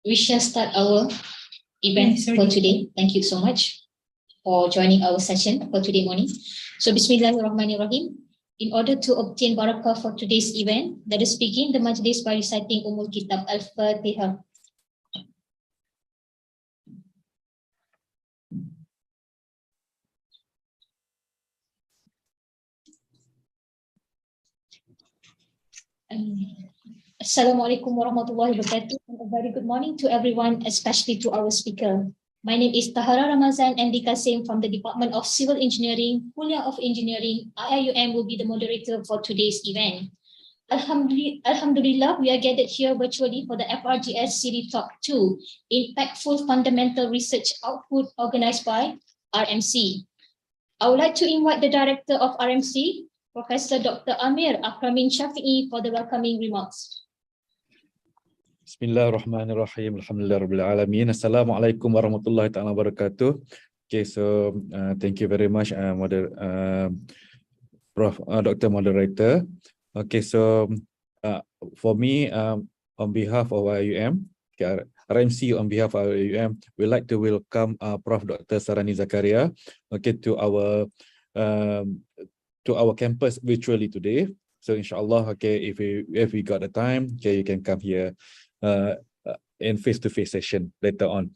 We shall start our event for today. Thank you so much for joining our session for today morning. So Bismillahirrahmanirrahim. In order to obtain barakah for today's event, let us begin the majlis by reciting Kitab Al-Fatihah. Assalamualaikum warahmatullahi wabarakatuh, and a very good morning to everyone, especially to our speaker. My name is Tahara Ramazan Andy Kasim from the Department of Civil Engineering, Kuliah of Engineering. IIUM will be the moderator for today's event. Alhamdulillah, we are gathered here virtually for the FRGS Series Talk 2, Impactful Fundamental Research Output, organized by RMC. I would like to invite the Director of RMC, Professor Dr. Amir Akramin Shafi'i, for the welcoming remarks. Bismillahirrahmanirrahim. Alhamdulillahirabbil alamin. Assalamualaikum warahmatullahi taala wabarakatuh. Okay, so thank you very much, Prof. Dr. Moderator. Okay, so for me, on behalf of IUM, RMC, on behalf of IUM, we'd like to welcome Prof. Dr. Sarani Zakaria, okay, to our campus virtually today. So inshallah, okay, if we got the time, okay, you can come here in face-to-face session later on.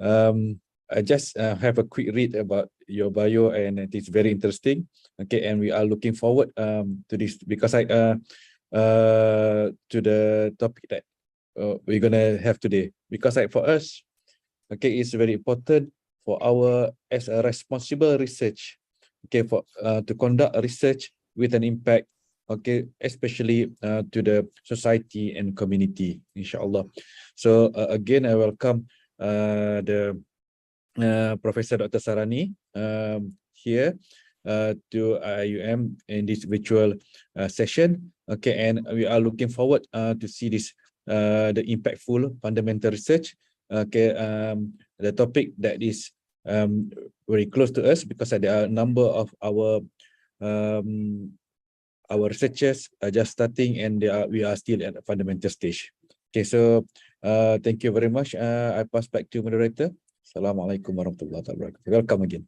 I just have a quick read about your bio, and it is very interesting. Okay, and we are looking forward to this, because to the topic that we're gonna have today. Because for us, okay, it's very important for as a responsible research, okay, for to conduct research with an impact, okay, especially to the society and community, inshallah. So again, I welcome the Professor Dr. Sarani here to IUM in this virtual session, okay, and we are looking forward to see this the impactful fundamental research, okay, the topic that is very close to us, because there are a number of our researchers are just starting, and we are still at the fundamental stage. Okay, so thank you very much. I pass back to moderator. Assalamualaikum warahmatullahi wabarakatuh. Welcome again.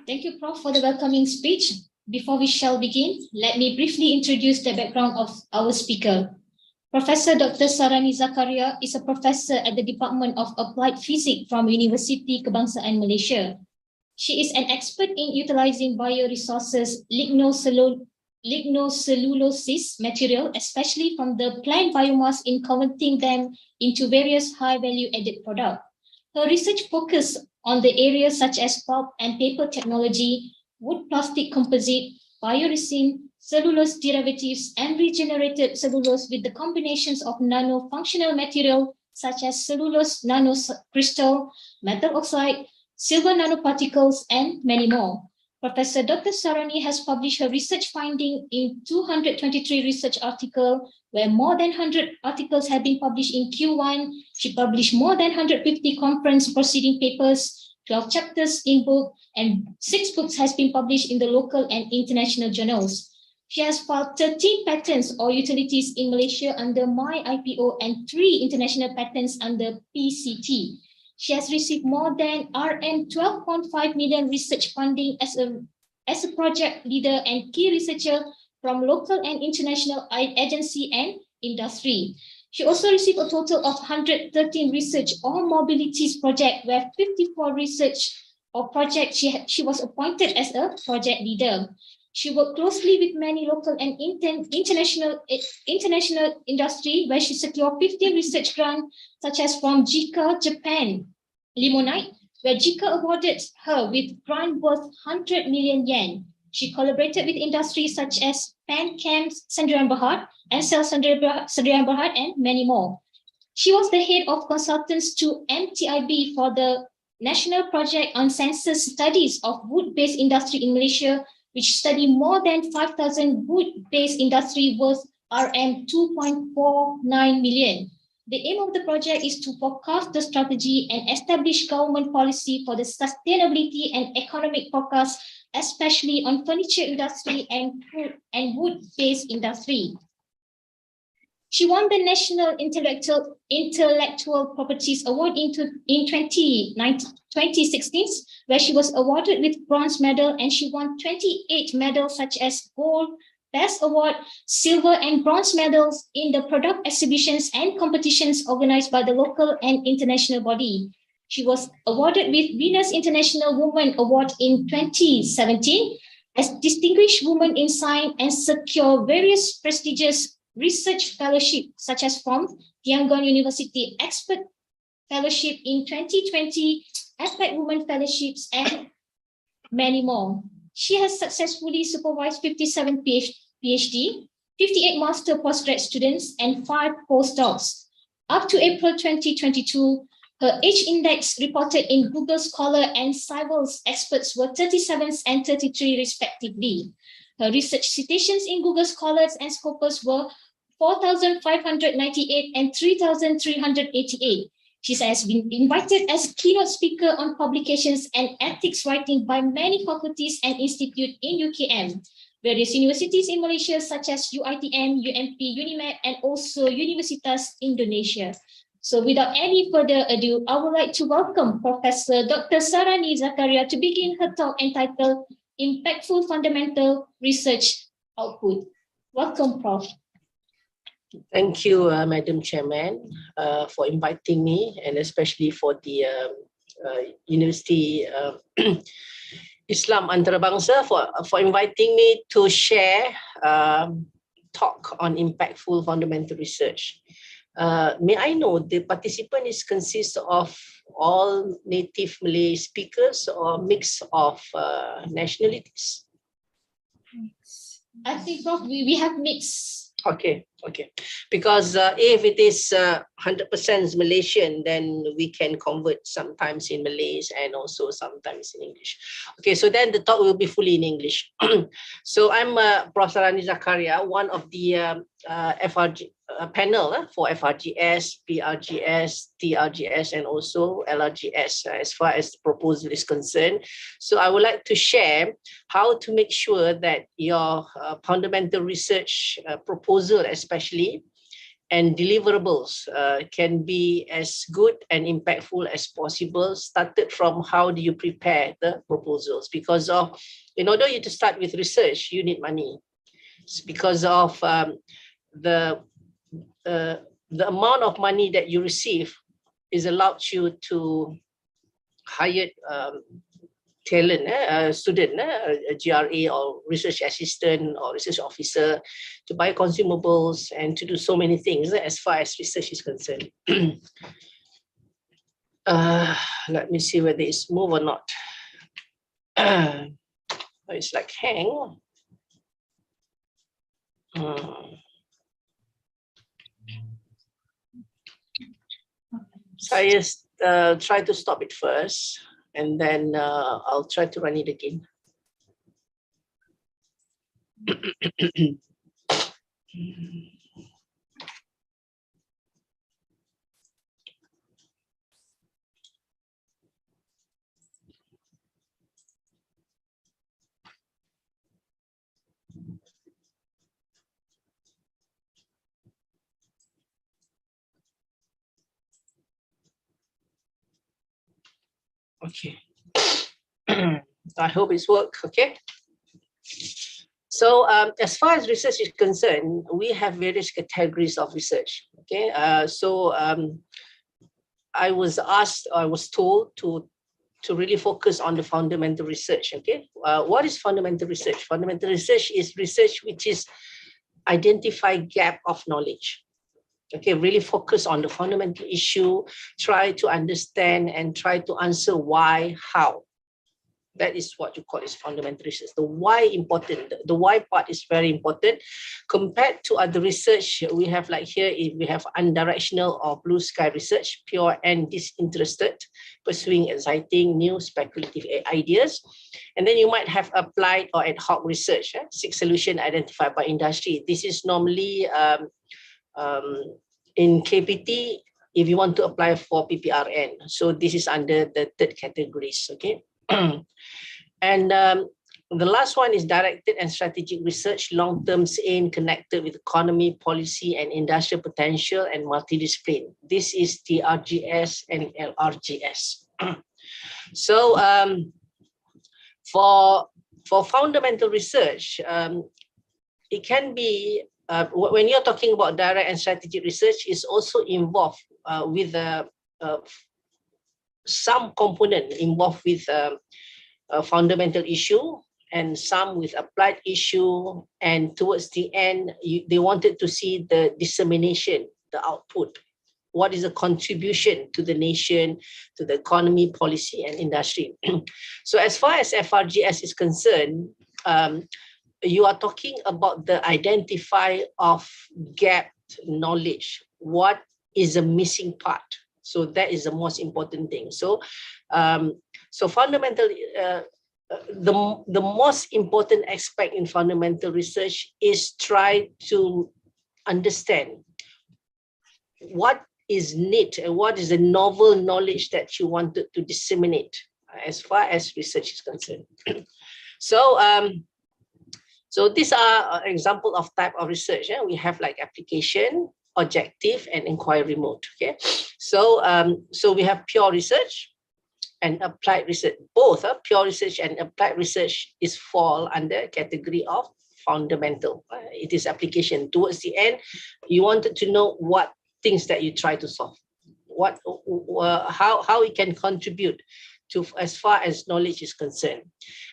Thank you, Prof, for the welcoming speech. Before we shall begin, let me briefly introduce the background of our speaker. Professor Dr. Sarani Zakaria is a professor at the Department of Applied Physics from University Kebangsaan Malaysia. She is an expert in utilizing bioresources, lignocelluloses material, especially from the plant biomass, in converting them into various high-value added products. Her research focuses on the areas such as pulp and paper technology, wood plastic composite, bioresin, cellulose derivatives, and regenerated cellulose with the combinations of nano-functional material such as cellulose nanocrystal, metal oxide, silver nanoparticles, and many more. Professor Dr. Sarani has published her research finding in 223 research articles, where more than 100 articles have been published in Q1. She published more than 150 conference proceeding papers, 12 chapters in book, and 6 books has been published in the local and international journals. She has filed 13 patents or utilities in Malaysia under MyIPO and 3 international patents under PCT. She has received more than RM 12.5 million research funding as a project leader and key researcher from local and international agency and industry. She also received a total of 113 research or mobilities project, where 54 research or projects she was appointed as a project leader. She worked closely with many local and international industry, where she secured 15 research grants, such as from JICA Japan Limonite, where JICA awarded her with grant worth 100 million yen. She collaborated with industries such as PanChem Sdn Bhd and Cell Sdn Bhd, and many more. She was the head of consultants to MTIB for the National Project on Census Studies of Wood-Based Industry in Malaysia, which study more than 5,000 wood-based industry worth RM 2.49 million. The aim of the project is to forecast the strategy and establish government policy for the sustainability and economic forecast, especially on furniture industry and wood-based industry. She won the National Intellectual Properties Award in 2016, where she was awarded with bronze medal, and she won 28 medals such as gold, Best Award, silver and bronze medals in the product exhibitions and competitions organized by the local and international body. She was awarded with Venus International Woman Award in 2017 as Distinguished Woman in Science and secured various prestigious research fellowships such as from Yangon University Expert Fellowship in 2020, Aspect Women Fellowships, and many more. She has successfully supervised 57 PhD, 58 master postgrad students, and 5 postdocs. Up to April 2022, her H index reported in Google Scholar and Cybers experts were 37 and 33 respectively. Her research citations in Google Scholars and Scopus were 4,598 and 3,388. She has been invited as keynote speaker on publications and ethics writing by many faculties and institutes in UKM, various universities in Malaysia such as UiTM, UMP, UNIMED, and also Universitas Indonesia. So without any further ado, I would like to welcome Professor Dr. Sarani Zakaria to begin her talk entitled Impactful Fundamental Research Output. Welcome, Prof. Thank you, Madam Chairman, for inviting me, and especially for the University Islam Antarabangsa for inviting me to share talk on impactful fundamental research. May I know the participant is consist of all native Malay speakers or mix of nationalities? I think, Prof, we have mixed. Okay. Because if it is 100% Malaysian, then we can convert sometimes in Malays and also sometimes in English. Okay, so then the talk will be fully in English. So I'm Professor Sarani Zakaria, one of the FRG panel for FRGS, PRGS, TRGS, and also LRGS as far as the proposal is concerned. So I would like to share how to make sure that your fundamental research proposal especially and deliverables can be as good and impactful as possible, started from how do you prepare the proposals, because in order you to start with research, you need money. It's because of the amount of money that you receive is allowed you to hire talent, student, a GRA or research assistant or research officer to buy consumables and to do so many things as far as research is concerned. Let me see whether it's move or not. It's like hang. Saya try to stop it first, and then I'll try to run it again. Okay. I hope it's worked. Okay. So as far as research is concerned, we have various categories of research. Okay. I was told to really focus on the fundamental research. Okay. What is fundamental research? Fundamental research is research which is identify gap of knowledge. Okay, really focus on the fundamental issue, try to understand and try to answer why, how. That is what you call is fundamental research. The why important, the why part is very important. Compared to other research, we have like here, we have unidirectional or blue sky research, pure and disinterested, pursuing exciting new speculative ideas. And then you might have applied or ad hoc research, seek solution identified by industry. This is normally in KPT, if you want to apply for PPRN. So this is under the third categories, okay? And The last one is directed and strategic research, long-term aim connected with economy, policy, and industrial potential and multidiscipline. This is TRGS and LRGS. So for fundamental research, it can be, when you're talking about direct and strategic research, is also involved with some component involved with a fundamental issue and some with applied issue, and towards the end, they wanted to see the dissemination, the output. What is the contribution to the nation, to the economy, policy, and industry? So as far as FRGS is concerned, you are talking about the identify of gap knowledge. What is the missing part? So that is the most important thing. So, fundamental, the most important aspect in fundamental research is try to understand what is need and what is the novel knowledge that you wanted to disseminate as far as research is concerned. So these are example of type of research. We have like application, objective, and inquiry mode. Okay, so we have pure research and applied research. Both pure research and applied research is fall under category of fundamental. It is application. Towards the end, you wanted to know what things that you try to solve, how it can contribute to as far as knowledge is concerned.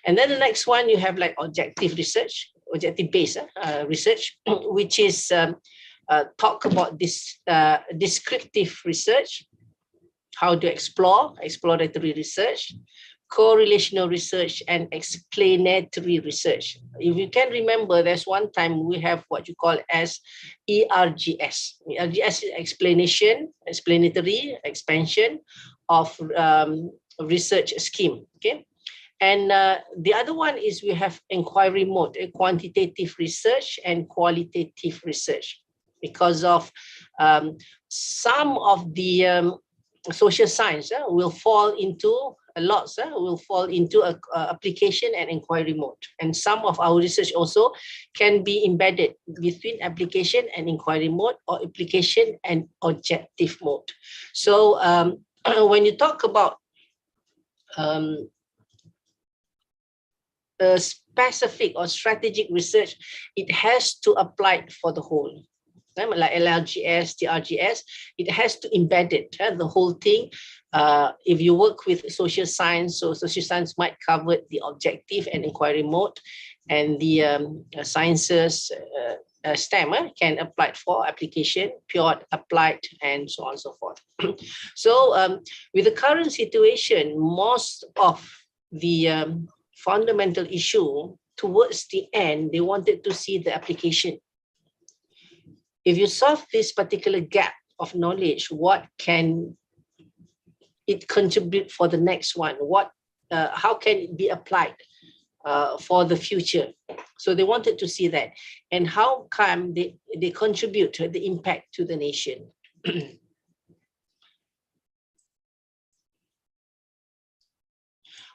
And then the next one, you have like objective research, objective-based research, which is talk about this descriptive research, how to explore, exploratory research, correlational research, and explanatory research. If you can remember, there's one time we have what you call as ERGS. ERGS is explanation, explanatory, expansion of research scheme. Okay, and the other one is we have inquiry mode, quantitative research and qualitative research, because of some of the social science will fall into will fall into application and inquiry mode, and some of our research also can be embedded between application and inquiry mode, or application and objective mode. So when you talk about specific or strategic research, it has to apply for the whole. Like LRGS, TRGS, it has to embed it, the whole thing. If you work with social science, so social science might cover the objective and inquiry mode, and the sciences, STEM can apply for application, pure, applied, and so on and so forth. So with the current situation, most of the fundamental issue towards the end, they wanted to see the application. If you solve this particular gap of knowledge, what can it contribute for the next one? How can it be applied for the future? So they wanted to see that, and how come they contribute to the impact to the nation.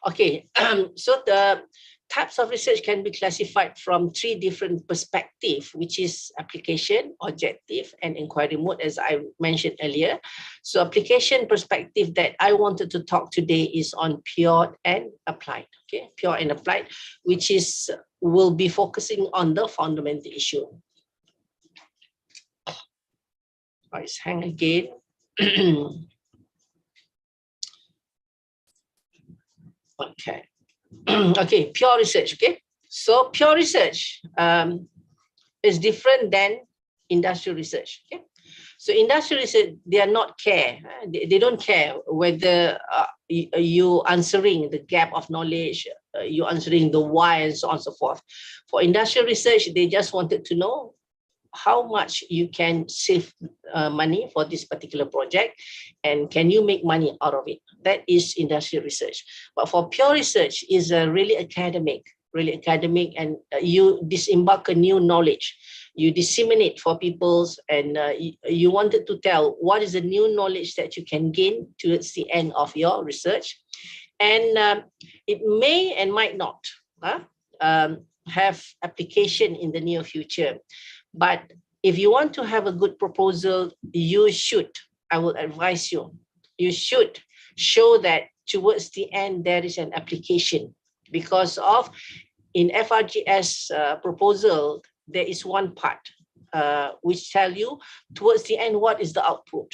Okay, so the types of research can be classified from 3 different perspectives, which is application, objective, and inquiry mode, as I mentioned earlier. So application perspective that I wanted to talk today is on pure and applied. Okay, pure and applied, which is will be focusing on the fundamental issue. Let's hang again. Okay. Okay, pure research. Okay, so pure research is different than industrial research. Okay, so industrial research, they are not care. They don't care whether you answering the gap of knowledge, you answering the why, and so on and so forth. For industrial research, they just wanted to know how much you can save money for this particular project, and can you make money out of it. That is industrial research. But for pure research is really academic, and you disembark a new knowledge, you disseminate for people's, and you wanted to tell what is the new knowledge that you can gain towards the end of your research. And it may and might not have application in the near future. But if you want to have a good proposal, I will advise you, you should show that towards the end there is an application, because of in FRGS proposal, there is one part which tell you towards the end what is the output,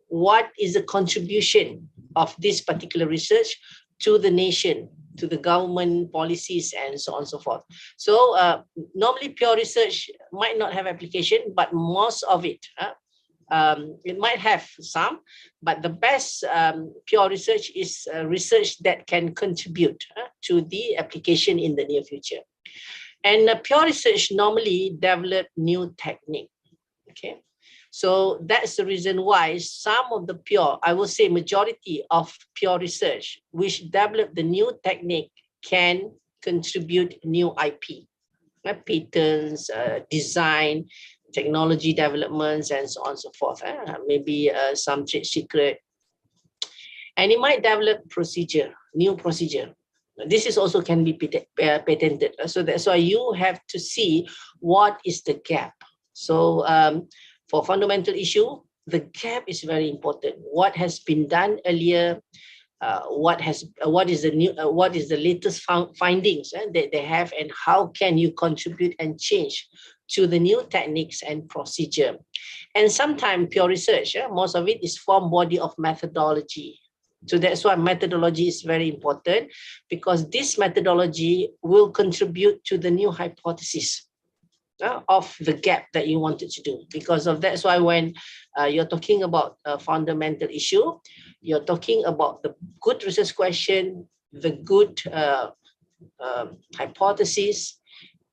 what is the contribution of this particular research to the nation, to the government policies, and so on and so forth. So normally pure research might not have application, but most of it, it might have some, but the best pure research is research that can contribute to the application in the near future. And pure research normally develop new technique. Okay, so that's the reason why some of the pure, I will say majority of pure research which develop the new technique can contribute new IP, patents, design, technology developments, and so on and so forth. Maybe some trade secret. And it might develop procedure, new procedure. This is also can be patented. So that's why you have to see what is the gap. So for fundamental issue, the gap is very important. What has been done earlier, what is the latest findings that they have, and how can you contribute and change to the new techniques and procedure. And sometimes pure research, most of it is form body of methodology. So that's why methodology is very important, because this methodology will contribute to the new hypothesis of the gap that you wanted to do. Because of that's why when you're talking about a fundamental issue, you're talking about the good research question, the good hypothesis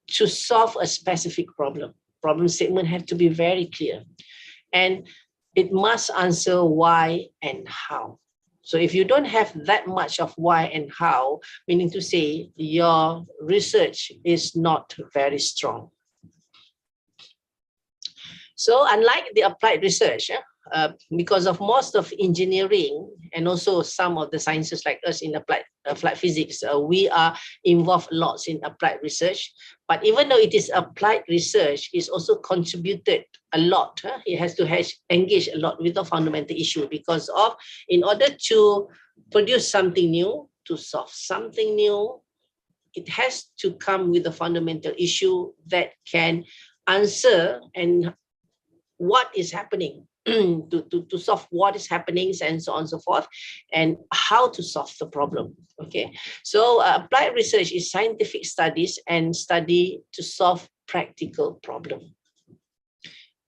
to solve a specific problem. Problem statement have to be very clear, and it must answer why and how. So if you don't have that much of why and how, meaning to say your research is not very strong. So unlike the applied research, because of most of engineering and also some of the sciences like us in applied physics, we are involved lots in applied research. But even though it is applied research, it's also contributed a lot. It has to engage a lot with the fundamental issue, because of in order to produce something new, to solve something new, it has to come with a fundamental issue that can answer and what is happening to solve what is happening, and so on and so forth, and how to solve the problem. Okay, so applied research is scientific studies and study to solve practical problem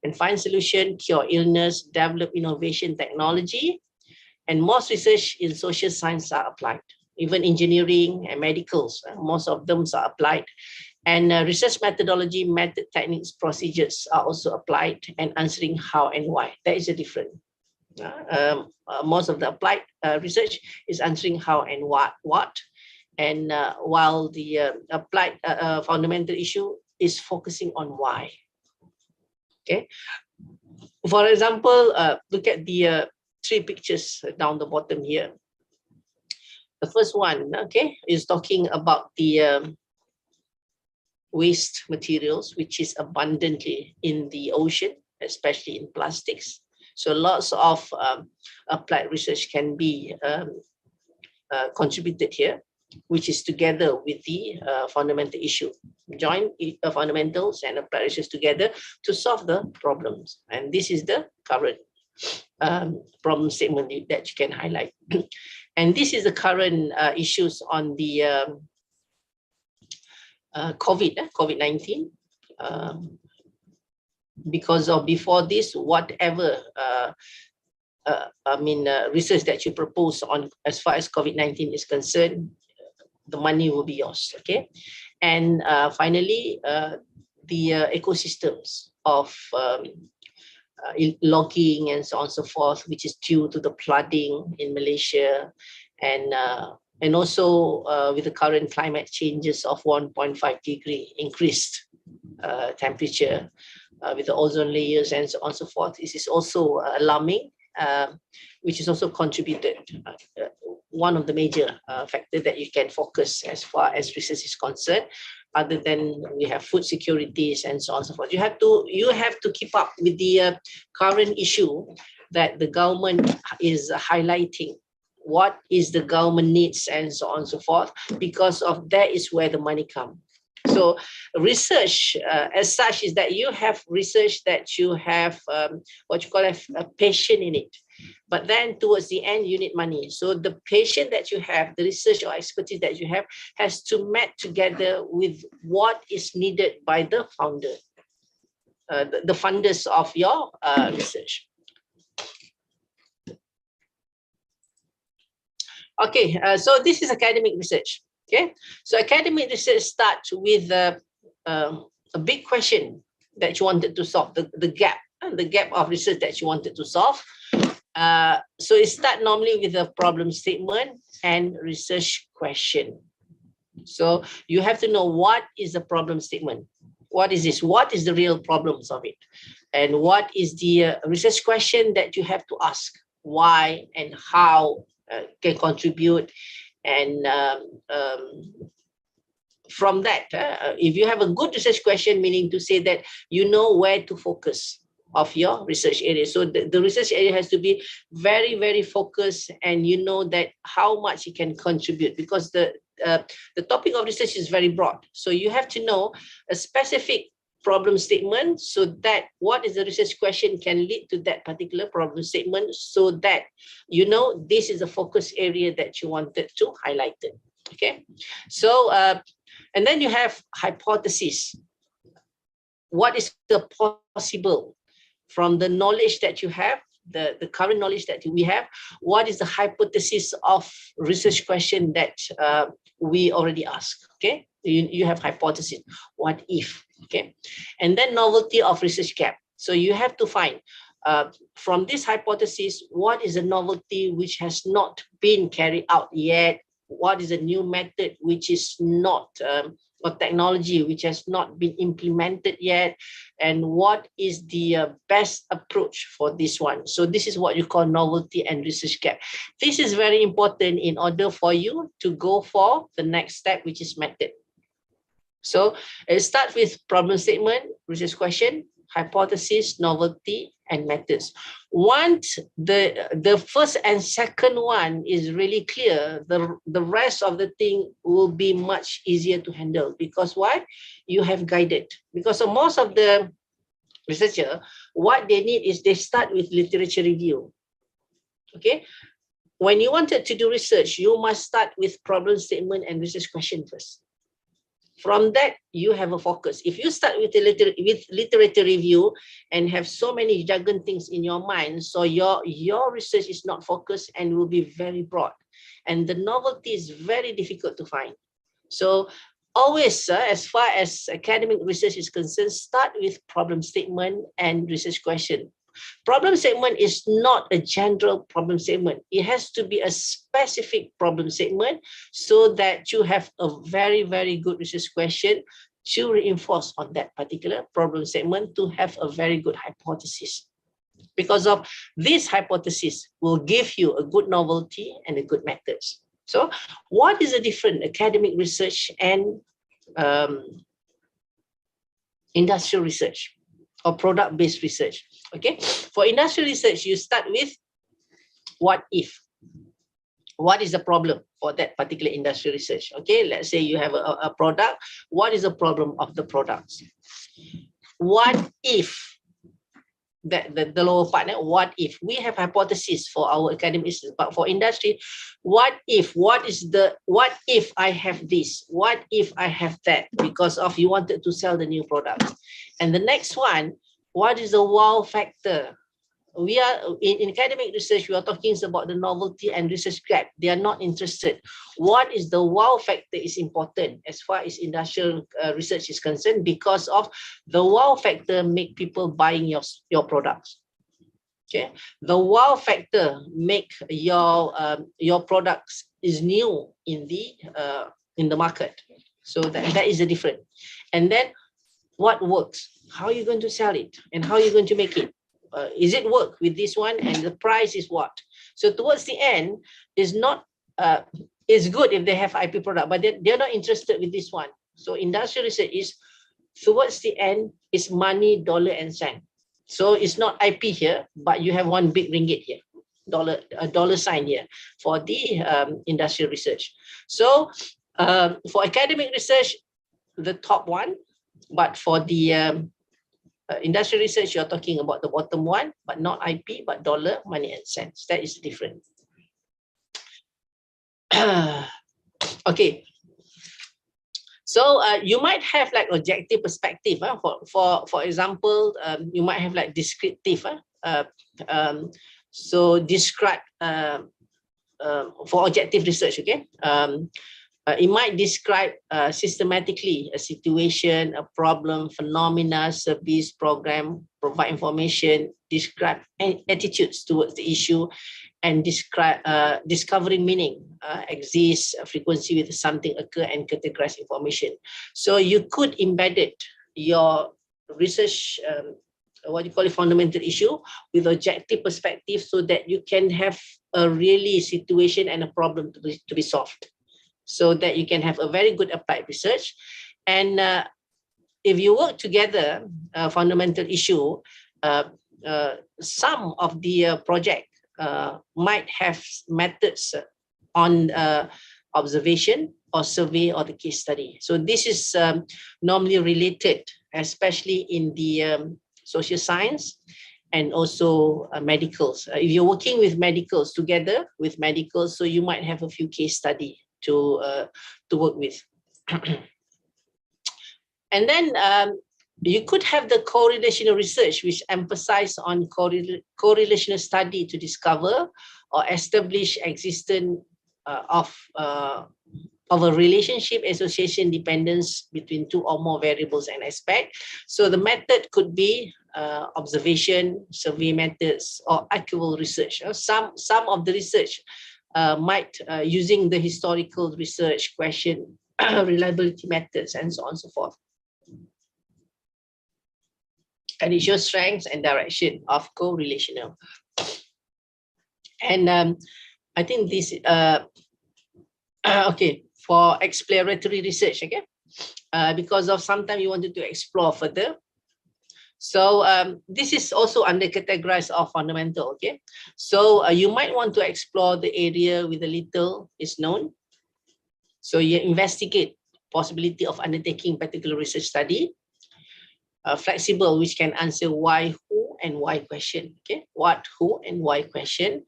and find solution, cure illness, develop innovation technology. And most research in social science are applied, even engineering and medicals, most of them are applied. And research methodology, method, techniques, procedures are also applied, and answering how and why. That is a different. Most of the applied research is answering how and what. And while the applied fundamental issue is focusing on why. Okay. For example, look at the three pictures down the bottom here. The first one, okay, is talking about the waste materials, which is abundantly in the ocean, especially in plastics. So lots of applied research can be contributed here, which is together with the fundamental issue. Join fundamentals and applied research together to solve the problems. And this is the current problem statement that you can highlight. And this is the current issues on the COVID-19, because of before this, whatever research that you propose on as far as COVID-19 is concerned, the money will be yours. Okay, and finally, the ecosystems of logging and so on and so forth, which is due to the flooding in Malaysia, and also with the current climate changes of 1.5 degree increased temperature with the ozone layers and so on and so forth. This is also alarming, which is also contributed. One of the major factors that you can focus as far as research is concerned. other than we have food securities and so on and so forth. You have to keep up with the current issue that the government is highlighting. What is the government needs and so on and so forth, because of that is where the money comes. So research as such is that you have research that you have what you call a passion in it. But then towards the end, you need money. So the passion that you have, the research or expertise that you have has to match together with what is needed by the founder, the funders of your research. Okay, so this is academic research. Okay, so academic research starts with a big question that you wanted to solve, the gap of research that you wanted to solve. So it starts normally with a problem statement and research question. So you have to know what is the problem statement. What is this? What is the real problems of it? And what is the research question that you have to ask? Why and how can contribute? And from that, if you have a good research question, meaning to say that you know where to focus of your research area. So the research area has to be very, very focused, and you know that how much it can contribute, because the topic of research is very broad. So you have to know a specific problem statement, so that what is the research question can lead to that particular problem statement, so that you know this is a focus area that you wanted to highlight it. Okay, so and then you have hypothesis. What is the possible from the knowledge that you have, the current knowledge that we have? What is the hypothesis of research question that we already asked? Okay, you have hypothesis. What if? Okay, and then novelty of research gap. So you have to find from this hypothesis, what is a novelty which has not been carried out yet? What is a new method which is not, or technology which has not been implemented yet? And what is the best approach for this one? So this is what you call novelty and research gap. This is very important in order for you to go for the next step, which is method. So it starts with problem statement, research question, hypothesis, novelty, and methods. Once the first and second one is really clear, the rest of the thing will be much easier to handle. Because why? You have guided. Because most of the researcher, what they need is they start with literature review. Okay, when you wanted to do research, you must start with problem statement and research question first. From that, you have a focus. If you start with literature review and have so many jargon things in your mind, so your research is not focused and will be very broad. And the novelty is very difficult to find. So always, as far as academic research is concerned, start with problem statement and research question. Problem statement is not a general problem statement. It has to be a specific problem statement, so that you have a very, very good research question to reinforce on that particular problem statement to have a very good hypothesis. Because of this hypothesis will give you a good novelty and a good methods. So what is the difference academic research and industrial research or product-based research? Okay, for industrial research, you start with what if. What is the problem for that particular industrial research? Okay, let's say you have a product. What is the problem of the products? What if, the lower part, what if? We have hypothesis for our academic research, but for industry, what if? What if I have this? What if I have that? Because of you wanted to sell the new product. And the next one, what is the wow factor? We are in academic research, we are talking about the novelty and research gap. They are not interested. What is the wow factor is important as far as industrial research is concerned, because of the wow factor make people buying your products. Okay, the wow factor make your products is new in the market. So that is the difference. And then what works? How are you going to sell it? And how are you going to make it? Is it work with this one? And the price is what? So towards the end, is not it's good if they have IP product, but they're not interested with this one. So industrial research is towards the end is money, dollar and cent. So it's not IP here, but you have one big ringgit here, a dollar sign here for the industrial research. So for academic research, the top one, but for the industrial research, you're talking about the bottom one, but not IP, but dollar, money and cents. That is different. Okay. So you might have like objective perspective. For example, you might have like descriptive. So describe for objective research. Okay. It might describe systematically a situation, a problem, phenomena, service, program, provide information, describe attitudes towards the issue, and describe discovering meaning, exists, frequency with something occur, and categorize information. So you could embed it, your research, what you call it, fundamental issue with objective perspective, so that you can have a really situation and a problem to be solved, so that you can have a very good applied research. And if you work together, fundamental issue, some of the project might have methods on observation or survey or the case study. So this is normally related, especially in the social science and also medicals. If you're working with medicals together with medicals, so you might have a few case study to work with. And then you could have the correlational research, which emphasize on correlational study to discover or establish existence of a relationship, association, dependence between two or more variables and aspects. So the method could be observation, survey methods, or archival research. Some of the research might using the historical research, question, reliability methods, and so on and so forth. And it shows strengths and direction of correlational. And I think this, okay, for exploratory research, okay, because of sometimes you wanted to explore further. So this is also under categorized of fundamental, okay. So you might want to explore the area with a little is known. So you investigate possibility of undertaking particular research study. Flexible, which can answer why, who, and why question. Okay, what, who, and why question,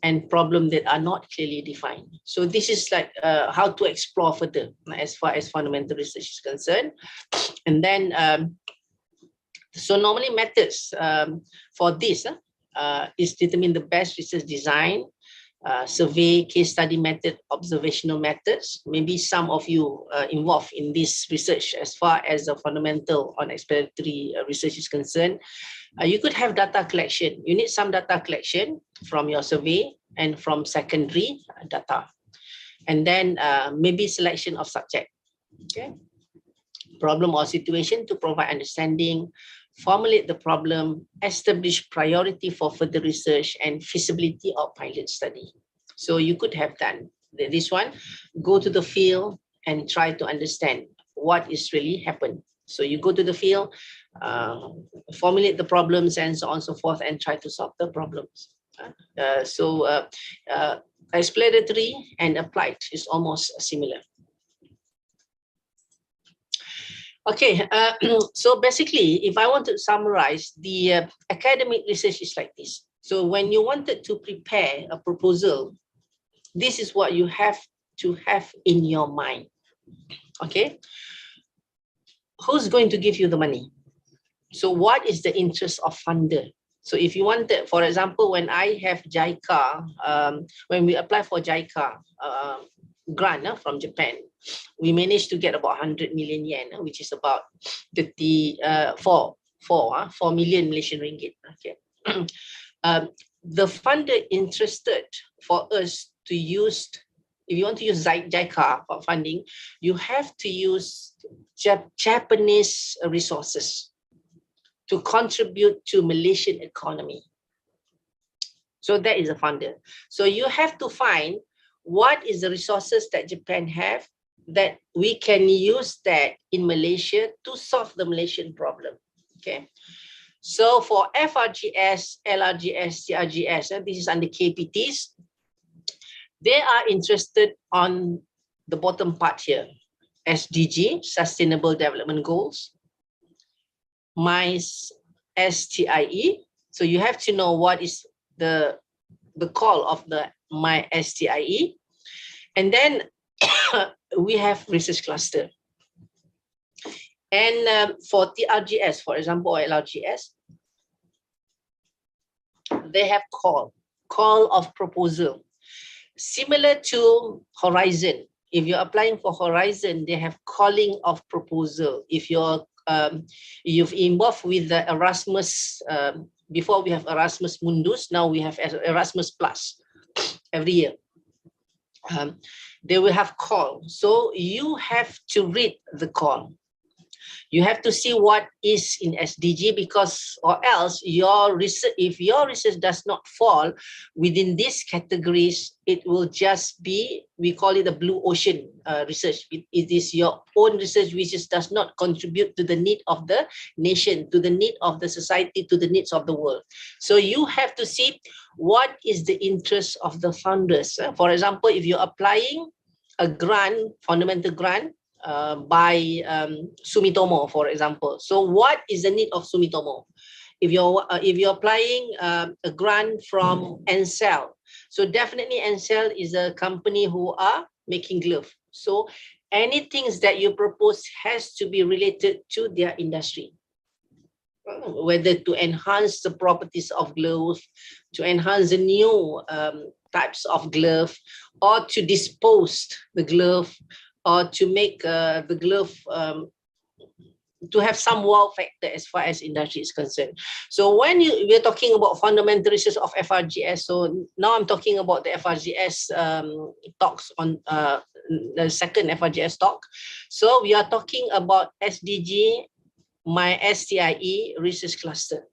and problem that are not clearly defined. So this is like how to explore further as far as fundamental research is concerned. And then, so normally methods for this is determine the best research design, survey, case study method, observational methods. Maybe some of you involved in this research as far as the fundamental on exploratory research is concerned. You could have data collection. You need some data collection from your survey and from secondary data. And then maybe selection of subject. Okay. Problem or situation to provide understanding, formulate the problem, establish priority for further research, and feasibility of pilot study. So you could have done this one, go to the field and try to understand what is really happened. So you go to the field, formulate the problems and so on and so forth, and try to solve the problems. Exploratory and applied is almost similar. Okay, so basically, if I want to summarize, the academic research is like this. So when you wanted to prepare a proposal, this is what you have to have in your mind. Okay, who's going to give you the money? So what is the interest of funder? So if you wanted, for example, when I have JICA, when we apply for JICA grant from Japan, we managed to get about 100 million yen, which is about 4 million Malaysian ringgit. Okay, the funder interested for us to use, if you want to use JICA for funding, you have to use Japanese resources to contribute to Malaysian economy. So that is a funder. So you have to find what is the resources that Japan have that we can use that in Malaysia to solve the Malaysian problem. Okay. So for FRGS, LRGS, CRGS, this is under KPTs, they are interested on the bottom part here. SDG, Sustainable Development Goals. MICE, STIE. So you have to know what is the call of the MICE. And then we have research cluster. And for TRGS, for example, or LRGS, they have call of proposal. Similar to Horizon. If you're applying for Horizon, they have calling of proposal. If you've involved with the Erasmus, before we have Erasmus Mundus, now we have Erasmus Plus every year. They will have call. So you have to read the call. You have to see what is in SDG, because or else your research, if your research does not fall within these categories, it will just be, we call it a blue ocean research. It is your own research which does not contribute to the need of the nation, to the need of the society, to the needs of the world. So you have to see what is the interest of the founders. For example, if you're applying a grant, fundamental grant, by Sumitomo, for example. So what is the need of Sumitomo? If you're applying a grant from Ansell, so definitely Ansell is a company who are making gloves. So anything that you propose has to be related to their industry, whether to enhance the properties of gloves, to enhance the new types of glove, or to dispose the glove, or to make the glove to have some wow factor as far as industry is concerned. So when we're talking about fundamental research of FRGS, so now I'm talking about the FRGS talks on the second FRGS talk. So we are talking about SDG, MICE research cluster.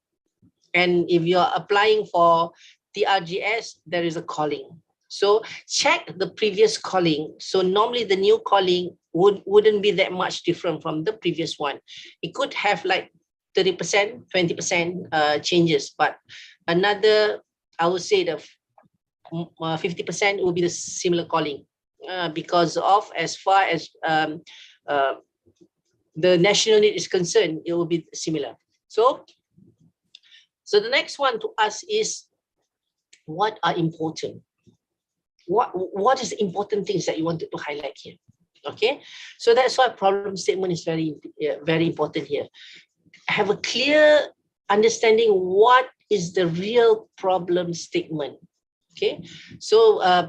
And if you're applying for TRGS, there is a calling. So check the previous calling. So normally the new calling wouldn't be that much different from the previous one. It could have like 30%, 20% changes, but another, I would say the 50% will be the similar calling because of, as far as the national need is concerned, it will be similar. So the next one to us is, what are important? What is the important things that you wanted to highlight here? Okay, so that's why problem statement is very important here. Have a clear understanding what is the real problem statement. Okay, so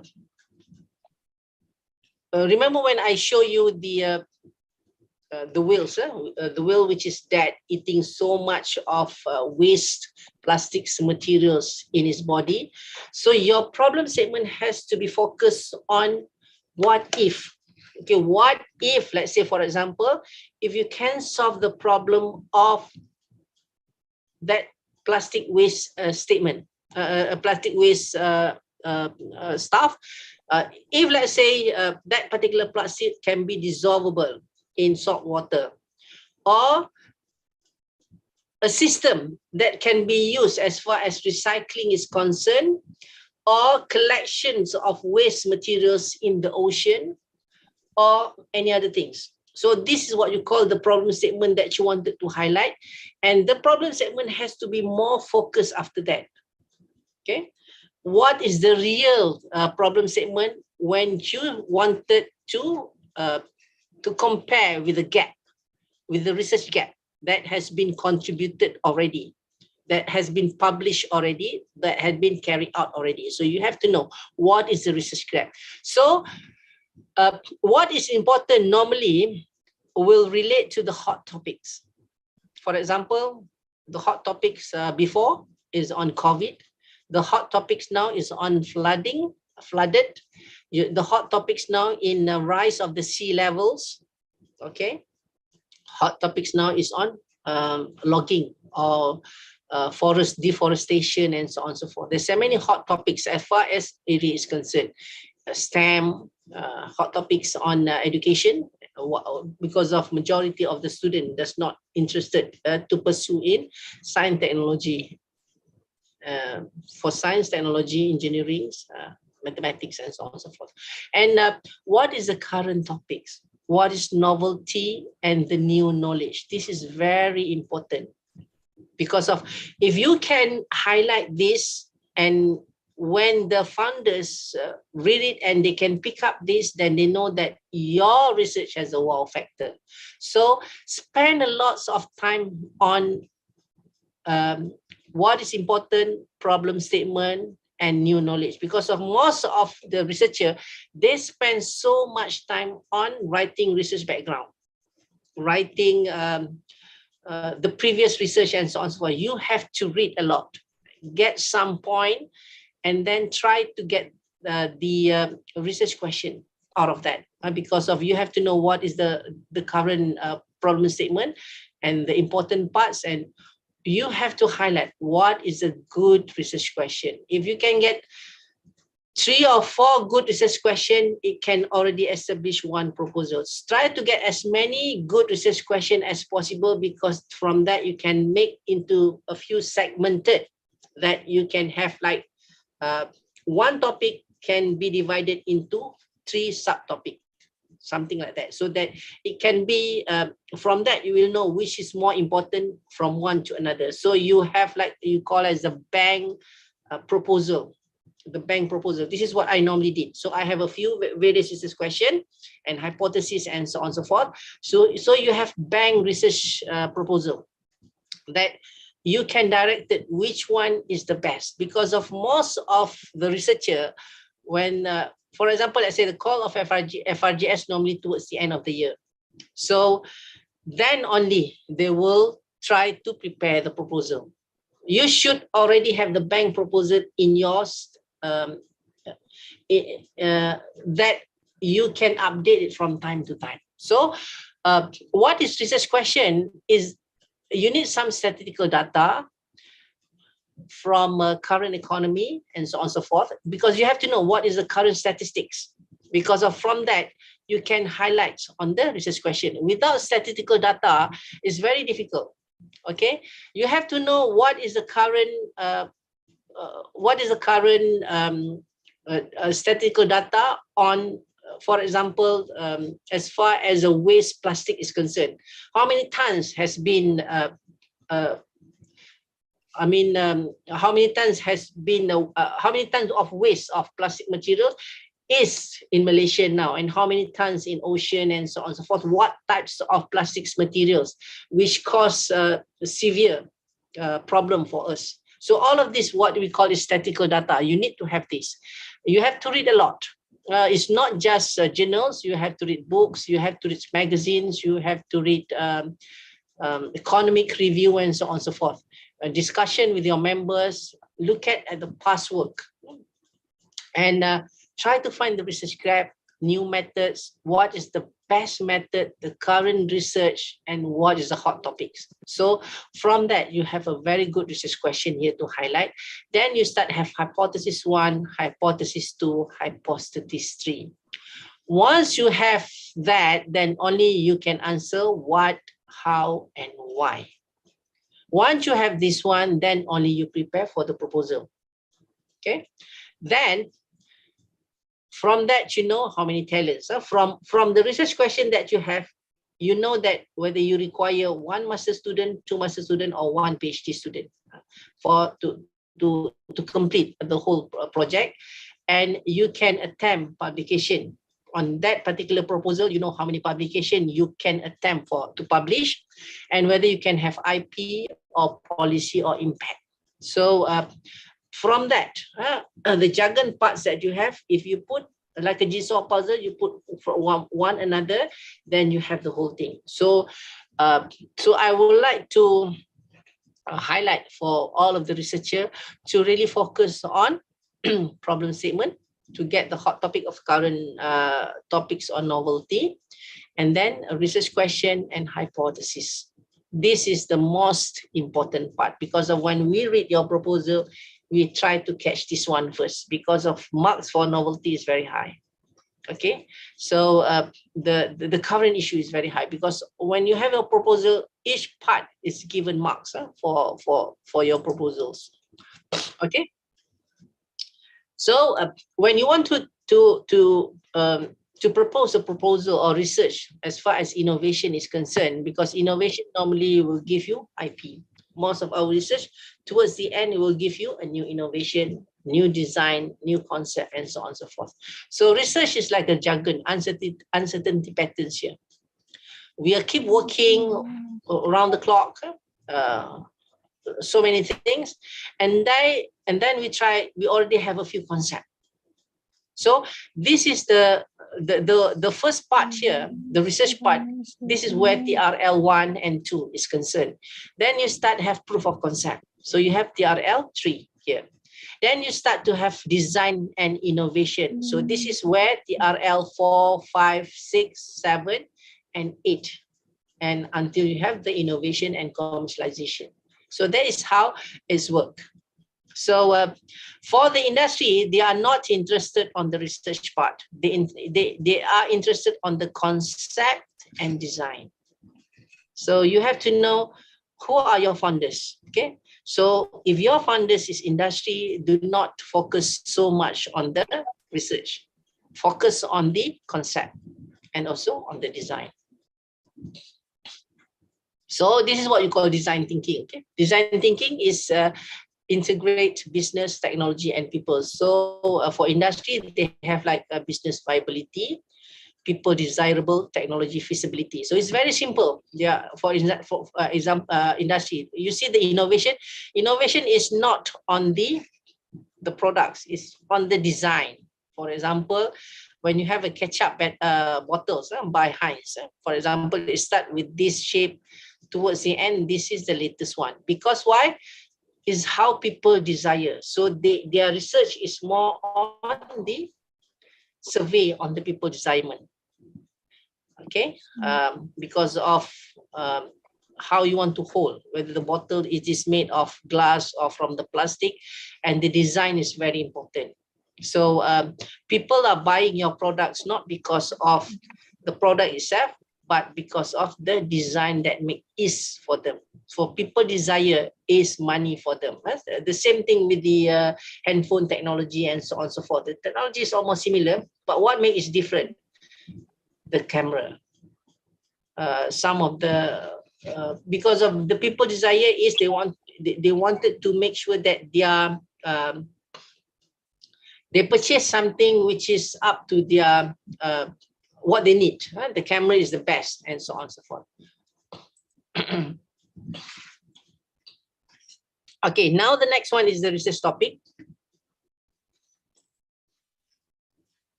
remember when I show you the whales, the whale which is dead, eating so much of waste plastics materials in his body. So your problem statement has to be focused on what if. Okay, what if, let's say for example, if you can solve the problem of that plastic waste statement, plastic waste stuff, if let's say that particular plastic can be dissolvable in salt water, or a system that can be used as far as recycling is concerned, or collections of waste materials in the ocean, or any other things. So this is what you call the problem statement that you wanted to highlight. And the problem statement has to be more focused after that. Okay, what is the real problem statement when you wanted to compare with the gap, with the research gap that has been contributed already, that has been published already, that had been carried out already. So you have to know what is the research gap. So what is important normally will relate to the hot topics. For example, the hot topics before is on COVID. The hot topics now is on flooded. The hot topics now in the rise of the sea levels. Okay, hot topics now is on logging or forest deforestation and so on and so forth. There's so many hot topics as far as it is concerned. STEM, hot topics on education, because of majority of the student does not interested to pursue in science technology. For science, technology, engineering, mathematics, and so on and so forth. And what is the current topics? What is novelty and the new knowledge? This is very important, because of if you can highlight this, and when the founders read it and they can pick up this, then they know that your research has a wow factor. So spend a lot of time on what is important, problem statement, and new knowledge, because of most of the researcher, they spend so much time on writing research background, writing the previous research and so on and so forth. You have to read a lot, get some point, and then try to get the research question out of that, because of you have to know what is the current problem statement and the important parts, and you have to highlight what is a good research question. If you can get 3 or 4 good research questions, it can already establish one proposal. Try to get as many good research questions as possible, because from that you can make into a few segmented, that you can have like one topic can be divided into 3 subtopics, something like that, so that it can be from that you will know which is more important from one to another. So you have like you call as a bank proposal. The bank proposal, this is what I normally did. So I have a few various research question and hypothesis and so on and so forth. So you have bank research proposal that you can direct it which one is the best, because of most of the researcher, when for example, let's say the call of FRGS normally towards the end of the year. So then only they will try to prepare the proposal. You should already have the bank proposal in yours, that you can update it from time to time. So what is research question is you need some statistical data from current economy and so on and so forth, because you have to know what is the current statistics, because of from that you can highlight on the research question. Without statistical data, it's very difficult. Okay, you have to know what is the current statistical data on, for example, as far as the waste plastic is concerned. How many tons has been how many tons of waste of plastic materials is in Malaysia now, and how many tons in ocean and so on and so forth. What types of plastics materials which cause severe problem for us. So all of this, what we call is statistical data. You need to have this. You have to read a lot. It's not just journals. You have to read books. You have to read magazines. You have to read economic review and so on and so forth. A discussion with your members. Look at the past work, and try to find the research gap, new methods. What is the best method, the current research, and what is the hot topics. So from that, you have a very good research question here to highlight. Then you start have hypothesis 1, hypothesis 2, hypothesis 3. Once you have that, then only you can answer what, how, and why. Once you have this one, then only you prepare for the proposal. Okay. Then from that, you know how many talents. From the research question that you have, you know that whether you require 1 master student, 2 master student, or 1 PhD student for to complete the whole project. And you can attempt publication on that particular proposal. You know how many publication you can attempt to publish, and whether you can have IP or policy or impact. So from that, the jargon parts that you have, if you put like a jigsaw puzzle, you put one another, then you have the whole thing. So I would like to highlight for all of the researcher to really focus on problem statement, to get the hot topic of current topics on novelty, and then a research question and hypothesis. This is the most important part, because of when we read your proposal, we try to catch this one first, because of marks for novelty is very high. Okay, so the current issue is very high, because when you have a proposal, each part is given marks for your proposals. Okay, so when you want to propose a proposal or research as far as innovation is concerned, because innovation normally will give you IP. Most of our research, towards the end, it will give you a new innovation, new design, new concept, and so on and so forth. So research is like a jargon, uncertainty patterns here. We are keep working around the clock, so many things, and then we already have a few concepts. So this is the first part here, the research part. This is where TRL 1 and 2 is concerned. Then you start have proof of concept. So you have TRL 3 here. Then you start to have design and innovation. So this is where TRL 4, 5, 6, 7, and 8. And until you have the innovation and commercialization. So that is how it's worked. So for the industry, they are not interested on the research part. They are interested on the concept and design. So you have to know who are your funders. Okay. So if your funders is industry, do not focus so much on the research. Focus on the concept and also on the design. So this is what you call design thinking. Okay? Design thinking is integrate business, technology, and people. So for industry, they have like a business viability, people desirable, technology feasibility. So it's very simple. Yeah, for example, industry, you see the innovation. Innovation is not on the products; it's on the design. For example, when you have a ketchup bottles by Heinz, for example, it start with this shape. Towards the end, this is the latest one. Because why? Is how people desire. So their research is more on the survey on the people desirement. Okay, because of how you want to hold, whether the bottle it is made of glass or from the plastic, and the design is very important. So people are buying your products not because of the product itself, but because of the design that make ease for them. So people desire is money for them. The same thing with the handphone technology and so on and so forth. The technology is almost similar, but what makes it different? The camera. Some of the because of the people desire is they wanted to make sure that they purchase something which is up to their what they need. The camera is the best, and so on and so forth. Okay, now the next one is the research topic.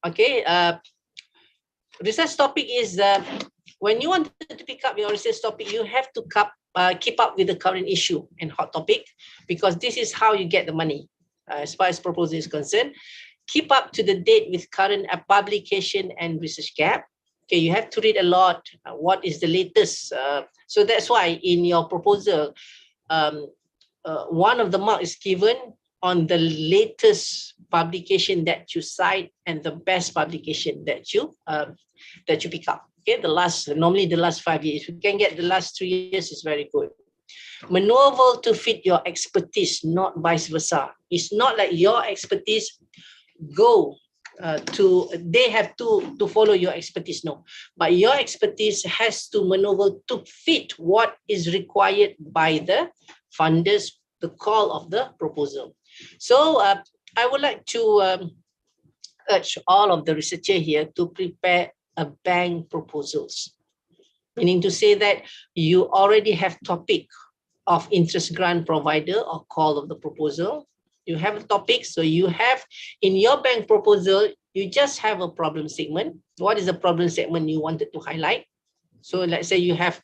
Okay, research topic is when you want to pick up your research topic, you have to keep up with the current issue and hot topic, because this is how you get the money as far as proposal is concerned. Keep up to the date with current publication and research gap. Okay, you have to read a lot. What is the latest? So that's why in your proposal, one of the marks is given on the latest publication that you cite and the best publication that you pick up. Okay, normally the last 5 years. If you can get the last 3 years, is very good. Maneuver to fit your expertise, not vice versa. It's not like your expertise they have to follow your expertise, no, but your expertise has to maneuver to fit what is required by the funders, the call of the proposal. So I would like to urge all of the researchers here to prepare a bank proposals, meaning to say that you already have topic of interest grant provider or call of the proposal. You have a topic, so you have in your bank proposal, you just have a problem statement. What is the problem statement you wanted to highlight? So let's say you have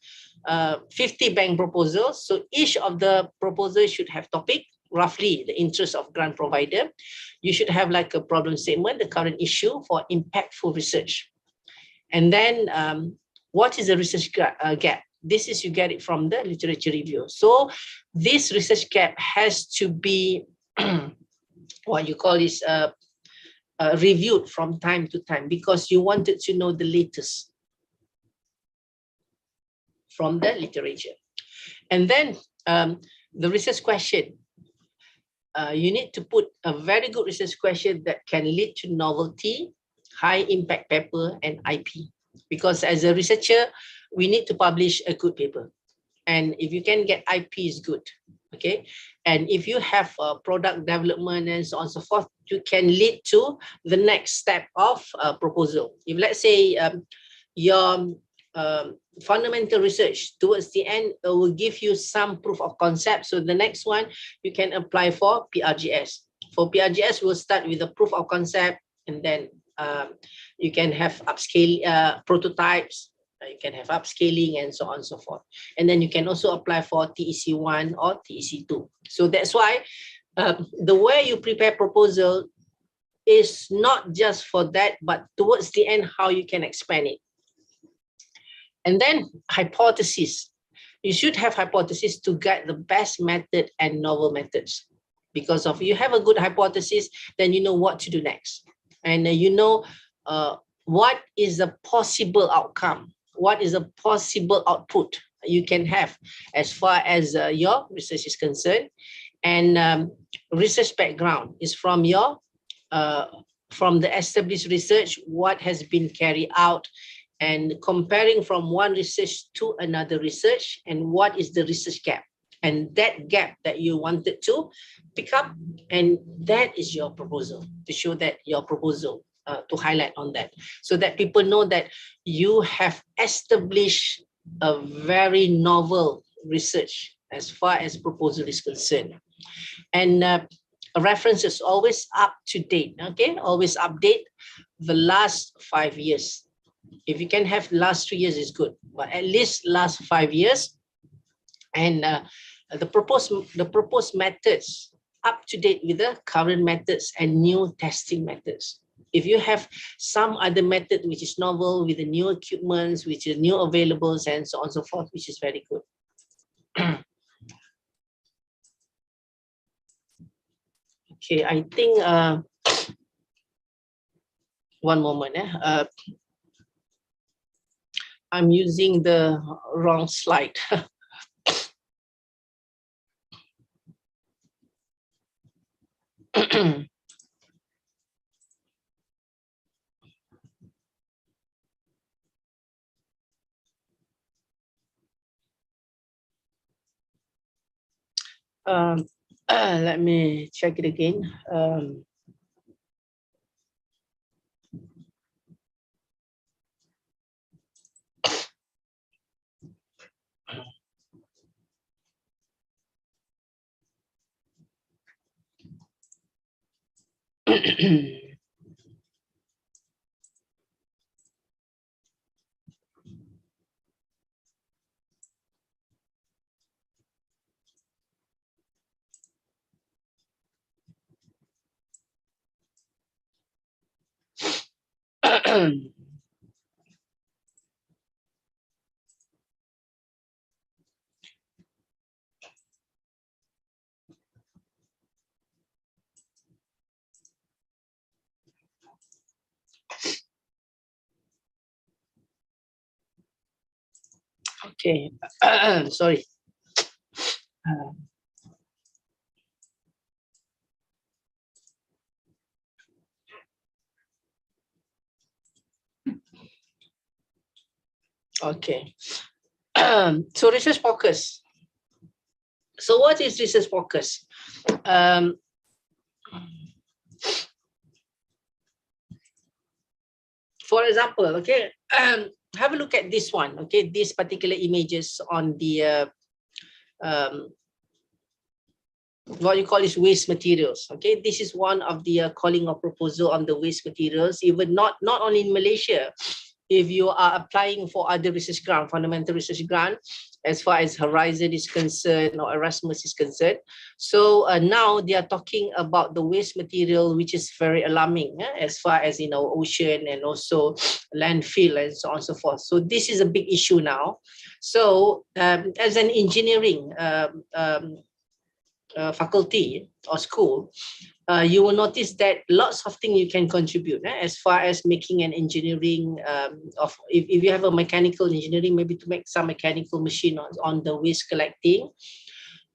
50 bank proposals. So each of the proposals should have topic, roughly the interest of grant provider. You should have like a problem statement, the current issue for impactful research. And then what is the research gap? This is you get it from the literature review. So this research gap has to be what you call is reviewed from time to time because you wanted to know the latest from the literature. And then the research question. You need to put a very good research question that can lead to novelty, high impact paper, and IP. Because as a researcher, we need to publish a good paper. And if you can get IP is good, okay? And if you have product development and so on and so forth, you can lead to the next step of proposal. If let's say your fundamental research towards the end will give you some proof of concept. So the next one, you can apply for PRGS. For PRGS, we'll start with the proof of concept, and then you can have upscale prototypes, you can have upscaling and so on and so forth. And then you can also apply for TEC1 or TEC2. So that's why the way you prepare proposal is not just for that, but towards the end, how you can expand it. And then hypothesis. You should have hypothesis to guide the best method and novel methods. Because if you have a good hypothesis, then you know what to do next. And you know what is the possible outcome, what is the possible output you can have as far as your research is concerned. And research background is from your from the established research, what has been carried out, and comparing from one research to another research, and what is the research gap, and that gap that you wanted to pick up, and that is your proposal, to show that your proposal, to highlight on that, so that people know that you have established a very novel research as far as proposal is concerned. And reference is always up to date, okay? Always update the last 5 years. If you can have last 3 years is good, but at least last 5 years. And the proposed methods up to date with the current methods and new testing methods. If you have some other method which is novel with the new equipments, which is new availables and so on and so forth, which is very good. Okay, I think one moment. I'm using the wrong slide. Let me check it again. Okay, sorry. Okay, so research focus. So what is research focus? For example, okay, have a look at this one, okay, these particular images on the what you call is waste materials. Okay, this is one of the calling of proposal on the waste materials, even not only in Malaysia. If you are applying for other research grant, fundamental research grant, as far as Horizon is concerned or Erasmus is concerned. So now they are talking about the waste material, which is very alarming as far as, you know, ocean and also landfill and so on and so forth. So this is a big issue now. So as an engineering faculty or school, you will notice that lots of things you can contribute as far as making an engineering of, if you have a mechanical engineering, maybe to make some mechanical machine on the waste collecting,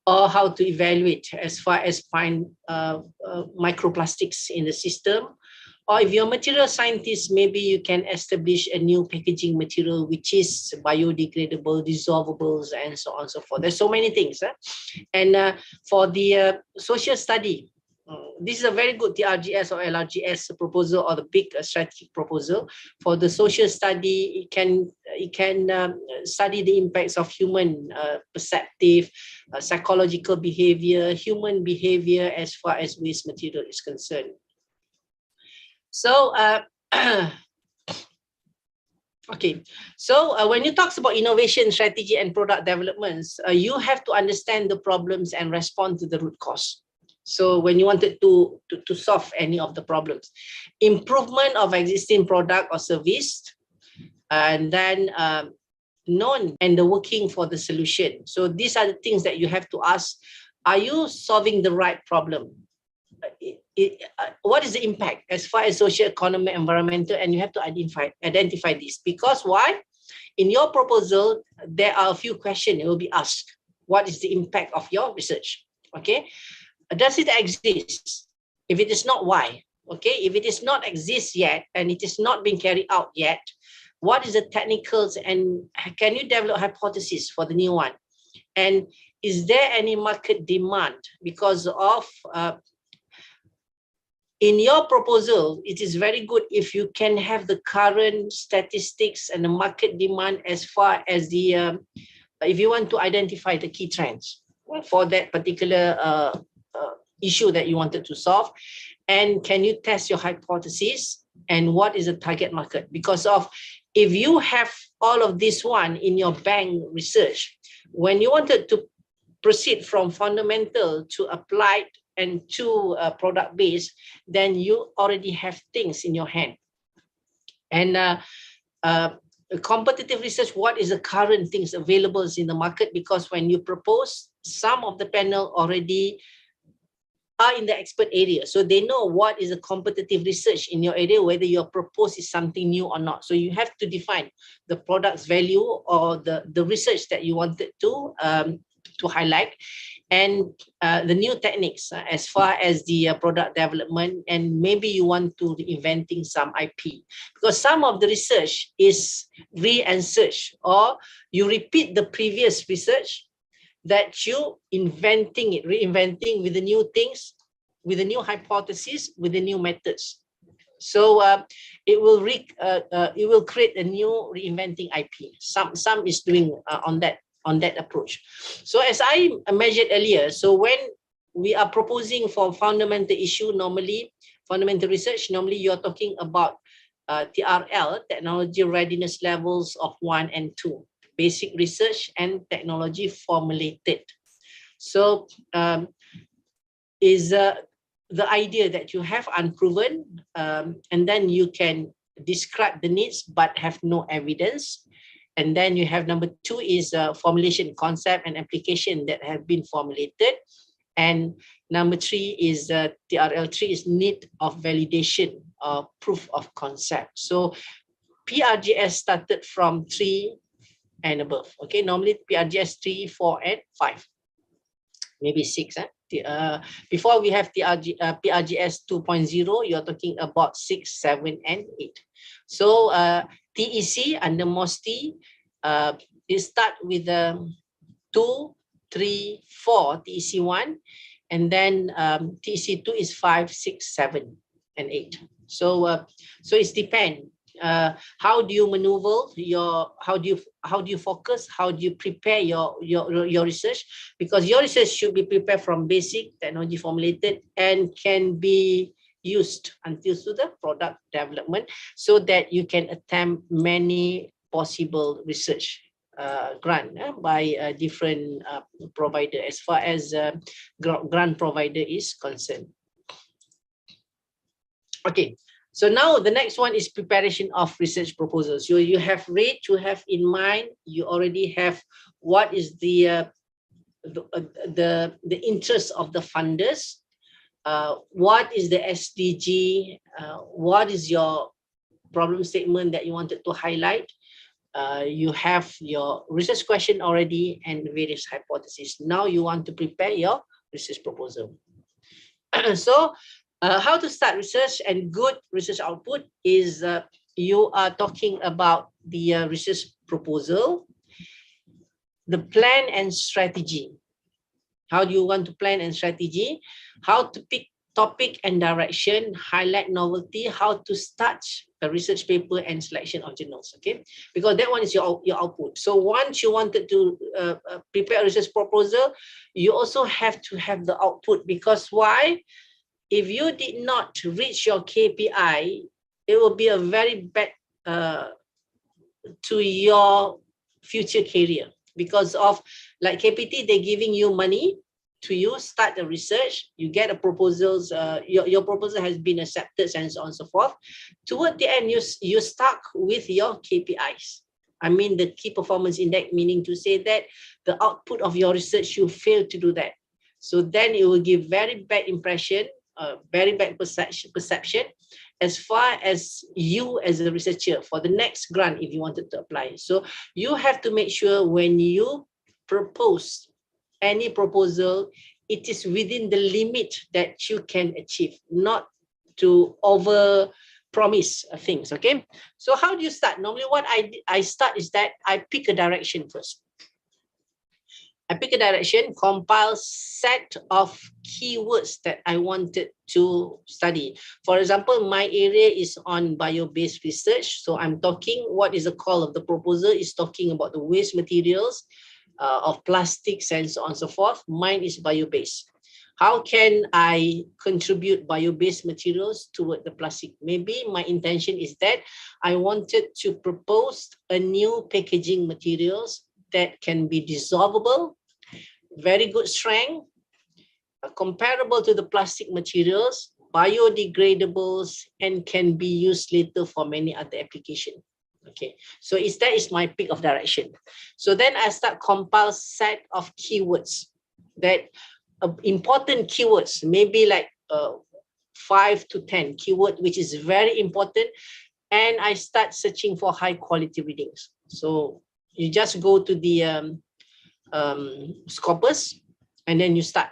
or how to evaluate as far as find microplastics in the system. Or if you're a material scientist, maybe you can establish a new packaging material which is biodegradable, dissolvables, and so on and so forth. There's so many things. And for the social study, this is a very good TRGS or LRGS proposal, or the big strategic proposal. For the social study, it can study the impacts of human perceptive, psychological behavior, human behavior as far as waste material is concerned. So, okay. So when you talk about innovation, strategy, and product developments, you have to understand the problems and respond to the root cause. So when you wanted to solve any of the problems, improvement of existing product or service, and then known and the working for the solution. So these are the things that you have to ask. Are you solving the right problem? What is the impact as far as social, economic, environmental, and you have to identify this. Because why? In your proposal, there are a few questions that will be asked. What is the impact of your research? Okay. Does it exist? If it is not, why? Okay. If it is not exist yet and it is not being carried out yet, what is the technicals, and can you develop hypothesis for the new one? And is there any market demand because of in your proposal? It is very good if you can have the current statistics and the market demand as far as the, if you want to identify the key trends for that particular issue that you wanted to solve. And can you test your hypothesis, and what is the target market? Because of, if you have all of this one in your bank research, when you wanted to proceed from fundamental to applied and to product based, then you already have things in your hand. And competitive research, what is the current things available in the market? Because when you propose, some of the panel already are in the expert area, so they know what is the competitive research in your area, whether your proposed is something new or not. So you have to define the product's value or the research that you wanted to highlight, and the new techniques as far as the product development, and maybe you want to reinventing some IP, because some of the research is re-research, or you repeat the previous research that you inventing it, reinventing with the new things, with the new hypothesis, with the new methods. So it will create a new reinventing IP. Some is doing on that approach. So as I mentioned earlier, so when we are proposing for fundamental issue, normally fundamental research, normally you're talking about TRL, technology readiness levels of 1 and 2. Basic research and technology formulated. So is the idea that you have unproven, and then you can describe the needs but have no evidence. And then you have number 2 is formulation, concept and application that have been formulated. And number 3 is TRL3 is need of validation or proof of concept. So PRGS started from 3 and above. Okay, normally PRGS 3, 4, and 5, maybe 6. Before we have PRGS 2.0, you're talking about 6, 7, and 8. So TEC under MOSTI, you start with 2, 3, 4 TEC1, and then TEC2 is 5, 6, 7, and 8. So so it's depend. How do you maneuver your, how do you focus, how do you prepare your research? Because your research should be prepared from basic, technology formulated, and can be used until to the product development, so that you can attempt many possible research grant by different provider as far as grant provider is concerned. Okay. So now the next one is preparation of research proposals. You have read, you have in mind, you already have what is the interest of the funders. what is the SDG, what is your problem statement that you wanted to highlight. You have your research question already and various hypotheses. Now you want to prepare your research proposal. So how to start research and good research output is you are talking about the research proposal, the plan and strategy. How do you want to plan and strategy? How to pick topic and direction, highlight novelty, how to start a research paper and selection of journals, okay? Because that one is your output. So once you wanted to prepare a research proposal, you also have to have the output, because why? If you did not reach your KPI, it will be a very bad to your future career, because of like KPT, they're giving you money to you start the research, you get a proposals, your proposal has been accepted and so on and so forth. Toward the end, you stuck with your KPIs. I mean the key performance index, meaning to say that the output of your research, you failed to do that. So then it will give very bad impression, very bad perception as far as you as a researcher for the next grant if you wanted to apply. So you have to make sure when you propose any proposal, it is within the limit that you can achieve, not to over promise things, okay? So how do you start? Normally what I start is that I pick a direction first. I pick a direction, compile set of keywords that I wanted to study. For example, my area is on bio-based research. So I'm talking, what is the call of the proposal is talking about the waste materials of plastics and so on and so forth. Mine is bio-based. How can I contribute bio-based materials toward the plastic? Maybe my intention is that I wanted to propose a new packaging materials that can be dissolvable, very good strength, comparable to the plastic materials, biodegradables, and can be used later for many other applications. Okay, so that is my pick of direction. So then I start compile set of keywords that important keywords, maybe like 5 to 10 keyword, which is very important. And I start searching for high quality readings. So you just go to the Scopus, and then you start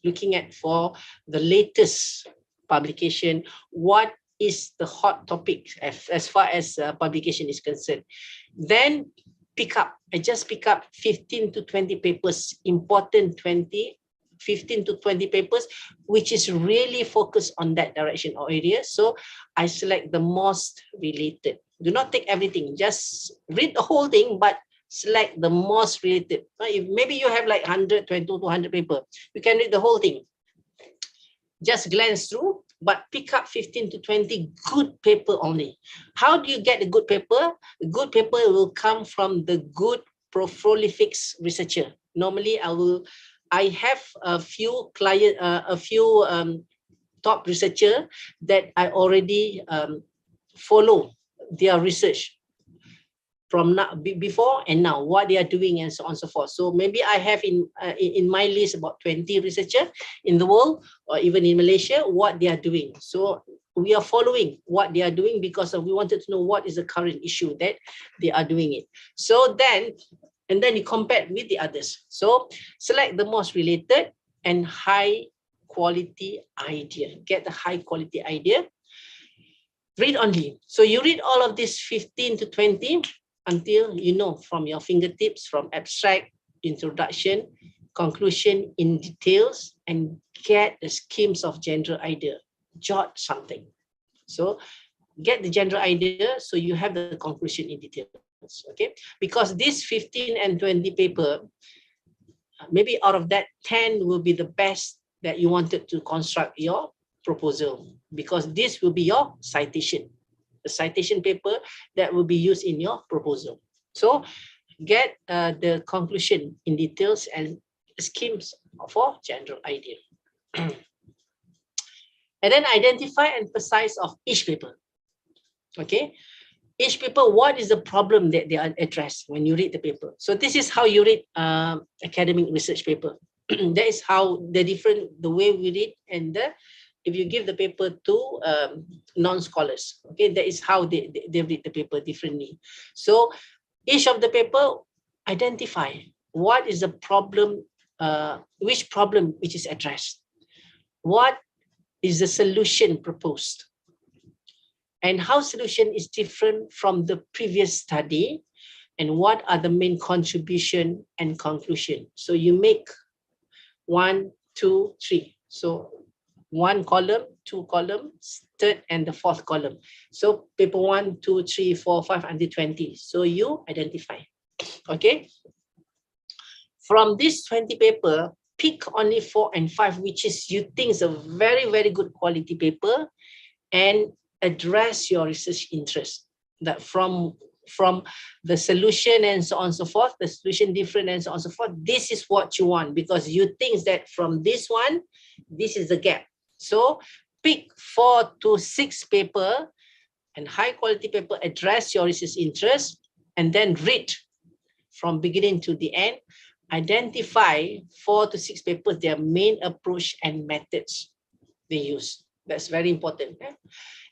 looking at for the latest publication, what is the hot topic as far as publication is concerned. Then I just pick up 15 to 20 papers, important 15 to 20 papers, which is really focused on that direction or area. So I select the most related. Do not take everything, just read the whole thing, but select the most related. If maybe you have like 100, 20 to 100 paper, you can read the whole thing. Just glance through, but pick up 15 to 20 good paper only. How do you get a good paper? A good paper will come from the good prolific researcher. Normally, I have a few top researcher that I already follow their research from now, before and now, what they are doing and so on and so forth. So maybe I have in my list about 20 researchers in the world or even in Malaysia, what they are doing. So we are following what they are doing because we wanted to know what is the current issue that they are doing it. So then you compare with the others. So select the most related and high quality idea. Get the high quality idea. Read only. So you read all of these 15 to 20 until you know from your fingertips, from abstract, introduction, conclusion in details, and get the schemes of general idea. Jot something. So get the general idea so you have the conclusion in details. Okay, because this 15 and 20 paper, maybe out of that 10 will be the best that you wanted to construct your proposal, because this will be your citation, the citation paper that will be used in your proposal. So get the conclusion in details and schemes for general idea. And then identify and precise of each paper. Okay, each paper, what is the problem that they are addressed when you read the paper? So this is how you read academic research paper. That is how the way we read, and if you give the paper to non-scholars, okay, that is how they read the paper differently. So each of the paper identify what is the problem, which problem which is addressed, what is the solution proposed, and how solution is different from the previous study, and what are the main contribution and conclusion. So you make 1, 2, 3. So 1 column, 2 columns, third and the 4th column. So paper 1, 2, 3, 4, 5 until 20. So you identify. Okay. From this 20 paper, pick only 4 and 5, which is you think is a very, very good quality paper, and address your research interest. That from the solution and so on and so forth, the solution different and so on and so forth. This is what you want, because you think that from this one, this is the gap. So pick 4 to 6 paper and high quality paper, address your research interest, and then read from beginning to the end. Identify 4 to 6 papers, their main approach and methods they use. That's very important.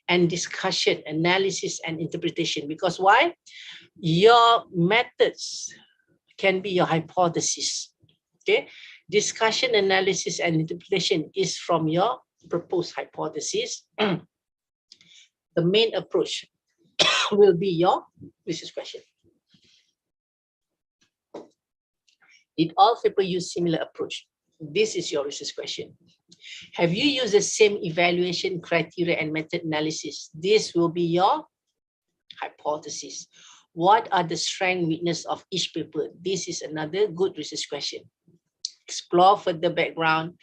And discussion, analysis, and interpretation. Because why? Your methods can be your hypothesis. Okay. Discussion, analysis, and interpretation is from your proposed hypothesis. The main approach will be your research question. Did all paper use similar approach? This is your research question. Have you used the same evaluation criteria and method analysis? This will be your hypothesis. What are the strength, weakness of each paper? This is another good research question. Explore further background,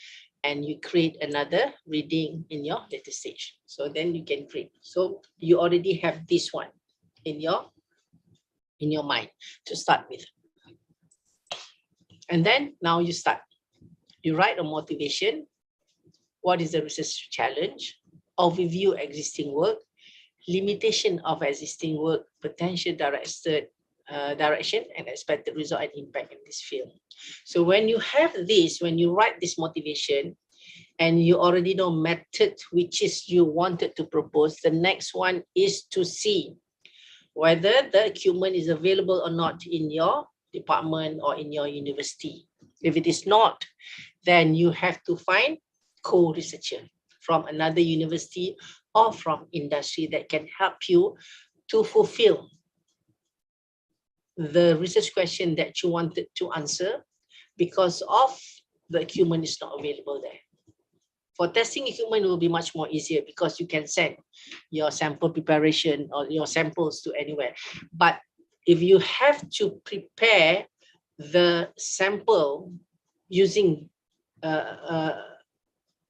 and you create another reading in your later stage. So then you can create. So you already have this one in your mind to start with. And then now you start. You write a motivation. What is the research challenge? Overview existing work, limitation of existing work, potential direction, and expected result and impact in this field. So when you have this, when you write this motivation, and you already know method which is you wanted to propose, the next one is to see whether the equipment is available or not in your department or in your university. If it is not, then you have to find co-researcher from another university or from industry that can help you to fulfill the research question that you wanted to answer, because of the equipment is not available there. For testing equipment, it will be much more easier because you can send your sample preparation or your samples to anywhere. But if you have to prepare the sample using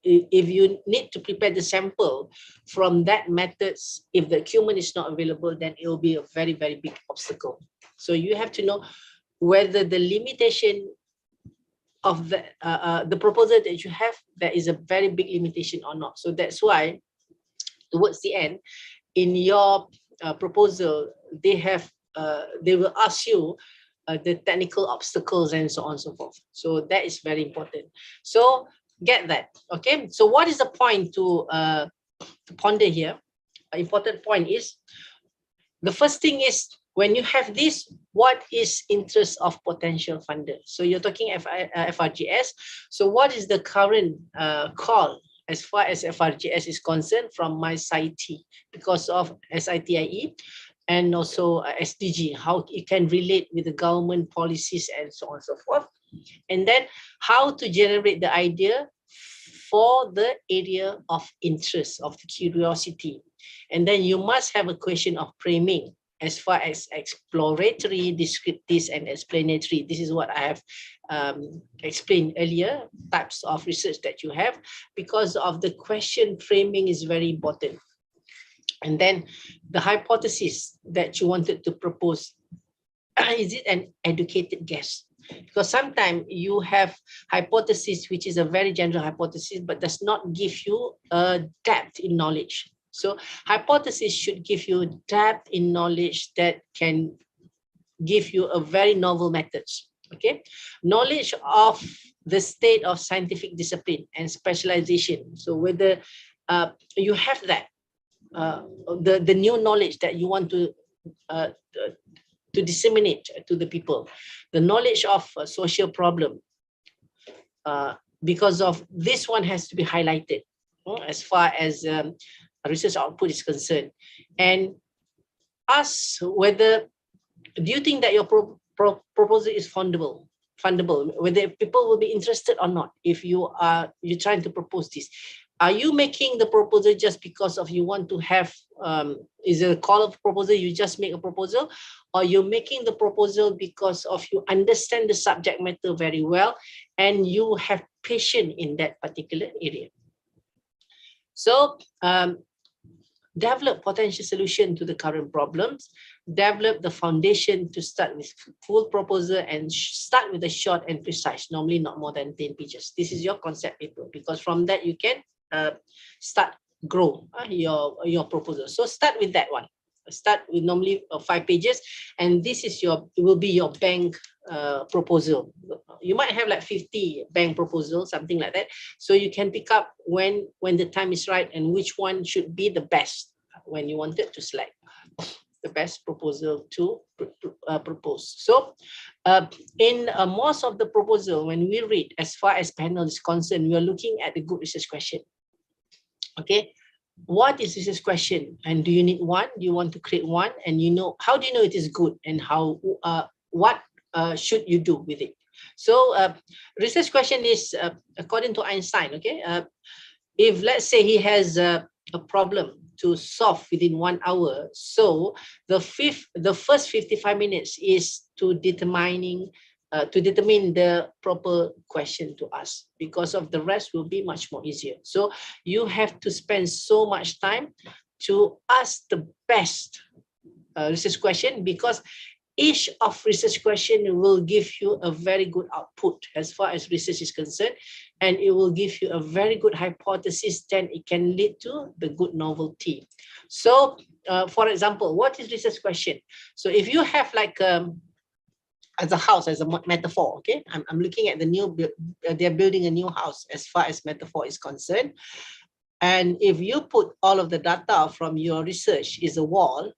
if you need to prepare the sample from that methods, if the equipment is not available, then it will be a very, very big obstacle. So you have to know whether the limitation of the proposal that you have, there is a very big limitation or not. So that's why towards the end, in your proposal, they will ask you the technical obstacles and so on and so forth. So that is very important. So get that. Okay. So what is the point to ponder here? An important point is, the first thing is, when you have this, what is interest of potential funder? So you're talking FRGS. So what is the current call as far as FRGS is concerned from my SITE, because of SITIE and also SDG, how it can relate with the government policies and so on and so forth. And then how to generate the idea for the area of interest, of the curiosity. And then you must have a question of framing as far as exploratory, descriptive, and explanatory. This is what I have explained earlier, types of research that you have, because of the question framing is very important. And then the hypothesis that you wanted to propose, is it an educated guess? Because sometimes you have hypothesis which is a very general hypothesis but does not give you a depth in knowledge. So hypothesis should give you depth in knowledge that can give you a very novel methods. Okay, knowledge of the state of scientific discipline and specialization. So whether you have that, the new knowledge that you want to disseminate to the people, the knowledge of social problem, because of this one has to be highlighted as far as research output is concerned. And ask whether, do you think that your proposal is fundable, whether people will be interested or not. If you're trying to propose this, are you making the proposal just because of you want to have, is it a call of proposal, you just make a proposal, or you're making the proposal because of you understand the subject matter very well and you have passion in that particular area. So develop potential solution to the current problems, develop the foundation to start with full proposal, and start with a short and precise, normally not more than 10 pages. This is your concept paper, because from that you can start grow your proposal. So start with that one. Start with normally 5 pages, and this is it will be your bank proposal. You might have like 50 bank proposals, something like that. So you can pick up when the time is right and which one should be the best when you wanted to select the best proposal to propose. So in most of the proposal, when we read, as far as panel is concerned, we are looking at the good research question. Okay, what is research question, and do you need one? Do you want to create one? And how do you know it is good, and how what should you do with it? So research question is according to Einstein. Okay, if let's say he has a problem to solve within 1 hour, so the first 55 minutes is to determine the proper question to ask, because of the rest will be much more easier. So you have to spend so much time to ask the best research question, because each of research question will give you a very good output as far as research is concerned, and it will give you a very good hypothesis, then it can lead to the good novelty. So for example, what is research question? So if you have like as a house, as a metaphor, okay, I'm looking at the new, they're building a new house as far as metaphor is concerned. And if you put all of the data from your research is a wall,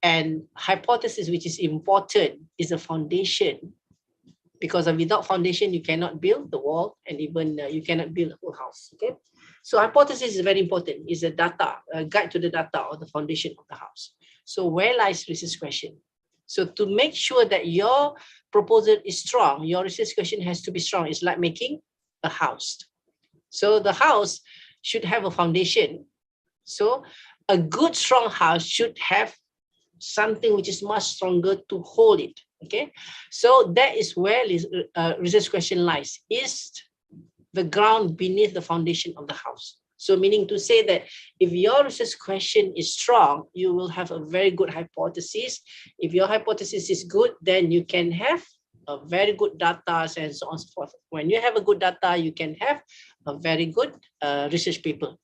and hypothesis, which is important, is a foundation, because without foundation, you cannot build the wall, and even you cannot build a whole house, okay? So hypothesis is very important, is a data, a guide to the data or the foundation of the house. So where lies research question? So to make sure that your proposal is strong, your research question has to be strong. It's like making a house. So the house should have a foundation. So a good, strong house should have something which is much stronger to hold it. Okay, so that is where research question lies, is the ground beneath the foundation of the house. So meaning to say that if your research question is strong, you will have a very good hypothesis. If your hypothesis is good, then you can have a very good data, and so on and so forth. When you have a good data, you can have a very good research paper,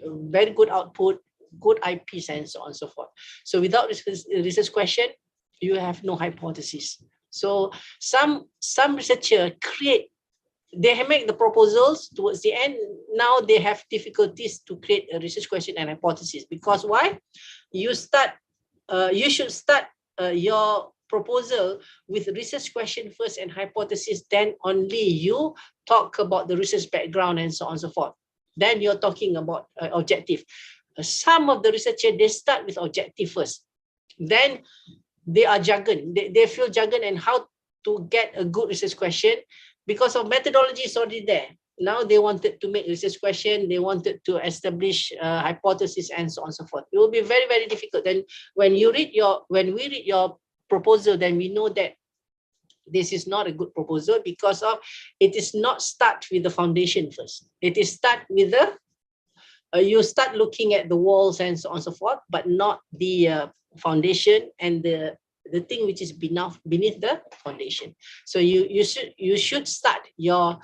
very good output, good IPs, and so on and so forth. So without research question, you have no hypothesis. So some researcher they make the proposals towards the end. Now they have difficulties to create a research question and hypothesis, because why? You should start your proposal with research question first and hypothesis, then only you talk about the research background and so on and so forth. Then you're talking about objective. Some of the researchers, they start with objective first, then they are jargon. They feel jargon and how to get a good research question, because of methodology is already there. Now they wanted to make research question, they wanted to establish hypothesis and so on and so forth. It will be very, very difficult. Then when we read your proposal, then we know that this is not a good proposal, because of it is not start with the foundation first. It is start with the you start looking at the walls and so on and so forth, but not the foundation and the thing which is beneath the foundation. So you should start your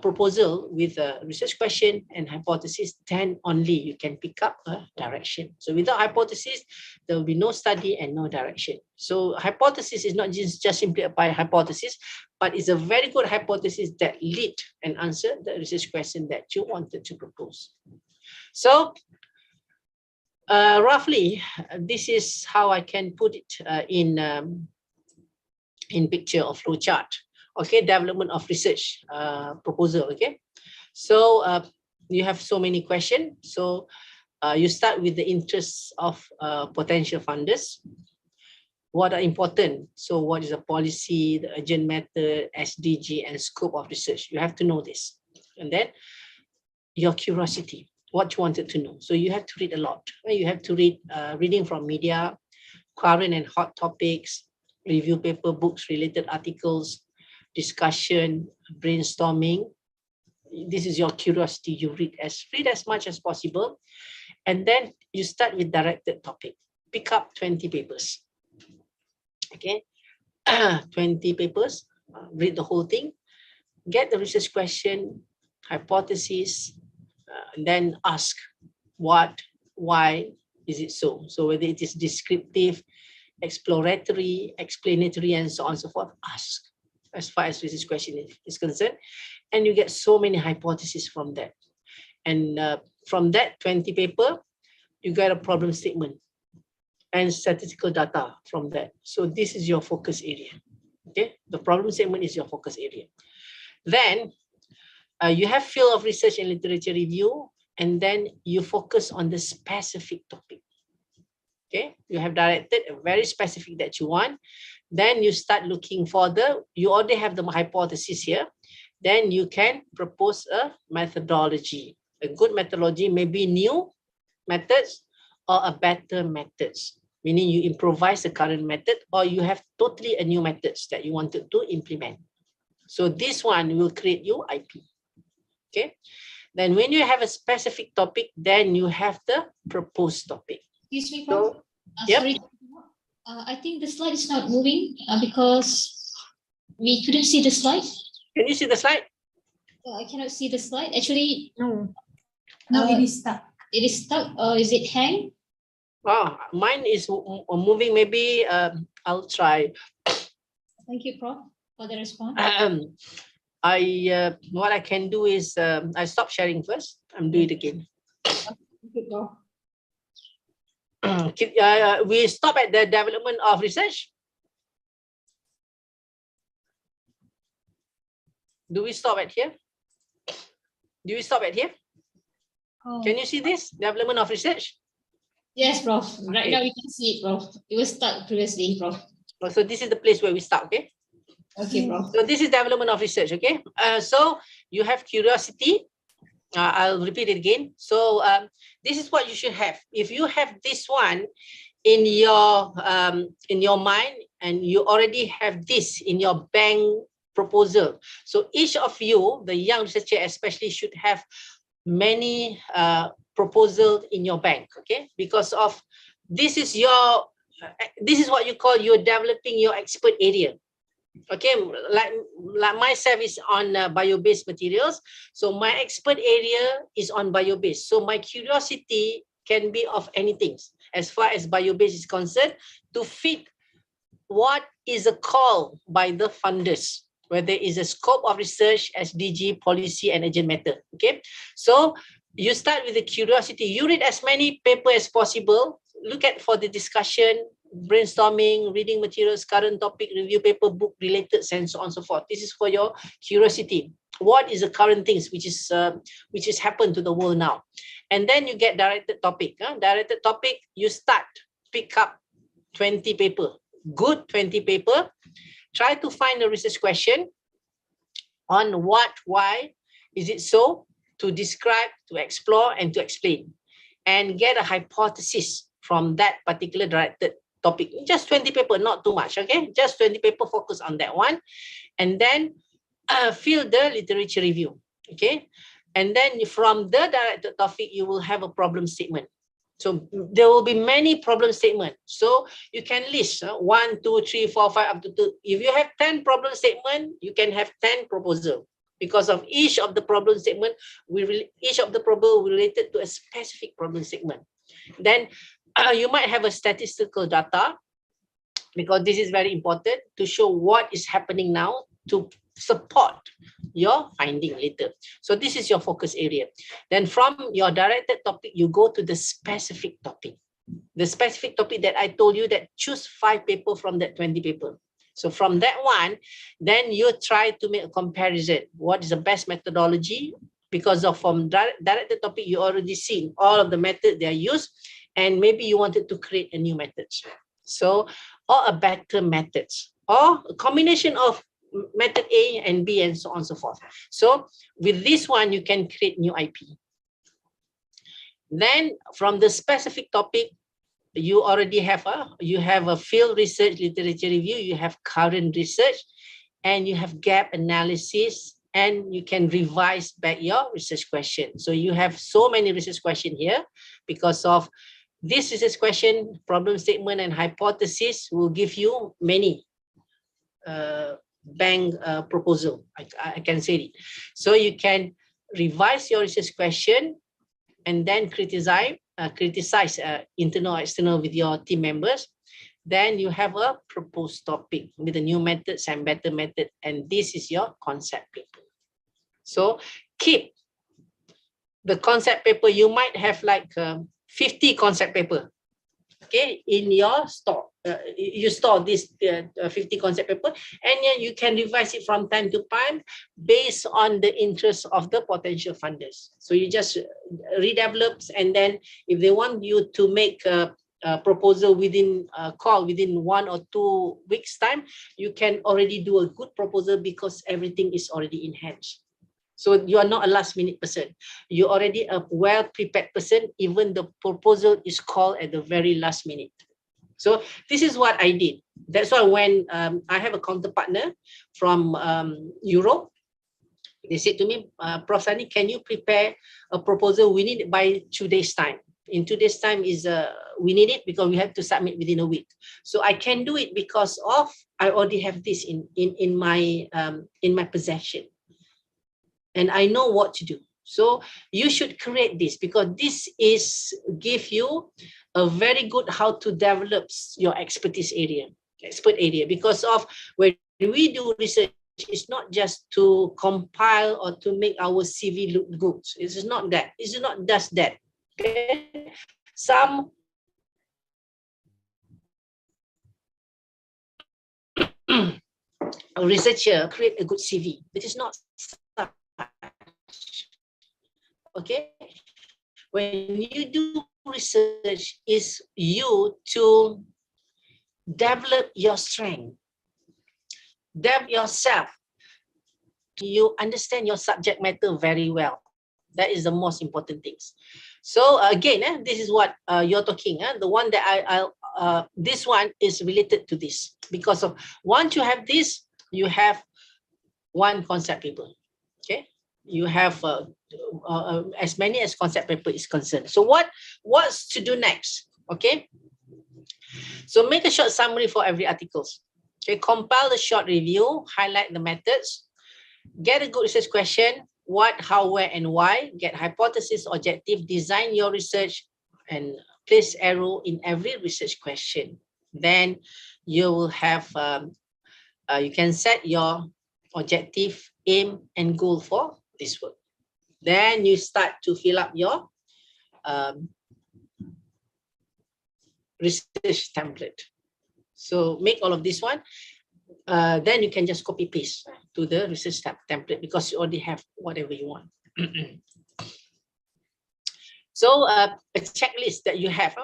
proposal with a research question and hypothesis, then only you can pick up a direction. So without hypothesis, there will be no study and no direction. So hypothesis is not just simply a hypothesis, but it's a very good hypothesis that lead and answer the research question that you wanted to propose. So roughly, this is how I can put it in picture of flow chart. Okay, development of research proposal. Okay, so you have so many questions. So you start with the interests of potential funders. What are important? So what is the policy, the urgent method, SDG, and scope of research? You have to know this. And then your curiosity, what you wanted to know. So you have to read a lot. You have to read reading from media, current and hot topics, review paper, books, related articles, discussion, brainstorming. This is your curiosity. You read as much as possible. And then you start with directed topic. Pick up 20 papers. Okay, 20 papers, read the whole thing, get the research question, hypothesis, and then ask what, why is it so? So whether it is descriptive, exploratory, explanatory, and so on and so forth, ask as far as research question is concerned. And you get so many hypotheses from that. And from that 20 paper, you get a problem statement and statistical data from that. So this is your focus area. Okay, the problem statement is your focus area. Then you have field of research and literature review, and then you focus on the specific topic. Okay, you have directed a very specific that you want. Then you start looking for you already have the hypothesis here. Then you can propose a methodology. A good methodology may be new methods or a better methods, meaning you improvise the current method or you have totally a new methods that you wanted to implement. So this one will create your IP. Okay. Then when you have a specific topic, then you have the proposed topic. Excuse me, Prof. So, yep. Sorry. I think the slide is not moving because we couldn't see the slide. Can you see the slide? I cannot see the slide. Actually, no, it is stuck. It is stuck, or is it hang? Oh, mine is moving. Maybe I'll try. Thank you, Prof, for the response. What I can do is I stop sharing first. I'm doing it again. Thank you, Prof. We stop at the development of research. Do we stop at here? Do we stop at here? Oh. Can you see this development of research? Yes, Prof. Right Okay. now we can see it, Prof. It was stuck previously, Prof. So this is the place where we start. Okay. Okay, Prof. So this is development of research. Okay. So you have curiosity. I'll repeat it again. So this is what you should have. If you have this one in your mind, and you already have this in your bank proposal. So each of you, the young researcher especially, should have many proposals in your bank. Okay, because of this is what you call you're developing your expert area. Okay, like myself is on bio-based materials. So my expert area is on bio-based. So my curiosity can be of anything as far as bio-based is concerned to fit what is a call by the funders, where there is a scope of research, SDG, policy, and urgent matter. Okay, so you start with the curiosity. You read as many papers as possible. Look at for the discussion, brainstorming, reading materials, current topic, review paper, book related, and so on and so forth. This is for your curiosity. What is the current things which is happened to the world now? And then you get directed topic. Directed topic, you start, pick up 20 paper, good 20 paper. Try to find a research question on what, why is it so, to describe, to explore, and to explain, and get a hypothesis from that particular directed topic. Just 20 paper, not too much, okay? Just 20 paper, focus on that one. And then fill the literature review, okay? And then from the directed topic, you will have a problem statement. So there will be many problem statements. So you can list 1, 2, 3, 4, 5, up to 2. If you have 10 problem statement, you can have 10 proposal. because of each of the problem statement, each of the problem related to a specific problem statement. Then you might have a statistical data, because this is very important to show what is happening now to support your finding later. So this is your focus area. Then from your directed topic, you go to the specific topic. The specific topic that I told you, that choose 5 paper from that 20 paper. So from that one, then you try to make a comparison. What is the best methodology? Because of from directed topic, you already seen all of the methods they are used, and maybe you wanted to create a new method. So, or a better methods, or a combination of method A and B and so on and so forth. So with this one, you can create new IP. Then from the specific topic, you already have a field research, literature review, you have current research, and you have gap analysis, and you can revise back your research question. So you have so many research questions here. Because of this research question, problem statement and hypothesis will give you many bank proposal. I can say it. So you can revise your research question and then criticize internal, external with your team members. Then you have a proposed topic with the new methods and better method, and this is your concept paper. So keep the concept paper. You might have like 50 concept paper, okay, in your store. You store this 50 concept paper, and you can revise it from time to time based on the interest of the potential funders. So you just redevelop, and then if they want you to make a proposal within within 1 or 2 weeks time, you can already do a good proposal because everything is already in hand. So you are not a last minute person. You're already a well prepared person. Even the proposal is called at the very last minute. So this is what I did. That's why when I have a counterpartner from Europe, they said to me, Prof. Sani, can you prepare a proposal? We need it by 2 days time. In 2 days time is we need it because we have to submit within a week. So I can do it because of I already have this in my possession, and I know what to do. So you should create this, because this is give you a very good how to develop your expert area. Because of when we do research, it's not just to compile or to make our CV look good. It's not that. It's not just that. Okay? Some researcher create a good CV. It is not such. Okay, when you do research, is you to develop your strength, develop yourself. You understand your subject matter very well. That is the most important things. So again, this is what you're talking. The one that this one is related to this, because of once you have this, you have one concept paper. Okay, you have as many as concept paper is concerned. So what's to do next? Okay, so make a short summary for every articles. Okay, compile the short review, highlight the methods, get a good research question, what, how, where, and why, get hypothesis, objective, design your research, and place arrow in every research question. Then you will have, you can set your objective, aim, and goal for this work. Then you start to fill up your research template. So make all of this one. Then you can just copy paste to the research template, because you already have whatever you want. So a checklist that you have,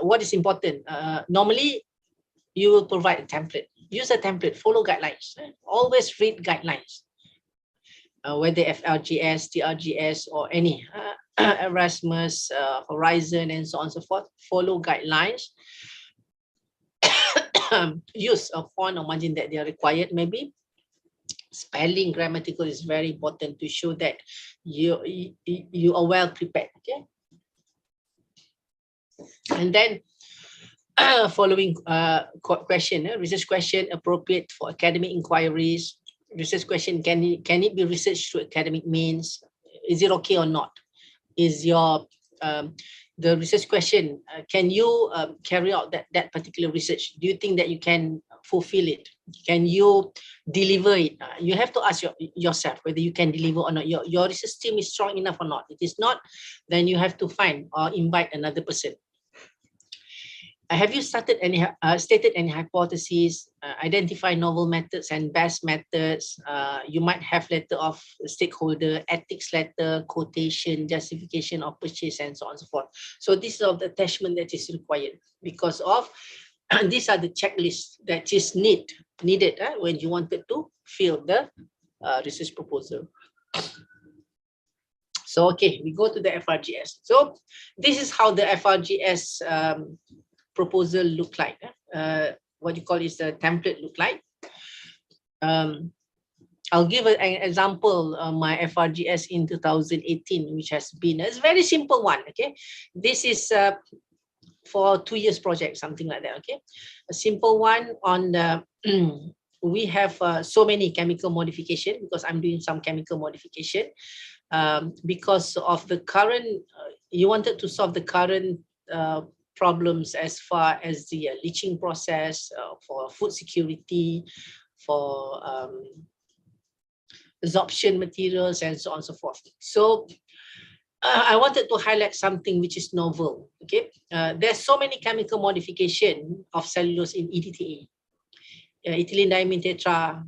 what is important? Normally, you will provide a template. Use a template, follow guidelines. Always read guidelines. Whether FRGS, TRGS, or any Erasmus, Horizon, and so on and so forth, follow guidelines. Use a font or margin that they are required. Maybe spelling, grammatical is very important to show that you are well prepared. Okay, and then following question, research question appropriate for academic inquiries, research question, can it be researched through academic means? Is it okay or not? Is your the research question, can you carry out that particular research? Do you think that you can fulfill it? Can you deliver it? You have to ask yourself whether you can deliver or not. Your research team is strong enough or not. If it is not, then you have to find or invite another person. Have you stated any hypotheses, identify novel methods and best methods? You might have letter of stakeholder, ethics letter, quotation, justification of purchase, and so on and so forth. So this is of the attachment that is required because of these are the checklists that is needed when you wanted to fill the research proposal. So okay, we go to the FRGS. So this is how the FRGS proposal look like. What you call is the template look like. I'll give an example. My FRGS in 2018, which has been a very simple one. Okay, this is for 2 years project, something like that. Okay, a simple one on the. We have so many chemical modification because I'm doing some chemical modification because of the current. You wanted to solve the current problems as far as the leaching process for food security, for absorption materials, and so on and so forth. So I wanted to highlight something which is novel. Okay, there's so many chemical modification of cellulose in EDTA, ethylene diamine tetra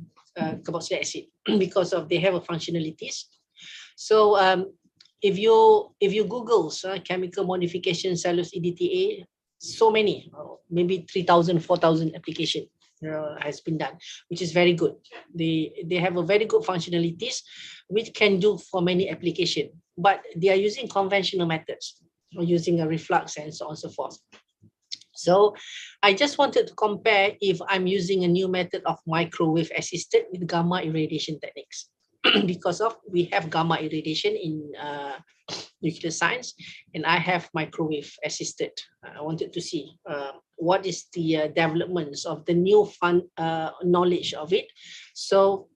carboxylic acid, because of they have a functionalities. So if you Google chemical modification cellulose EDTA, so many, maybe 3,000, 4,000 application has been done, which is very good. They have a very good functionalities, which can do for many application, but they are using conventional methods, or using a reflux and so on and so forth. So I just wanted to compare if I'm using a new method of microwave assisted with gamma irradiation techniques. Because of we have gamma irradiation in nuclear science, and I have microwave assisted. I wanted to see what is the developments of the new knowledge of it. So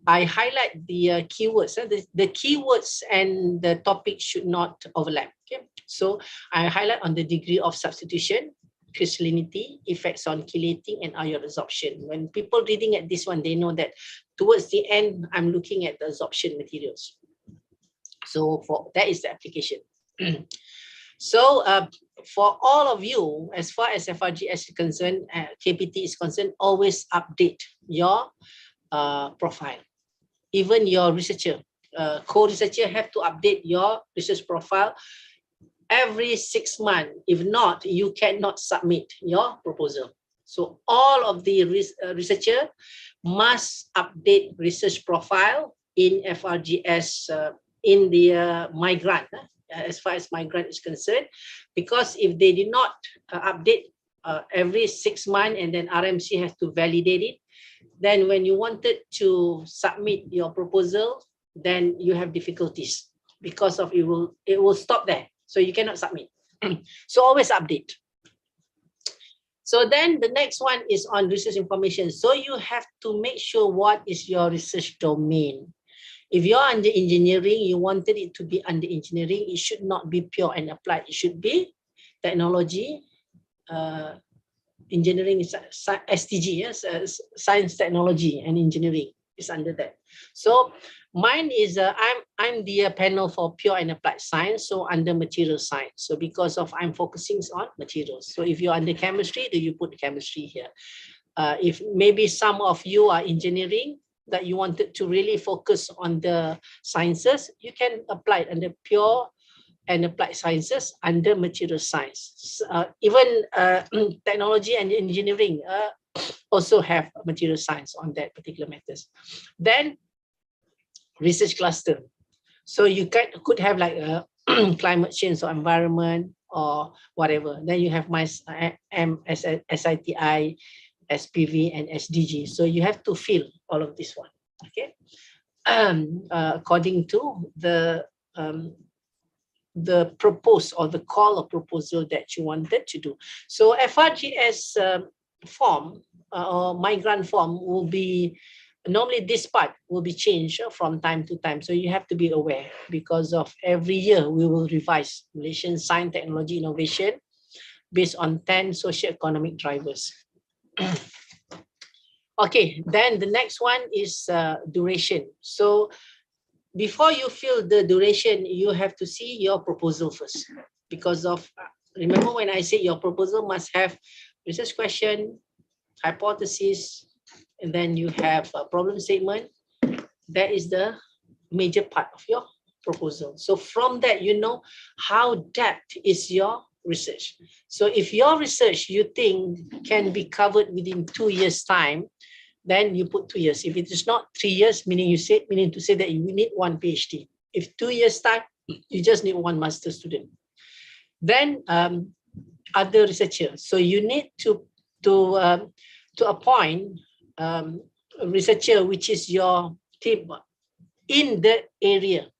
I highlight the keywords. The keywords and the topic should not overlap. Okay, so I highlight on the degree of substitution, crystallinity, effects on chelating, and ion absorption. When people reading at this one, they know that towards the end, I'm looking at the absorption materials. So for that is the application. So for all of you, as far as FRGS is concerned, KPT is concerned, always update your profile. Even your researcher, co-researcher have to update your research profile every 6 months. If not, you cannot submit your proposal. So all of the researcher must update research profile in FRGS in the my grant, as far as my grant is concerned, because if they did not update every 6 months and then RMC has to validate it, then when you wanted to submit your proposal, then you have difficulties because of it will stop there. So you cannot submit. So always update. So then the next one is on research information. So you have to make sure what is your research domain. If you're under engineering, you wanted it to be under engineering, it should not be pure and applied. It should be technology, engineering is STG, yes, science, technology, and engineering is under that. So mine is I'm the panel for pure and applied science, so under material science. So because of I'm focusing on materials. So if you're under chemistry, do you put chemistry here? If maybe some of you are engineering, that you wanted to really focus on the sciences, you can apply it under pure and applied sciences under material science. Even technology and engineering also have material science on that particular matters. Then research cluster. So you could have like a climate change or environment or whatever. Then you have my SITI, SPV, and SDG. So you have to fill all of this one, okay? According to the proposed or the call of proposal that you wanted to do. So FRGS form or migrant form will be normally this part will be changed from time to time. So you have to be aware, because of every year we will revise Malaysian science, technology, innovation based on 10 socio-economic drivers. Okay, then the next one is duration. So before you fill the duration, you have to see your proposal first. Because of, remember when I say your proposal must have research question, hypothesis, and then you have a problem statement. That is the major part of your proposal. So from that, you know how depth is your research. So if your research you think can be covered within 2 years' time, then you put 2 years. If it is not 3 years, meaning to say that you need 1 PhD. If 2 years' time, you just need 1 master student. Then other researchers. So you need to appoint a researcher which is your team in the area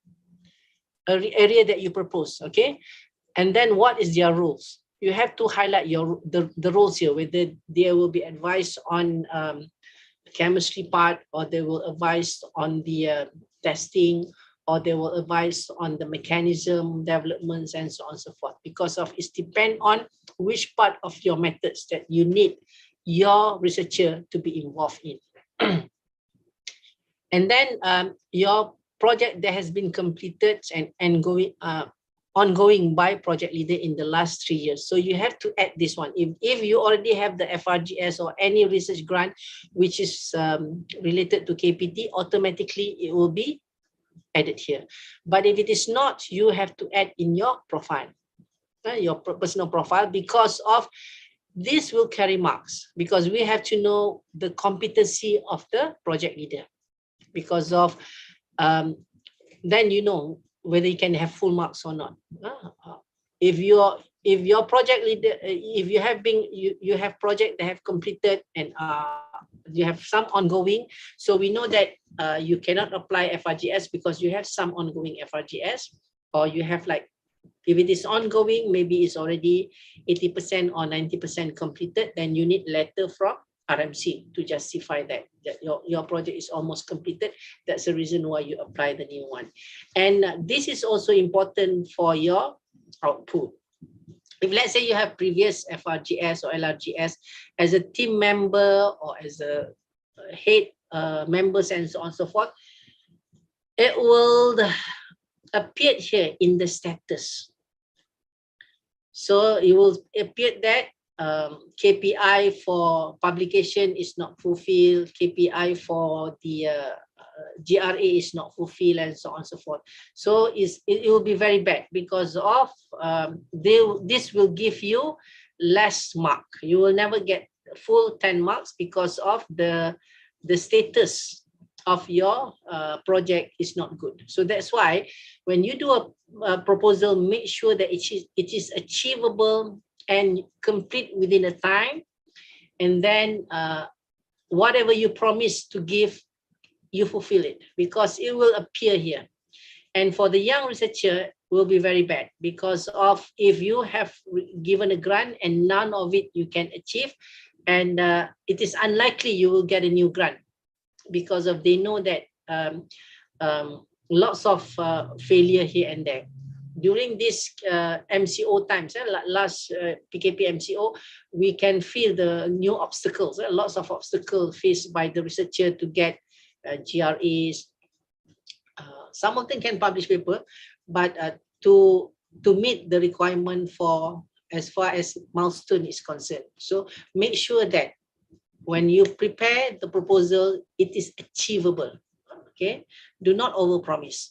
that you propose. Okay, and then what is their roles? You have to highlight the roles here, whether they will be advised on chemistry part, or they will advise on the testing, or they will advise on the mechanism developments and so on and so forth, because of it depends on which part of your methods that you need your researcher to be involved in. And then your project that has been completed and ongoing by project leader in the last 3 years. So you have to add this one. If you already have the FRGS or any research grant which is related to KPT, automatically it will be added here. But if it is not, you have to add in your profile, your personal profile, because of this will carry marks, because we have to know the competency of the project leader, because of then you know whether you can have full marks or not. If your project leader, if you have project that have completed and you have some ongoing, so we know that you cannot apply FRGS because you have some ongoing FRGS, or you have like, if it is ongoing, maybe it's already 80% or 90% completed, then you need letter from RMC to justify that your project is almost completed. That's the reason why you apply the new one. And this is also important for your output. If let's say you have previous FRGS or LRGS as a team member or as a head members and so on and so forth, it will appear here in the status. So it will appear that KPI for publication is not fulfilled, KPI for the GRA is not fulfilled, and so on and so forth. So it will be very bad, because of this will give you less mark. You will never get full 10 marks because of the status of your project is not good. So that's why when you do a proposal, make sure that it is achievable and complete within a time, and then whatever you promise to give, you fulfill it, because it will appear here. And for the young researcher, will be very bad, because of if you have given a grant and none of it you can achieve, and it is unlikely you will get a new grant, because of they know that lots of failure here and there. During this MCO times, last PKP MCO, we can feel the new obstacles, lots of obstacles faced by the researcher to get GRAs. Some of them can publish paper, but to meet the requirement for as far as milestone is concerned. So make sure that when you prepare the proposal, it is achievable. Okay, do not overpromise.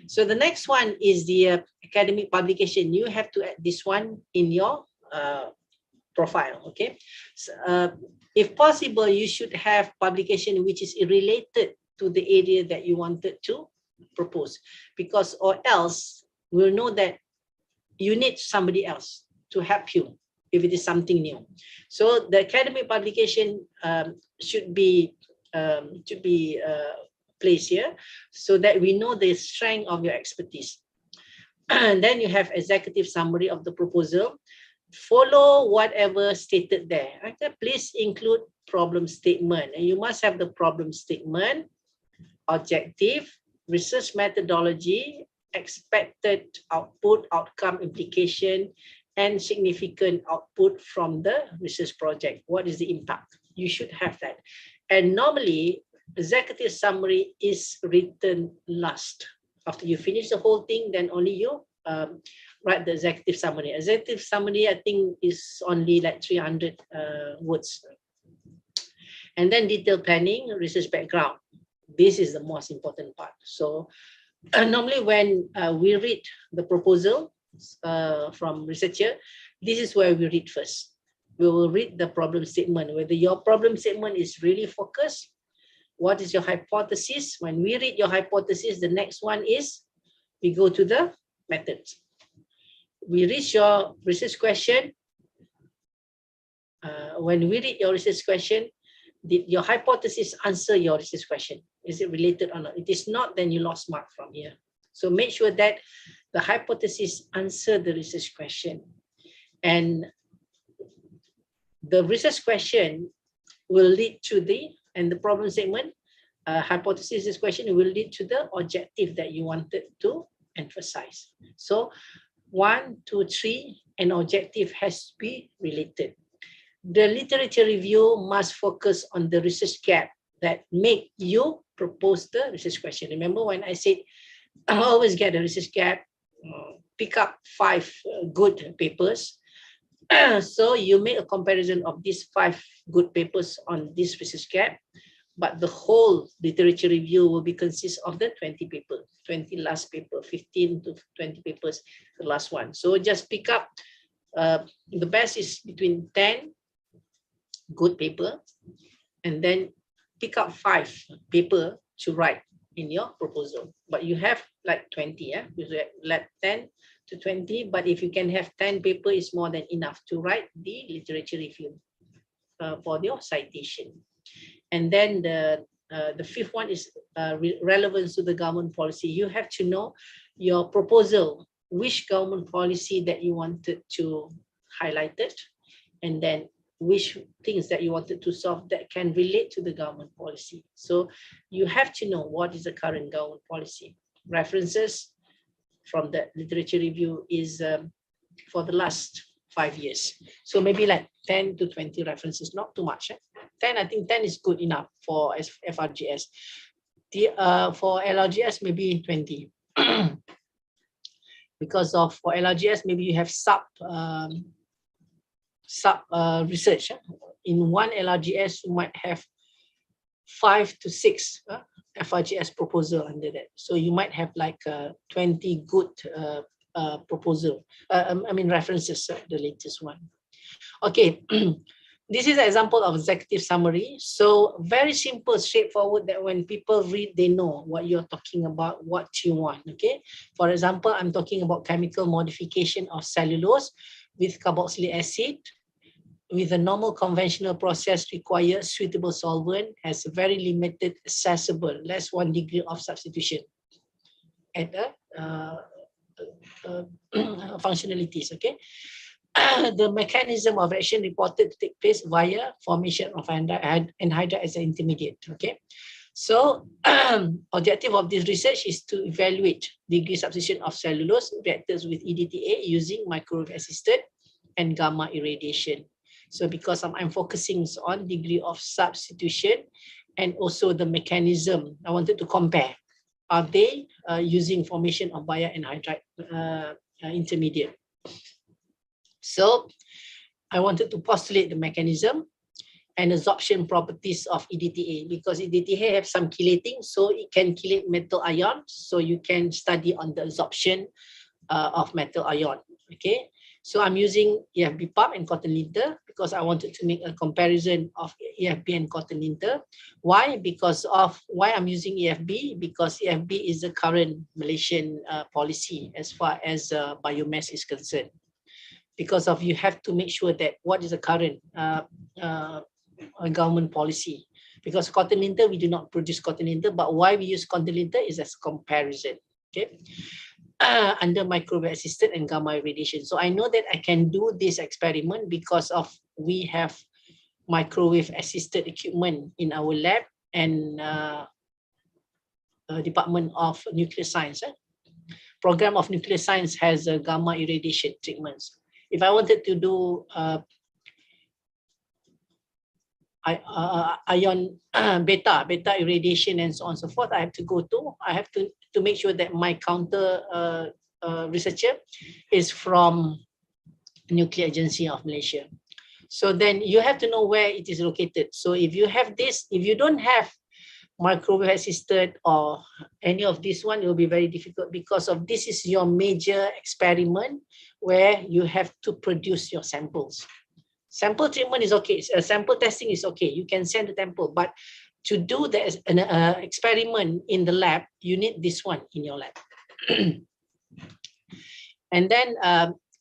So the next one is the academic publication. You have to add this one in your profile. Okay, so, if possible, you should have publication which is related to the area that you wanted to propose, because or else we'll know that you need somebody else to help you if it is something new. So the academic publication should be placed here, so that we know the strength of your expertise. And then you have executive summary of the proposal. Follow whatever stated there. Okay? Please include problem statement. And you must have the problem statement, objective, research methodology, expected output, outcome, implication, and significant output from the research project. What is the impact? You should have that. And normally, executive summary is written last. After you finish the whole thing, then only you write the executive summary. Executive summary, I think, is only like 300 words. And then detailed planning, research background. This is the most important part. So normally when we read the proposal from researcher, this is where we read first. We will read the problem statement, whether your problem statement is really focused. What is your hypothesis? When we read your hypothesis, the next one is we go to the methods. We read your research question. When we read your research question, did your hypothesis answer your research question? Is it related or not? It is not, then you lost mark from here. So make sure that the hypothesis answer the research question. And the research question will lead to the problem statement, hypothesis question will lead to the objective that you wanted to emphasize. So 1, 2, 3, and objective has to be related. The literature review must focus on the research gap that make you propose the research question. Remember when I said, I always get a research gap, pick up 5 good papers. So you make a comparison of these 5 good papers on this research gap, but the whole literature review will be consist of the 20 papers, 20 last paper, 15 to 20 papers, the last one. So just pick up, the best is between 10 good paper, and then pick up 5 paper to write in your proposal. But you have like 20, yeah? You let 10 to 20, but if you can have 10 paper, is more than enough to write the literature review for your citation. And then the 5th one is relevance to the government policy. You have to know your proposal, which government policy that you wanted to highlight it, and then which things that you wanted to solve that can relate to the government policy. So you have to know what is the current government policy. References from the literature review is for the last 5 years. So maybe like 10 to 20 references, not too much. 10, I think 10 is good enough for FRGS. For LRGS, maybe 20. Because for LRGS, maybe you have sub research. In one LRGS, you might have 5 to 6 FRGS proposal under that. So you might have like 20 good proposal. I mean references, the latest one. Okay, this is an example of executive summary. So very simple, straightforward, that when people read, they know what you're talking about, what you want. Okay, for example, I'm talking about chemical modification of cellulose with carboxylic acid. With a normal conventional process requires suitable solvent, has very limited accessible, less 1 degree of substitution at the functionalities. Okay, the mechanism of action reported to take place via formation of anhydride as an intermediate. Okay, so objective of this research is to evaluate degree substitution of cellulose reactors with EDTA using microwave assisted and gamma irradiation. So because I'm focusing on degree of substitution and also the mechanism, I wanted to compare. Are they using formation of bioanhydride intermediate? So I wanted to postulate the mechanism and absorption properties of EDTA, because EDTA have some chelating, so it can chelate metal ion. So you can study on the absorption of metal ion. Okay. So I'm using EFB pump and cotton linter because I wanted to make a comparison of EFB and cotton linter. Why? Because of why I'm using EFB, because EFB is the current Malaysian policy as far as biomass is concerned. Because of you have to make sure that what is the current government policy. Because cotton linter, we do not produce cotton linter, but why we use cotton linter is as comparison. Okay. Under microwave assisted and gamma irradiation. So I know that I can do this experiment because of we have microwave assisted equipment in our lab and Department of Nuclear Science. Program of Nuclear Science has gamma irradiation treatments. If I wanted to do ion beta irradiation and so on and so forth, I have to make sure that my counter researcher is from Nuclear Agency of Malaysia. So then you have to know where it is located. So if you have this, if you don't have microwave assisted or any of this one, it will be very difficult because of this is your major experiment where you have to produce your samples. Sample treatment is okay. Sample testing is okay. You can send the sample, but to do the experiment in the lab, you need this one in your lab. And then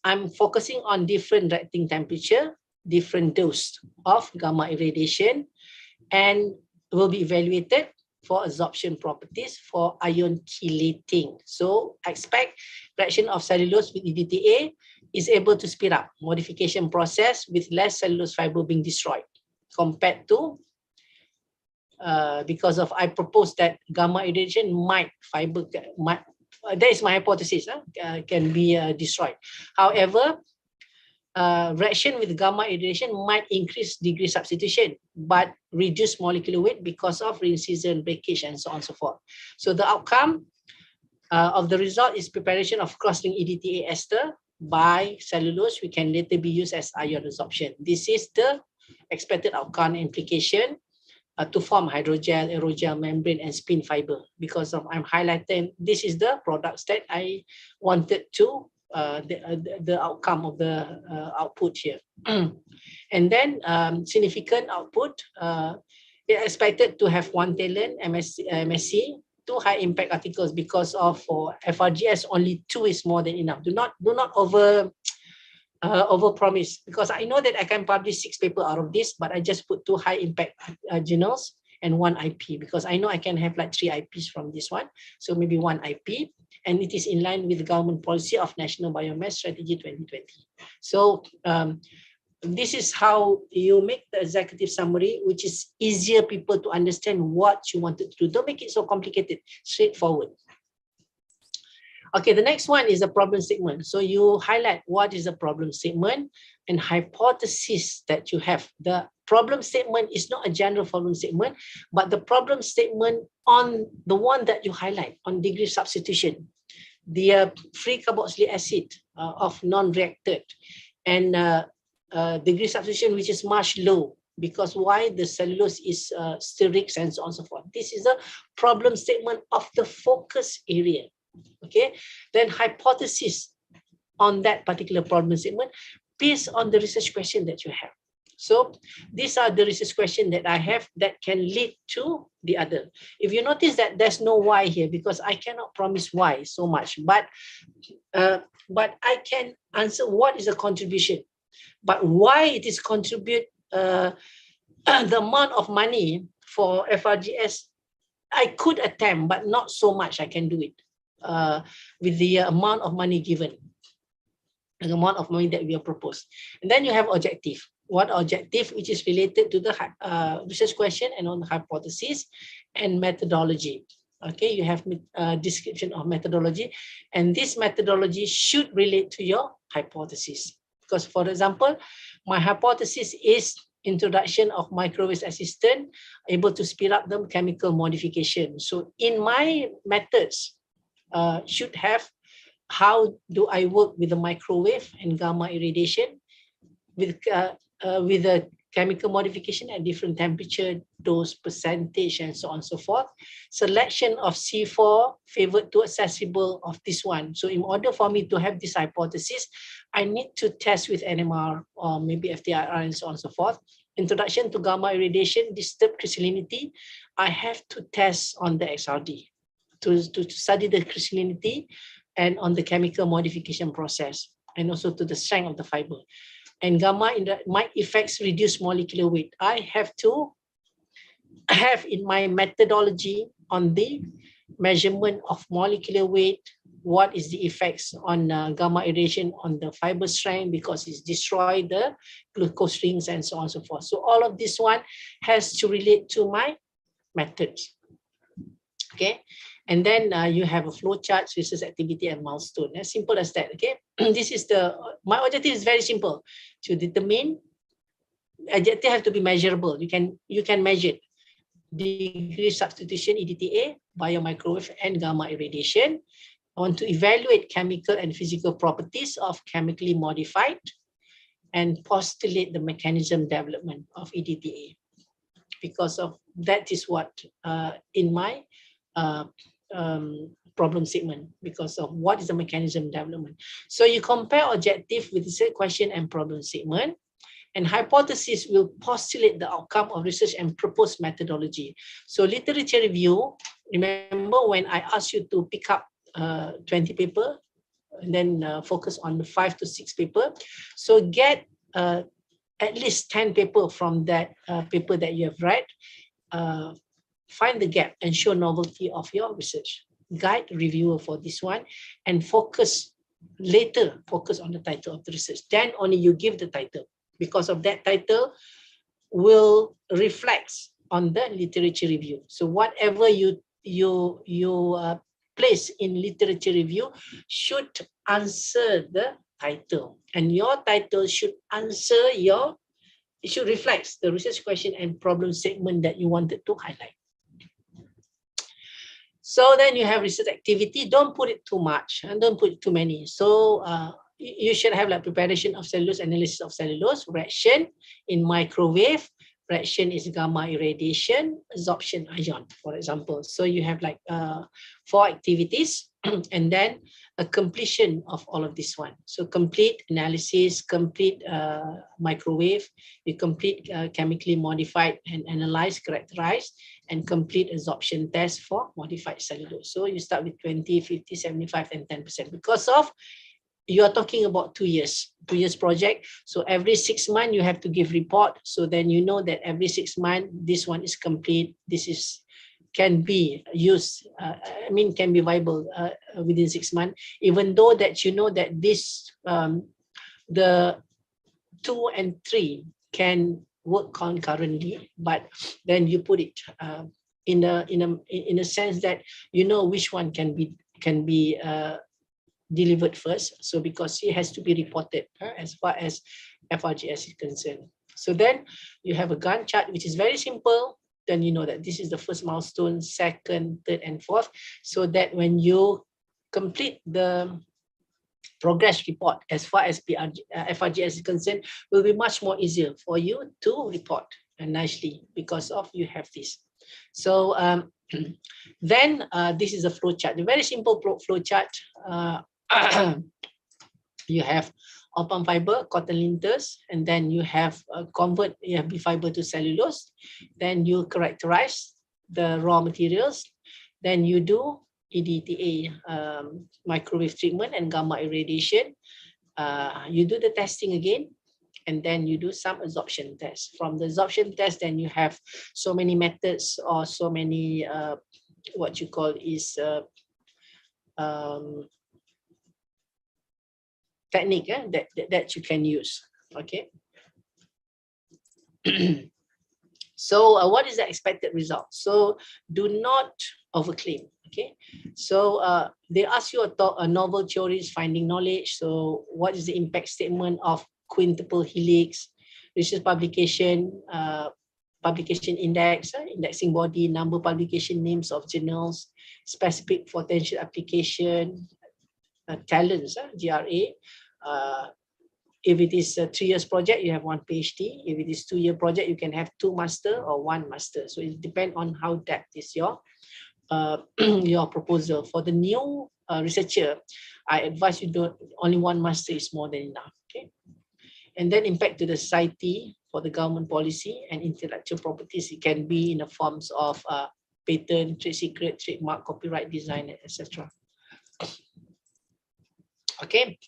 I'm focusing on different reacting temperature, different dose of gamma irradiation, and will be evaluated for absorption properties for ion chelating. So expect reaction of cellulose with EDTA is able to speed up modification process with less cellulose fiber being destroyed compared to because of I propose that gamma irradiation that is my hypothesis, can be destroyed. However, reaction with gamma irradiation might increase degree substitution, but reduce molecular weight because of re-incision, breakage, and so on and so forth. So the outcome of the result is preparation of cross-linked EDTA ester by cellulose, which can later be used as ion resorption. This is the expected outcome implication to form hydrogel, aerogel, membrane, and spin fiber. Because of I'm highlighting, this is the products that I wanted to the outcome of the output here. And then significant output, expected to have 1 talent MSc, 2 high impact articles because of for FRGS only 2 is more than enough. Do not over promise, because I know that I can publish 6 papers out of this, but I just put 2 high impact journals and 1 IP because I know I can have like 3 IPs from this one. So maybe 1 IP, and it is in line with the government policy of National Biomass Strategy 2020. So this is how you make the executive summary, which is easier people to understand what you wanted to do. Don't make it so complicated, straightforward. Okay, the next one is a problem statement. So you highlight what is a problem statement and hypothesis that you have. The problem statement is not a general problem statement, but the problem statement on the one that you highlight on degree substitution, the free carboxylic acid of non-reacted, and degree substitution which is much low, because why the cellulose is steric and so on and so forth. This is a problem statement of the focus area. Okay, then hypothesis on that particular problem statement based on the research question that you have. So these are the research questions that I have that can lead to the other. If you notice that there's no why here, because I cannot promise why so much, but I can answer what is the contribution, but why it is contribute the amount of money for FRGS, I could attempt, but not so much I can do it. With the amount of money given, the amount of money that we have proposed. And then you have objective. What objective, which is related to the research question and on the hypothesis and methodology. Okay, you have a description of methodology, and this methodology should relate to your hypothesis. Because for example, my hypothesis is introduction of microwave assistant able to speed up the chemical modification. So in my methods, should have how do I work with the microwave and gamma irradiation with the chemical modification at different temperature, dose, percentage, and so on and so forth. Selection of C4 favored to accessible of this one. So in order for me to have this hypothesis, I need to test with NMR or maybe FTIR and so on and so forth. Introduction to gamma irradiation, disturbed crystallinity, I have to test on the XRD. To study the crystallinity and on the chemical modification process, and also to the strength of the fiber. And gamma might effects reduce molecular weight. I have to have in my methodology on the measurement of molecular weight what is the effects on gamma irradiation on the fiber strength, because it's destroyed the glucose rings and so on and so forth. So all of this one has to relate to my methods. Okay, and then you have a flow chart, research activity and milestone. As simple as that. Okay, this is my objective is very simple, to determine. Objective have to be measurable. You can measure it. Degree substitution, EDTA, biomicrowave and gamma irradiation. I want to evaluate chemical and physical properties of chemically modified and postulate the mechanism development of EDTA. Because of that is what in my problem statement, because of what is the mechanism development. So you compare objective with the question and problem statement, and hypothesis will postulate the outcome of research and proposed methodology. So literature review, remember when I asked you to pick up 20 paper and then focus on the 5 to 6 paper. So get at least 10 paper from that paper that you have read. Find the gap and show novelty of your research. Guide reviewer for this one, and focus on the title of the research. Then only you give the title, because of that title will reflect on the literature review. So whatever you place in literature review should answer the title, and your title should it should reflect the research question and problem statement that you wanted to highlight. So then you have research activity. Don't put it too much and don't put too many. So you should have like preparation of cellulose, analysis of cellulose, reaction in microwave. Reaction is gamma irradiation, absorption ion, for example. So you have like 4 activities and then a completion of all of this one. So complete analysis, complete microwave, you complete chemically modified and analyze, characterize, and complete absorption test for modified cellulose. So you start with 20, 50, 75, and 10%. Because of you are talking about 2 years project. So every 6 months you have to give report. So then you know that every 6 months, this one is complete. This can be used, can be viable within 6 months, even though that you know that this, the 2 and 3 can work concurrently, but then you put it in a sense that you know which one can be delivered first. So because it has to be reported as far as FRGS is concerned. So then you have a Gantt chart, which is very simple. Then you know that this is the first milestone, second, third, and fourth. So that when you complete the progress report as far as FRGS is concerned, will be much more easier for you to report nicely, because of you have this. So then this is a flow chart, a very simple flow chart. You have open fiber, cotton linters, and then you have convert EFB fiber to cellulose. Then you characterize the raw materials. Then you do EDTA microwave treatment and gamma irradiation. You do the testing again, and then you do some absorption tests. From the absorption test, then you have so many methods or so many what you call is technique that you can use. Okay. So what is the expected result? So do not overclaim. Okay. So they ask you a novel theories finding knowledge. So what is the impact statement of quintuple helix, research publication, publication index, indexing body, number publication names of journals, specific potential application, talents, GRA. If it is a 3 years project, you have 1 PhD. If it is 2-year project, you can have 2 master or 1 master. So it depends on how depth is your proposal. For the new researcher, I advise you only 1 master is more than enough. Okay. And then impact to the society for the government policy and intellectual properties. It can be in the forms of patent, trade secret, trademark, copyright, design, etc. Okay.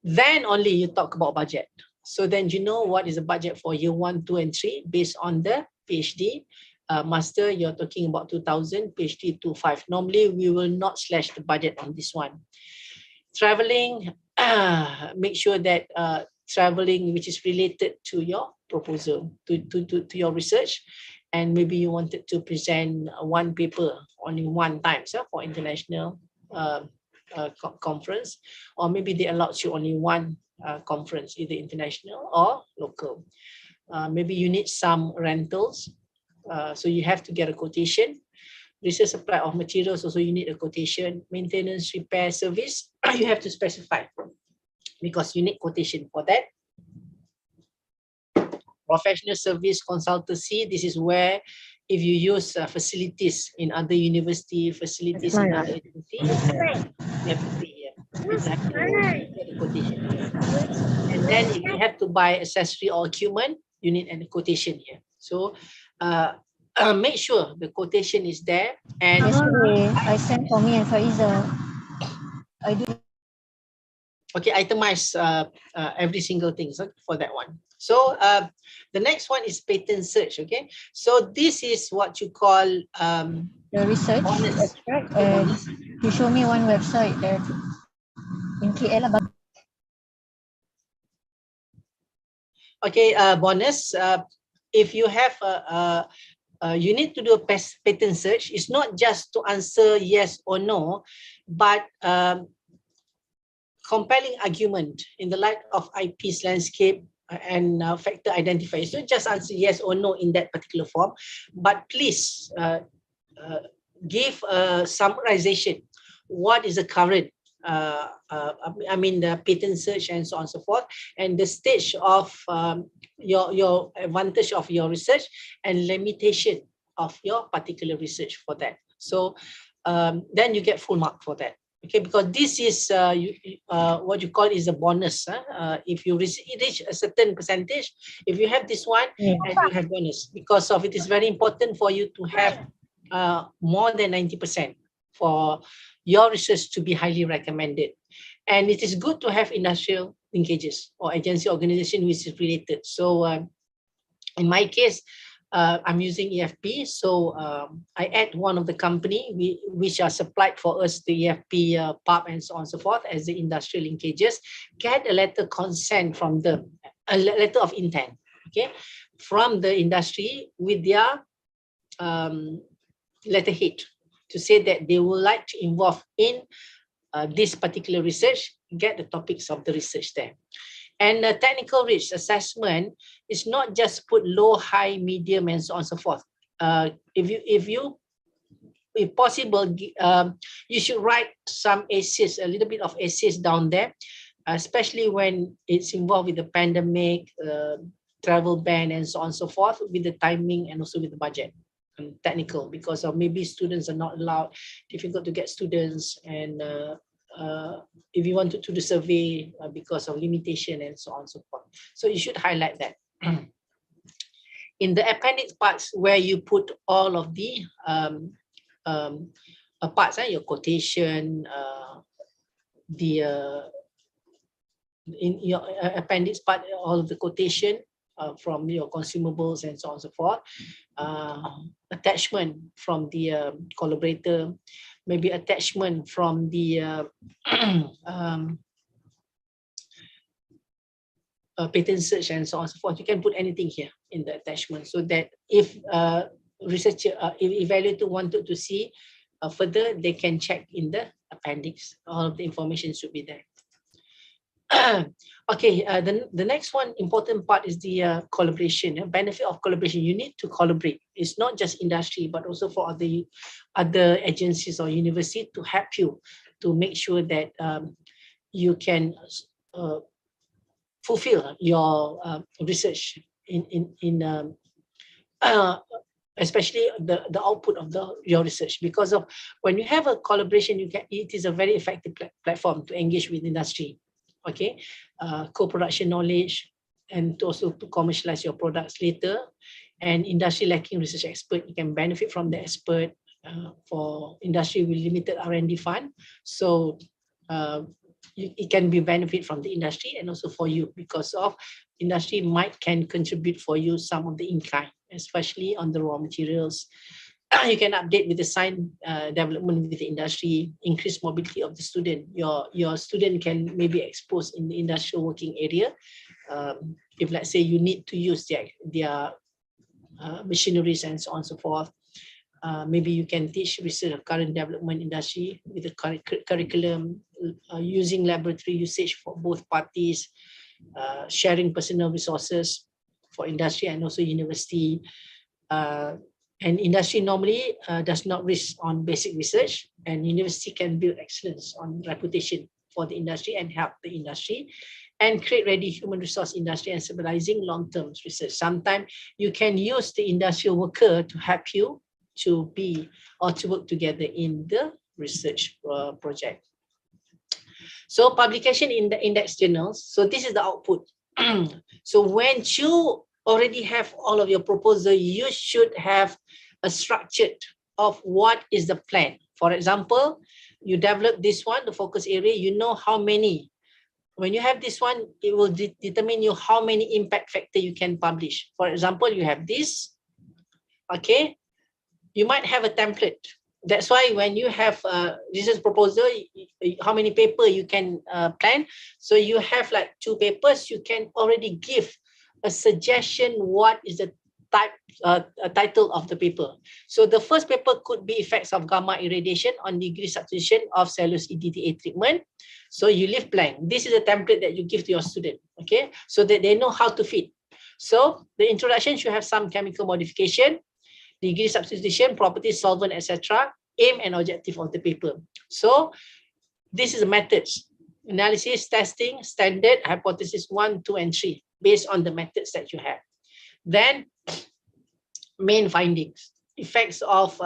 Then only you talk about budget. So then you know what is the budget for year 1, 2, and 3 based on the PhD master, you're talking about 2,000, PhD 2,500. Normally, we will not slash the budget on this one. Traveling, make sure that traveling which is related to your proposal, to your research, and maybe you wanted to present one paper only one time, so for international conference, or maybe they allowed you only one conference, either international or local. Maybe you need some rentals, so you have to get a quotation. Research supply of materials, also you need a quotation. Maintenance, repair, service, you have to specify because you need quotation for that. Professional service consultancy, this is where if you use facilities in other university, facilities in other agencies, you have to pay here. You have to get a quotation here. And then if you have to buy accessory or equipment, you need a quotation here. So make sure the quotation is there. And Yesterday, I sent for me and Faiza. I do. okay, itemize every single thing for that one. So the next one is patent search. Okay, so this is what you call The research bonus. abstract. You show me one website that in KL about. Okay, bonus. If you have you need to do a patent search. It's not just to answer yes or no, but compelling argument in the light of IP's landscape and factor identifier. So just answer yes or no in that particular form, but please give a summarization. What is the current, I mean the patent search and so on and so forth, and the stage of your advantage of your research and limitation of your particular research for that. So then you get full mark for that. Okay, because this is what you call is a bonus. If you reach a certain percentage, if you have this one, and you have bonus, because of it is very important for you to have more than 90% for your research to be highly recommended. And it is good to have industrial linkages or agency organization which is related. So in my case, I'm using EFP, so I add one of the company which are supplied for us the EFP pub and so on and so forth as the industrial linkages. Get a letter consent from them, a letter of intent, okay, from the industry with their letterhead to say that they would like to involve in this particular research. Get the topics of the research there. And technical risk assessment is not just put low, high, medium, and so on and so forth. If possible, you should write some essays, a little bit of essays down there, especially when it's involved with the pandemic, travel ban, and so on and so forth, with the timing and also with the budget. And technical, because of maybe students are not allowed, difficult to get students, and if you want to do the survey because of limitation and so on and so forth. So you should highlight that. In the appendix parts where you put all of the parts, your quotation, in your appendix part, all of the quotation from your consumables and so on and so forth, attachment from the collaborator, maybe attachment from the patent search and so on and so forth. You can put anything here in the attachment, so that if researcher, if evaluator wanted to see further, they can check in the appendix. All of the information should be there. Okay, the next one important part is the collaboration. Benefit of collaboration. You need to collaborate. It's not just industry, but also for other agencies or university to help you to make sure that you can fulfill your research especially the output of your research. Because of when you have a collaboration, it is a very effective platform to engage with industry. Okay, co-production knowledge, and also to commercialize your products later. And industry lacking research expert, you can benefit from the expert. For industry with limited R&D fund, so it can be benefit from the industry and also for you, because of industry can contribute for you some of the in-kind especially on the raw materials. You can update with the science development with the industry, increase mobility of the student. Your student can maybe expose in the industrial working area. If let's say you need to use their machineries and so on and so forth. Maybe you can teach research of current development industry with the curriculum, using laboratory usage for both parties, sharing personal resources for industry and also university. And industry normally does not risk on basic research, and university can build excellence on reputation for the industry and help the industry and create ready human resource industry and stabilizing long-term research. Sometimes you can use the industrial worker to help you to be or to work together in the research project. So publication in the index journals. So this is the output. So when you already have all of your proposal, you should have a structure of what is the plan. For example, you develop this one, the focus area, you know how many. When you have this one, it will determine you how many impact factor you can publish. For example, you have this, okay? You might have a template. That's why when you have a research proposal, how many paper you can plan. So you have like 2 papers, you can already give a suggestion what is the title of the paper. So the first paper could be effects of gamma irradiation on degree substitution of cellulose EDTA treatment. So you leave blank. This is a template that you give to your student, okay? So that they know how to fit. So the introduction should have some chemical modification, degree substitution, properties, solvent, etc., aim and objective of the paper. So this is the methods: analysis, testing, standard, hypothesis 1, 2, and 3, based on the methods that you have. Then main findings, effects of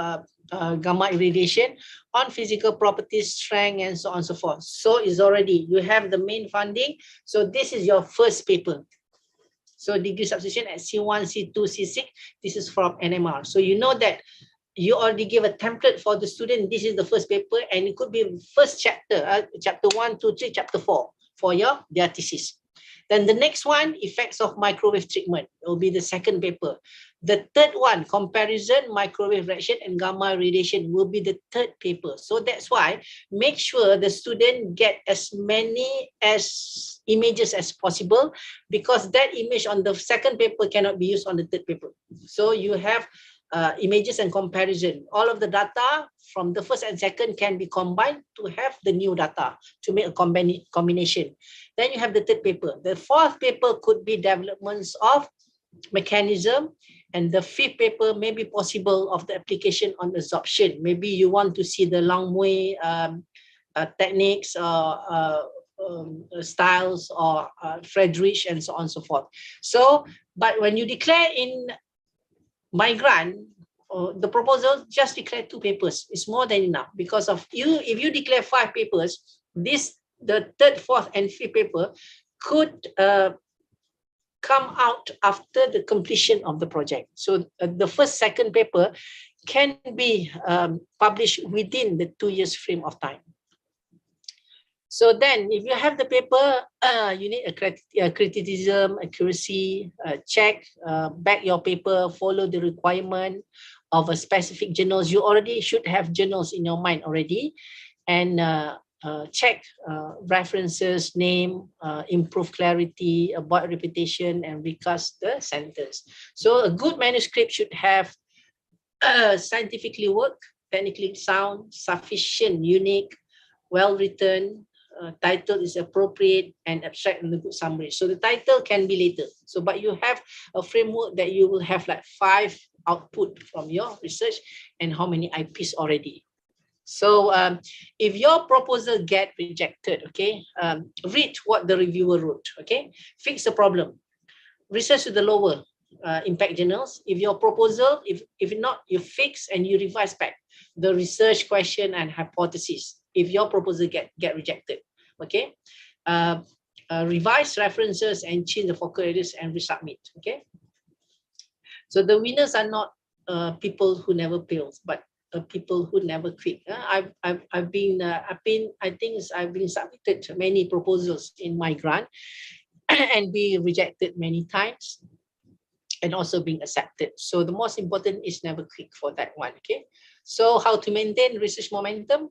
gamma irradiation on physical properties, strength, and so on and so forth. So it's already, you have the main finding. So this is your first paper. So degree substitution at C1, C2, C6, this is from NMR. So you know that you already give a template for the student. This is the first paper, and it could be first chapter, chapter 1, 2, 3, chapter 4 for their thesis. Then the next one, effects of microwave treatment, will be the second paper. The third one, comparison, microwave reaction and gamma radiation, will be the third paper. So that's why make sure the student get as many images as possible, because that image on the second paper cannot be used on the third paper. So you have images and comparison. All of the data from the first and second can be combined to have the new data to make a combination. Then you have the third paper. The fourth paper could be developments of mechanism, and the fifth paper may be possible of the application on absorption. Maybe you want to see the Langmuir techniques, styles, or Friedrich, and so on and so forth. So, but when you declare in my grant, the proposal, just declare 2 papers. It's more than enough, because of you. If you declare 5 papers, the third, fourth, and fifth paper could come out after the completion of the project. So the first, second paper can be published within the 2 years frame of time. So then, if you have the paper, you need a criticism, accuracy, check, back your paper, follow the requirement of a specific journals. You already should have journals in your mind already, and check references, name, improve clarity, avoid repetition, and recast the sentence. So a good manuscript should have scientifically worked, technically sound, sufficient, unique, well written, title is appropriate, and abstract and a good summary. So the title can be later. So, but you have a framework that you will have like 5 output from your research and how many IPs already. So if your proposal get rejected, okay, read what the reviewer wrote, okay, fix the problem, research to the lower impact journals. If your proposal, if not, you fix and you revise back the research question and hypothesis. If your proposal get rejected, okay, revise references and change the focal areas and resubmit, okay. So the winners are not people who never fails, but people who never quit. I've been submitted many proposals in my grant and be rejected many times. and also being accepted. So the most important is never quick for that one. Okay. So how to maintain research momentum?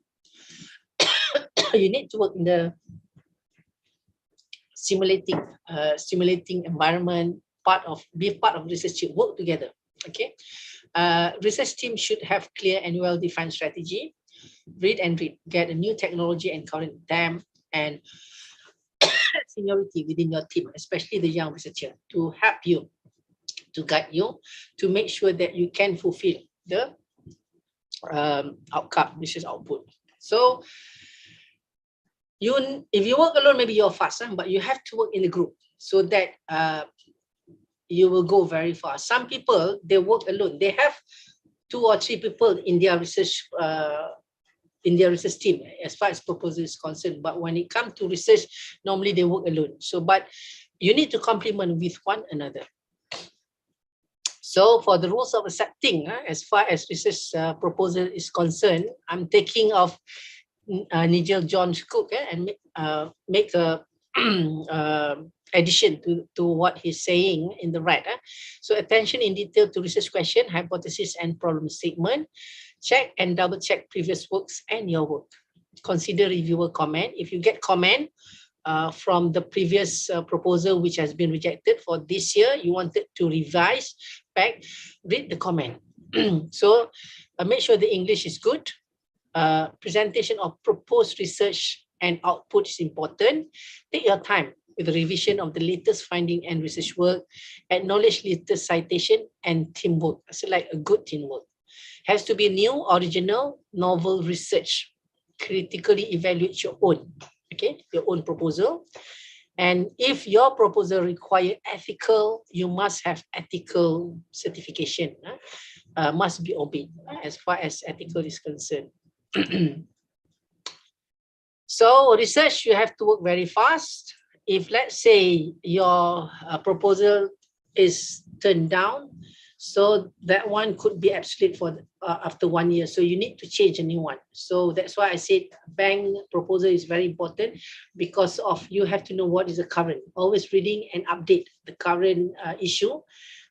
You need to work in the stimulating environment, be part of research team, work together. Okay. Research team should have clear and well-defined strategy. Read, get a new technology and current them, and seniority within your team, especially the young researcher, to help you, to guide you, to make sure that you can fulfill the outcome, research output. So if you work alone, maybe you're fast, but you have to work in a group so that you will go very fast. Some people, they work alone. They have 2 or 3 people in their research team as far as proposal is concerned. But when it comes to research, normally they work alone. So, but you need to complement with one another. So for the rules of accepting, as far as research proposal is concerned, I'm taking of Nigel John Cook and make a addition to what he's saying in the right. So attention in detail to research question, hypothesis, and problem statement. Check and double check previous works and your work. Consider reviewer comment. If you get comment from the previous proposal which has been rejected for this year, you wanted to revise back, read the comment. So make sure the English is good. Presentation of proposed research and output is important. Take your time with the revision of the latest finding and research work. Acknowledge latest citation and teamwork. So like a good teamwork. Has to be new, original, novel research. Critically evaluate your own, your own proposal. And if your proposal require ethical, you must have ethical certification. Must be obeyed as far as ethical is concerned. So research, you have to work very fast. If let's say your proposal is turned down, so that one could be obsolete for after 1 year. So you need to change a new one. So that's why I said bank proposal is very important, because of you have to know what is the current, always reading and update the current issue.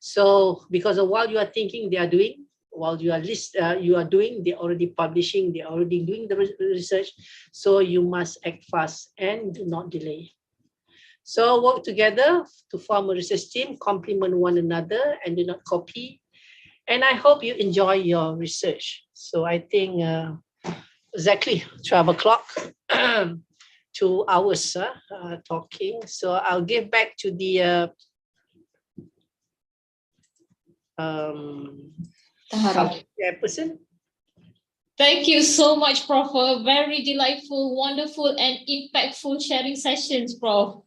So because of while you are thinking, they are doing, while you are doing, they're already publishing, they're already doing the research. So you must act fast and do not delay. So work together to form a research team, complement one another, and do not copy. And I hope you enjoy your research. So I think exactly 12 o'clock, 2 hours talking. So I'll give back to the chairperson. Thank you so much, Prof, for a very delightful, wonderful, and impactful sharing sessions, Prof.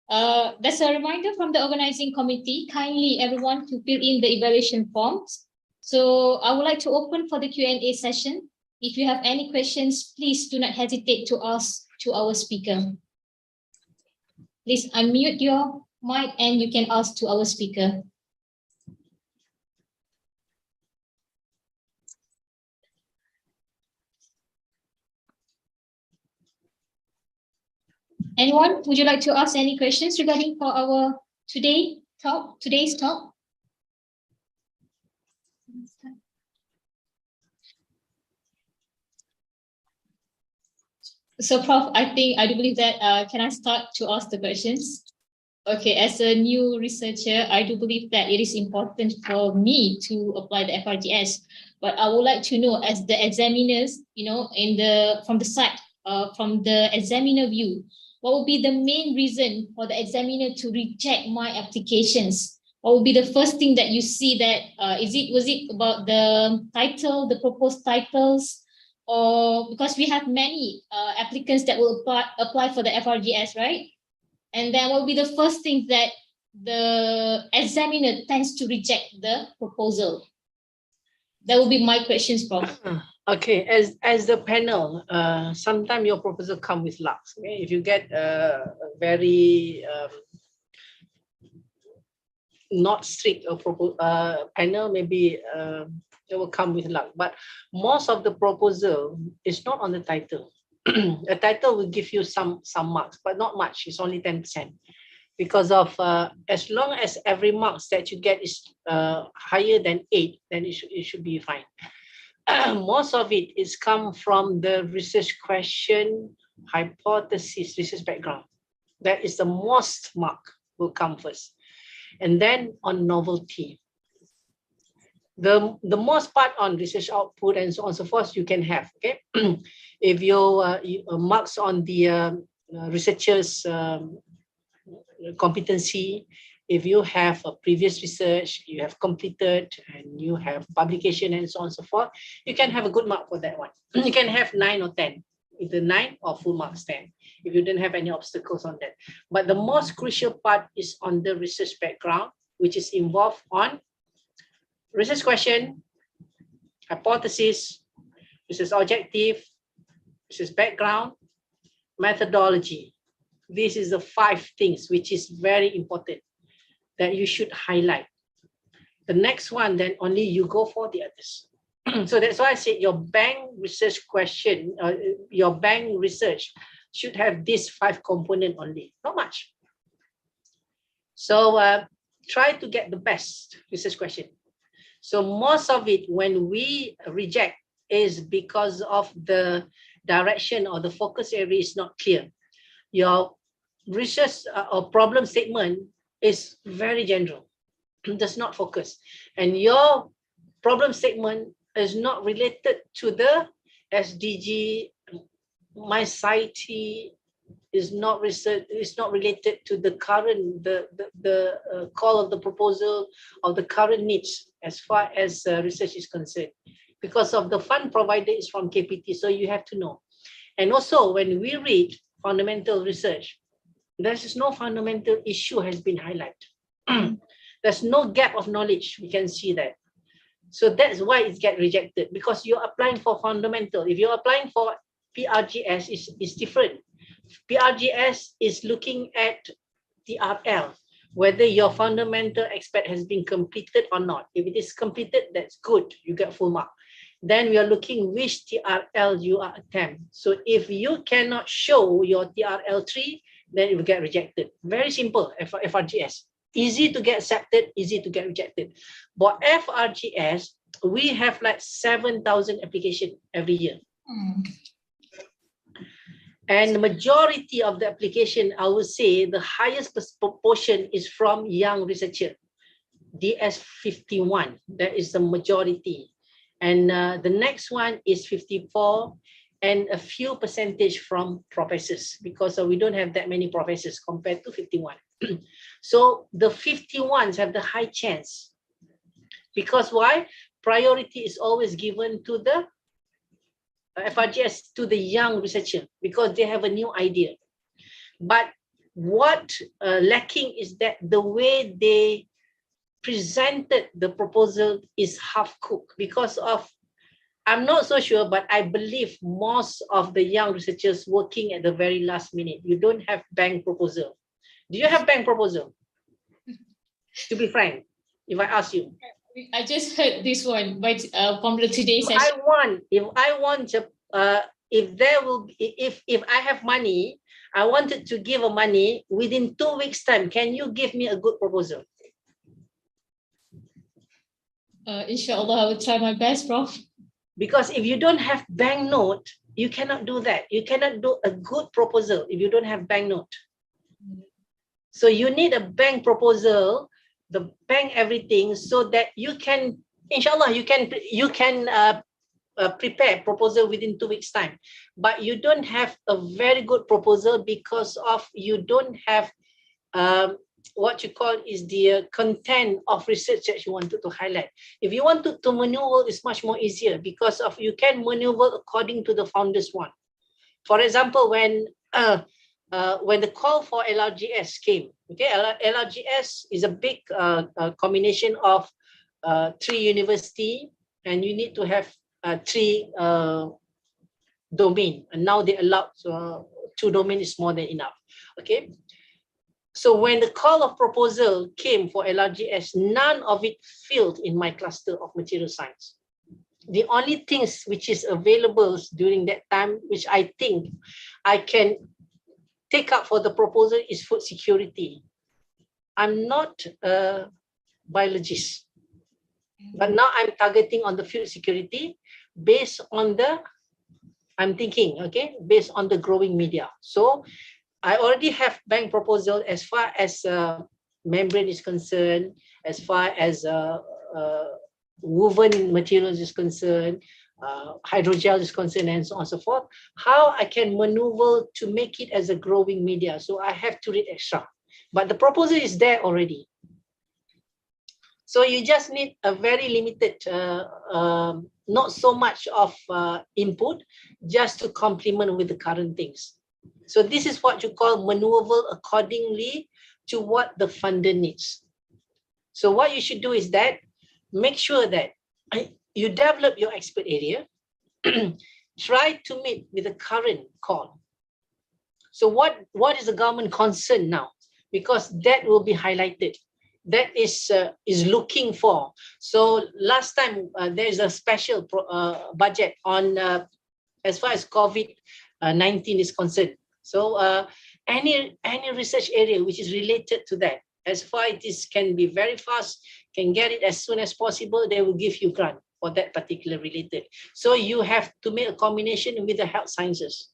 That's a reminder from the organizing committee. Kindly everyone to fill in the evaluation forms. So I would like to open for the Q&A session. If you have any questions, please do not hesitate to ask to our speaker. Please unmute your mic and you can ask to our speaker. Anyone, would you like to ask any questions regarding for our today's talk? So, Prof, I do believe that, can I start to ask the questions? Okay, as a new researcher, I do believe that it is important for me to apply the FRGS, but I would like to know, as the examiners, from the side, from the examiner view, what would be the main reason for the examiner to reject my applications? What would be the first thing that you see that, was it about the title, the proposed titles, or because we have many applicants that will apply for the FRGS, right? And then what will be the first thing that the examiner tends to reject the proposal? That will be my questions, Prof. Okay, as the panel, sometimes your proposal come with luck. Okay? If you get a very not strict panel, maybe it will come with luck. But most of the proposal is not on the title. A title will give you some marks, but not much. It's only 10%. because of as long as every marks that you get is higher than 8, then it should be fine. Most of it is come from the research question, hypothesis, research background. That is the most mark will come first. And then on novelty. The most part on research output and so on and so forth you can have, okay? If your marks on the researcher's competency, if you have a previous research, you have completed and you have publication and so on and so forth, you can have a good mark for that one. You can have 9 or 10, either 9 or full marks 10, if you don't have any obstacles on that. But the most crucial part is on the research background, which is involved on research question, hypothesis, research objective, research background, methodology. This is the 5 things which is very important that you should highlight. The next one, then only you go for the others. So that's why I said your bank research question, your bank research should have these 5 components only, not much. So try to get the best research question. So most of it, when we reject, is because of the direction or the focus area is not clear. Your research or problem statement is very general, does not focus. And your problem statement is not related to the SDG, my society, is not research, is not related to the current, the call of the proposal or the current needs as far as research is concerned. Because of the fund provider is from KPT, so you have to know. And also when we read fundamental research, there is no fundamental issue has been highlighted. There's no gap of knowledge, we can see that. So that's why it gets rejected, because you're applying for fundamental. If you're applying for PRGS, it's different. PRGS is looking at TRL, whether your fundamental expert has been completed or not. If it is completed, that's good, you get full mark. Then we are looking which TRL you are attempt. So if you cannot show your TRL3, then it will get rejected. Very simple, FRGS. Easy to get accepted, easy to get rejected. But FRGS, we have like 7,000 applications every year. And the majority of the application, I would say the highest proportion is from young researcher, DS51, that is the majority. And the next one is 54 and a few percentage from professors, because we don't have that many professors compared to 51. So the 51s have the high chance. Because why? Priority is always given to the FRGS, to the young researcher, because they have a new idea. But what lacking is that the way they presented the proposal is half-cooked, because of, I'm not so sure, but I believe most of the young researchers working at the very last minute. You don't have bank proposal. Do you have bank proposal? To be frank, if I ask you. I just heard this one, but from the today's session. If I have money, I wanted to give a money within 2 weeks' time. Can you give me a good proposal? Inshallah, I will try my best, Prof. Because if you don't have bank note, you cannot do that. You cannot do a good proposal if you don't have bank note. So you need a bank proposal, the bank everything, so that you can, inshallah, you can prepare proposal within 2 weeks' time. But you don't have a very good proposal because of you don't have what you call is the content of research that you wanted to highlight. If you want to maneuver, it's much more easier because of you can maneuver according to the founders one. For example, when the call for LRGS came, okay, LRGS is a big combination of 3 universities, and you need to have 3 domain, and now they allow 2 domain is more than enough. Okay. So when the call of proposal came for LRGS, none of it filled in my cluster of material science. The only things which is available during that time, which I think I can take up for the proposal, is food security. I'm not a biologist, but now I'm targeting on the food security based on the, I'm thinking, okay, based on the growing media. So I already have bank proposal as far as membrane is concerned, as far as woven materials is concerned, hydrogel is concerned, and so on and so forth. How I can maneuver to make it as a growing media. So I have to read extra. But the proposal is there already. So you just need a very limited, not so much of input, just to complement with the current things. So this is what you call maneuver accordingly to what the funder needs. So what you should do is that make sure that you develop your expert area, try to meet with the current call. So what is the government concern now? Because that will be highlighted. That is looking for. So last time there is a special budget on as far as COVID-19 is concerned. So any research area which is related to that, as far as this can be very fast, can get it as soon as possible, they will give you grant for that particular related. So you have to make a combination with the health sciences.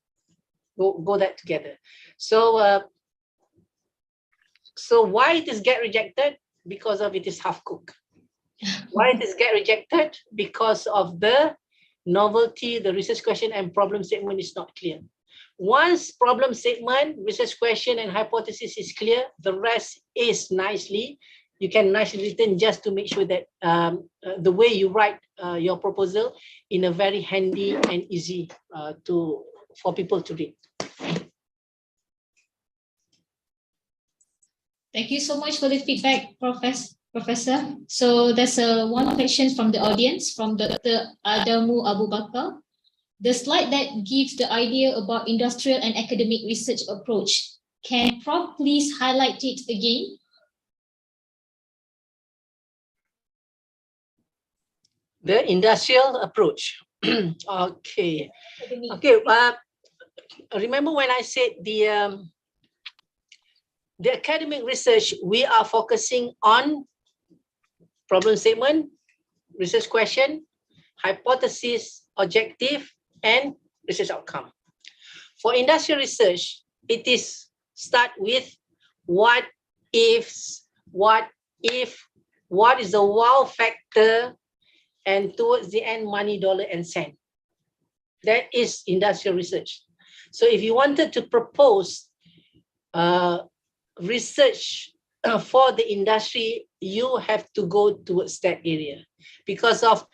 Go that together. So so why it is get rejected? Because of it is half cooked. Why it is get rejected? Because of the novelty, the research question and problem statement is not clear. Once problem statement, research question and hypothesis is clear, the rest is nicely, you can nicely written just to make sure that the way you write your proposal in a very handy and easy for people to read. Thank you so much for the feedback, Professor. So there's one question from the audience, from Dr. Adamu Abu Bakar. The slide that gives the idea about industrial and academic research approach. Can Prof please highlight it again? The industrial approach. Okay. Okay. Remember when I said the academic research, we are focusing on problem statement, research question, hypothesis, objective, and research outcome. For industrial research, it is start with what ifs, what if, what is the wow factor, and towards the end, money, dollar, and cent. That is industrial research. So if you wanted to propose research for the industry, you have to go towards that area. Because of,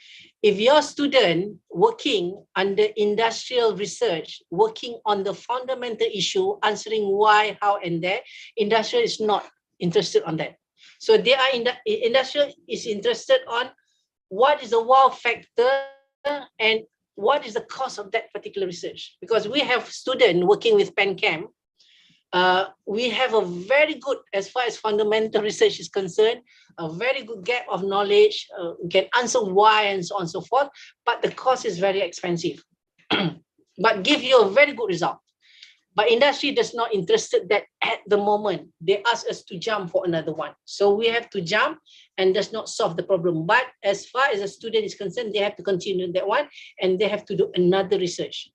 if your student working under industrial research, working on the fundamental issue, answering why, how, and that, industrial is not interested on that. So they are industrial is interested on what is the wow factor and what is the cost of that particular research. Because we have students working with PenCam, we have a very good, as far as fundamental research is concerned, a very good gap of knowledge, we can answer why and so on and so forth, but the cost is very expensive, but give you a very good result. But industry does not interested that at the moment. They ask us to jump for another one. So we have to jump and does not solve the problem. But as far as a student is concerned, they have to continue that one and they have to do another research.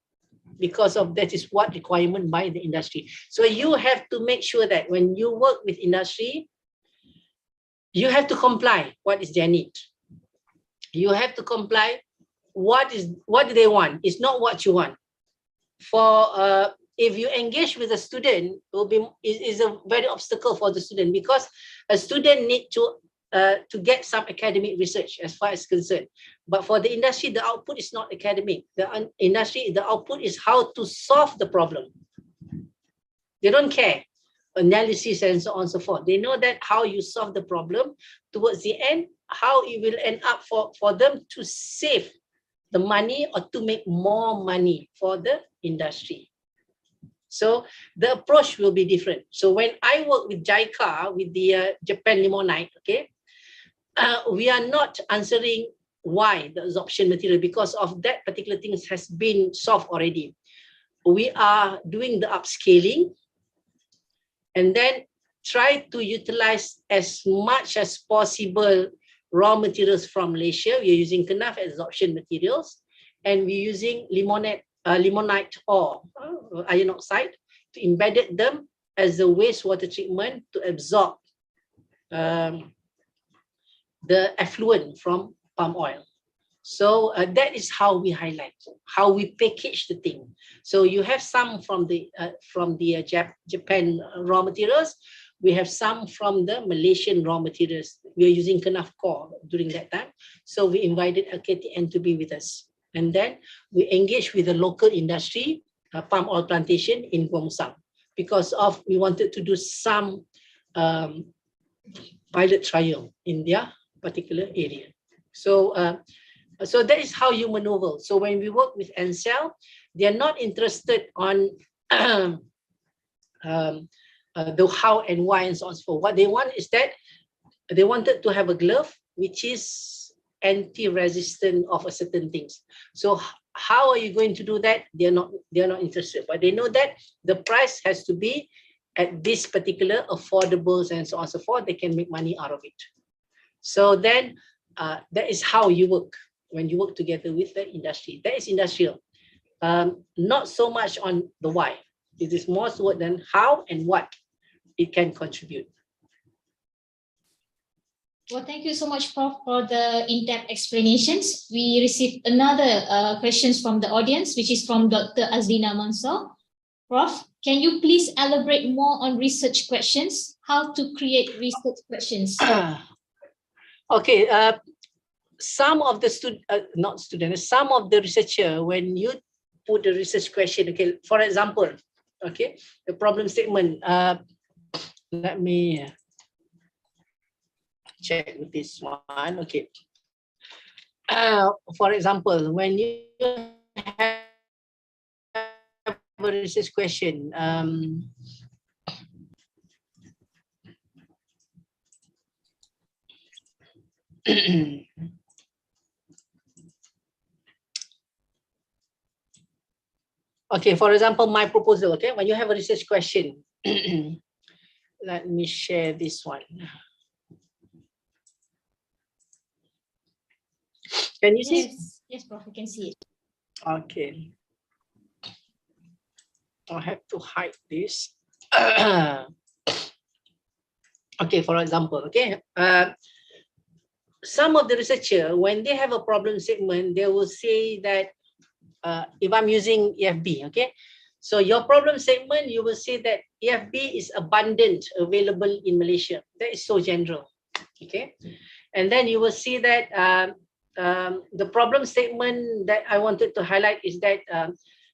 Because of that is what requirement by the industry. So you have to make sure that when you work with industry, you have to comply what is their need. You have to comply what do they want. It's not what you want. For if you engage with a student, is a very obstacle for the student, because a student need to get some academic research as far as concerned. But for the industry, the output is not academic. The industry, the output is how to solve the problem. They don't care analysis and so on and so forth. They know that how you solve the problem towards the end, how it will end up for them to save the money or to make more money for the industry. So the approach will be different. So when I work with JICA, with the Japan limonite, okay, we are not answering why the absorption material, because of that particular thing has been solved already. We are doing the upscaling, and then try to utilize as much as possible raw materials from Malaysia. We are using Kenaf adsorption materials, and we're using limonite ore, iron oxide, to embed them as a wastewater treatment to absorb the effluent from palm oil. So that is how we highlight, how we package the thing. So you have some from the Japan raw materials. We have some from the Malaysian raw materials. We are using Kenaf core during that time. So we invited KTN to be with us. And then we engaged with the local industry, palm oil plantation in Gyeongsang, because we wanted to do some pilot trial in their particular area. So that is how you maneuver. So when we work with Ansel, they are not interested on the how and why and so on and so forth. What they want is that they wanted to have a glove which is anti-resistant of a certain things. So how are you going to do that? They are not interested, but they know that the price has to be at this particular affordables and so on and so forth. They can make money out of it. So then that is how you work when you work together with the industry. That is industrial. Not so much on the why. It is more toward than how and what it can contribute. Well, thank you so much, Prof, for the in-depth explanations. We received another questions from the audience, which is from Dr. Azlina Mansor. Prof, can you please elaborate more on research questions? How to create research questions? Okay, some of the some of the researcher, when you put the research question, okay, for example, okay, the problem statement, let me check with this one, okay. For example, when you have a research question, okay, for example, my proposal, okay, when you have a research question, let me share this one. Can you see? Yes, Prof, you can see it. Okay. I have to hide this. Okay, for example, okay. Some of the researcher, when they have a problem statement, they will say that if I'm using EFB, okay. So your problem statement, you will say that EFB is abundant, available in Malaysia. That is so general, okay. And then you will see that the problem statement that I wanted to highlight is that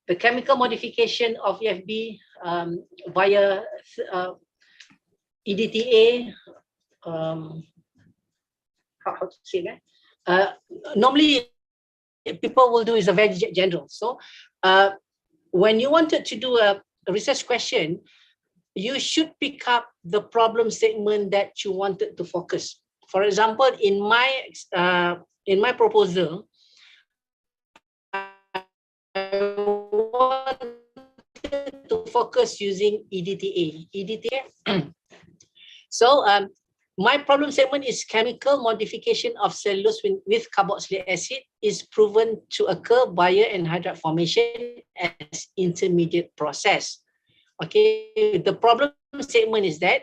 the chemical modification of EFB via EDTA, how to say that? Normally, people will do is a very general. So when you wanted to do a research question, you should pick up the problem statement that you wanted to focus. For example, in my proposal, I wanted to focus using EDTA. So my problem statement is chemical modification of cellulose with carboxylic acid is proven to occur via anhydride formation as intermediate process. Okay, the problem statement is that,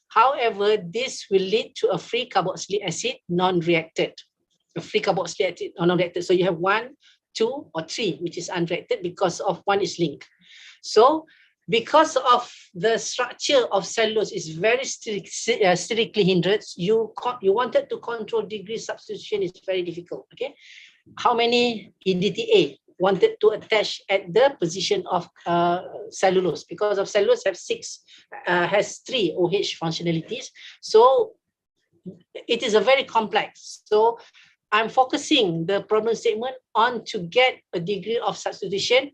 however, this will lead to a free carboxylic acid non-reacted. A free carboxylic acid non-reacted. So you have 1, 2, or 3, which is unreacted because of one is linked. So because of the structure of cellulose is very strictly hindered, you wanted to control degree substitution is very difficult. Okay, how many EDTA wanted to attach at the position of cellulose? Because of cellulose has 3 OH functionalities, so it is a very complex. So I'm focusing the problem statement on to get a degree of substitution.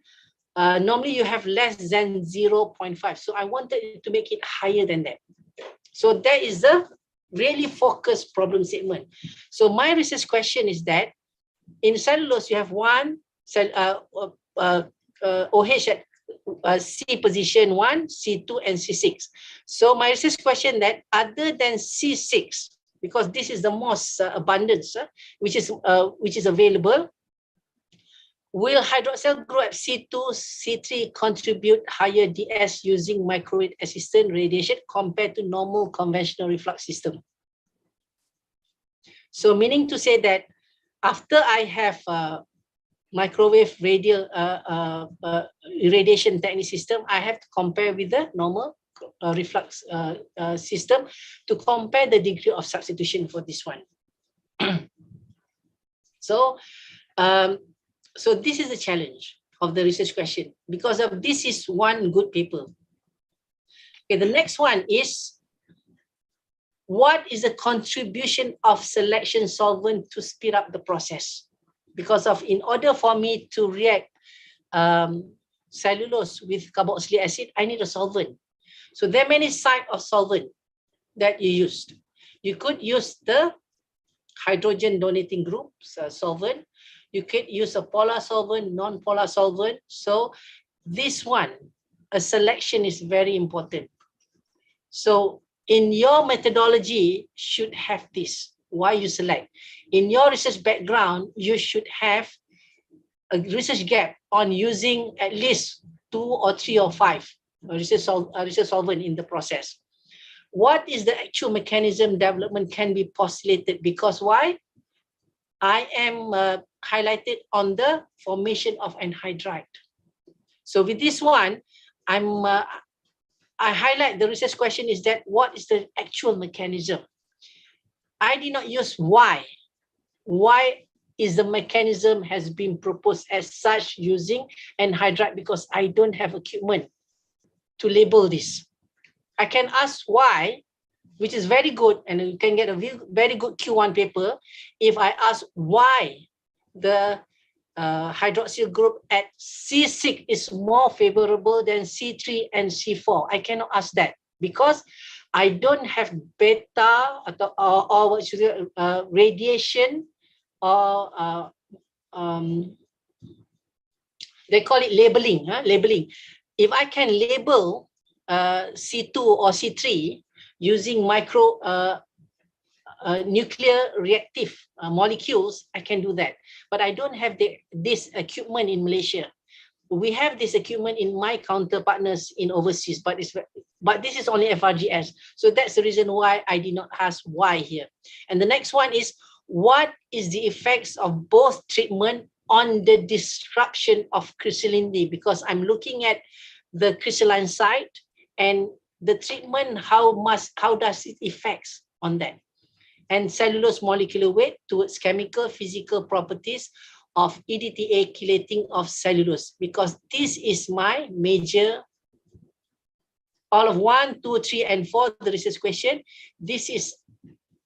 Normally you have less than 0.5. So I wanted to make it higher than that. So that is a really focused problem statement. So my research question is that in cellulose, you have one OH at C position 1, C2, and C6. So my research question that other than C6, because this is the most abundance which is available, will hydroxyl group at C2, C3 contribute higher DS using microwave assisted radiation compared to normal conventional reflux system? So meaning to say that after I have microwave radiation technique system, I have to compare with the normal reflux system to compare the degree of substitution for this one. So this is the challenge of the research question, because of this is one good paper. Okay, the next one is, what is the contribution of selection solvent to speed up the process? Because in order for me to react cellulose with carboxylic acid, I need a solvent. So there are many types of solvent that you used. You could use the hydrogen donating group solvent. You could use a polar solvent, non-polar solvent. So this one, a selection is very important. So in your methodology, should have this. Why you select? In your research background, you should have a research gap on using at least 2 or 3 or 5 research solvent in the process. What is the actual mechanism development can be postulated? Because why? I am highlighted on the formation of anhydride. So with this one, I highlight the research question is that what is the actual mechanism? I did not use why. Why is the mechanism has been proposed as such using anhydride? Because I don't have equipment to label this. I can ask why, which is very good, and you can get a very good Q1 paper if I ask why the hydroxyl group at C6 is more favorable than C3 and C4. I cannot ask that because I don't have beta or what should radiation or they call it labeling. Labeling. If I can label C2 or C3 using micro nuclear reactive molecules, I can do that. But I don't have this equipment in Malaysia. We have this equipment in my counterpartners in overseas, but this is only FRGS. So that's the reason why I did not ask why here. And the next one is, what is the effects of both treatment on the disruption of crystallinity? Because I'm looking at the crystalline site and the treatment, how does it affects on that? And cellulose molecular weight towards chemical physical properties of EDTA chelating of cellulose, because this is my major, all of 1, 2, 3, and 4, the research question. This is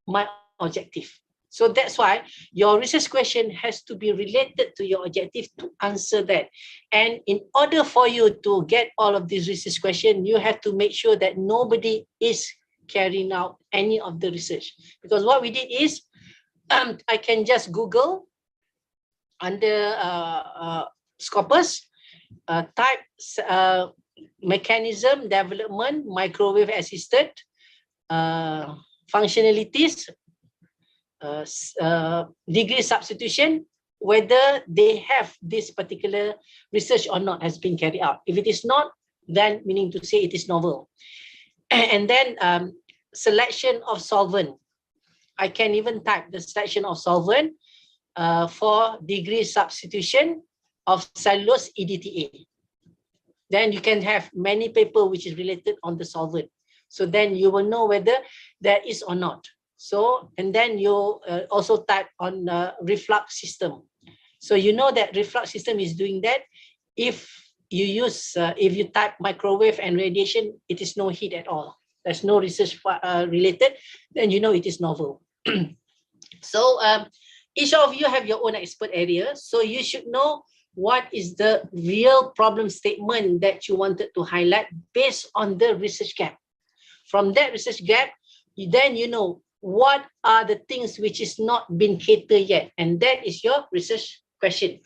my objective. So that's why your research question has to be related to your objective to answer that. And in order for you to get all of these research questions, you have to make sure that nobody is carrying out any of the research. Because what we did is, I can just Google under Scopus, type mechanism development, microwave assisted functionalities, degree substitution, whether they have this particular research or not has been carried out. If it is not, then meaning to say it is novel. And then selection of solvent. I can even type the selection of solvent for degree substitution of cellulose EDTA. Then you can have many paper which is related on the solvent. So then you will know whether there is or not. So, and then you also type on reflux system. So you know that reflux system is doing that. If you use, if you type microwave and radiation, it is no heat at all. There's no research related, then you know it is novel. So each of you have your own expert area. So you should know what is the real problem statement that you wanted to highlight based on the research gap. From that research gap, then you know what are the things which is not been catered yet. And that is your research question.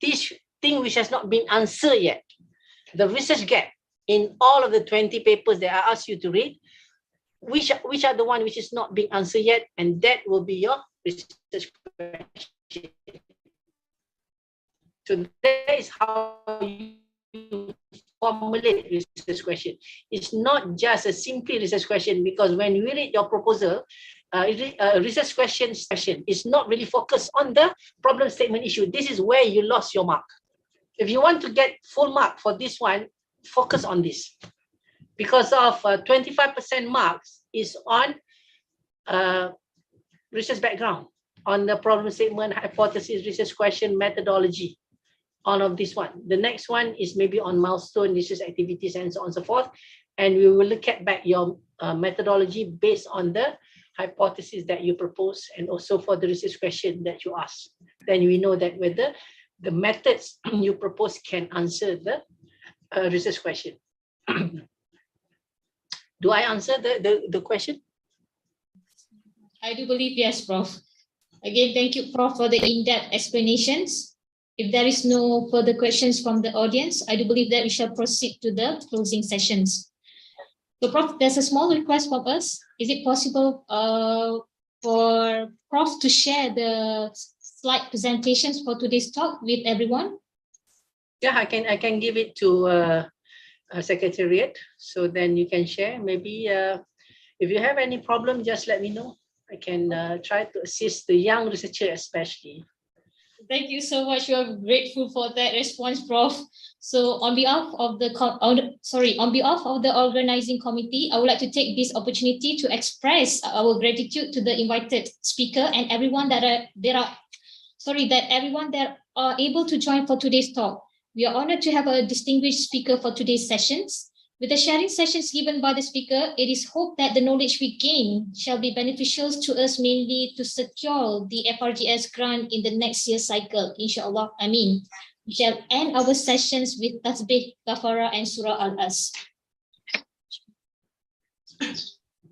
This thing which has not been answered yet. the research gap in all of the 20 papers that I asked you to read, which are the one which is not being answered yet, and that will be your research question. So that is how you formulate research question. It's not just a simply research question, because when you read your proposal, research question is not really focused on the problem statement issue. This is where you lost your mark. If you want to get full mark for this one, focus on this. Because of 25% marks is on research background, on the problem statement, hypothesis, research question, methodology, all of this one. The next one is maybe on milestone, research activities, and so on and so forth. And we will look at back your methodology based on the hypothesis that you propose, and also for the research question that you ask. Then we know that whether the methods you propose can answer the research question. Do I answer the question? I do believe yes, Prof. Again, thank you, Prof, for the in-depth explanations. If there is no further questions from the audience, I do believe that we shall proceed to the closing sessions. So, Prof, there's a small request from us. Is it possible for Prof to share the slide presentations for today's talk with everyone? Yeah, I can give it to Secretariat, so then you can share. Maybe if you have any problem, just let me know. I can try to assist the young researcher especially. Thank you so much. We are grateful for that response, Prof. So on behalf of the organizing committee, I would like to take this opportunity to express our gratitude to the invited speaker and everyone that are able to join for today's talk. We are honored to have a distinguished speaker for today's sessions. With the sharing sessions given by the speaker, it is hoped that the knowledge we gain shall be beneficial to us, mainly to secure the FRGS grant in the next year cycle, inshallah. We shall end our sessions with Tasbih, Kafara, and Surah Al-As.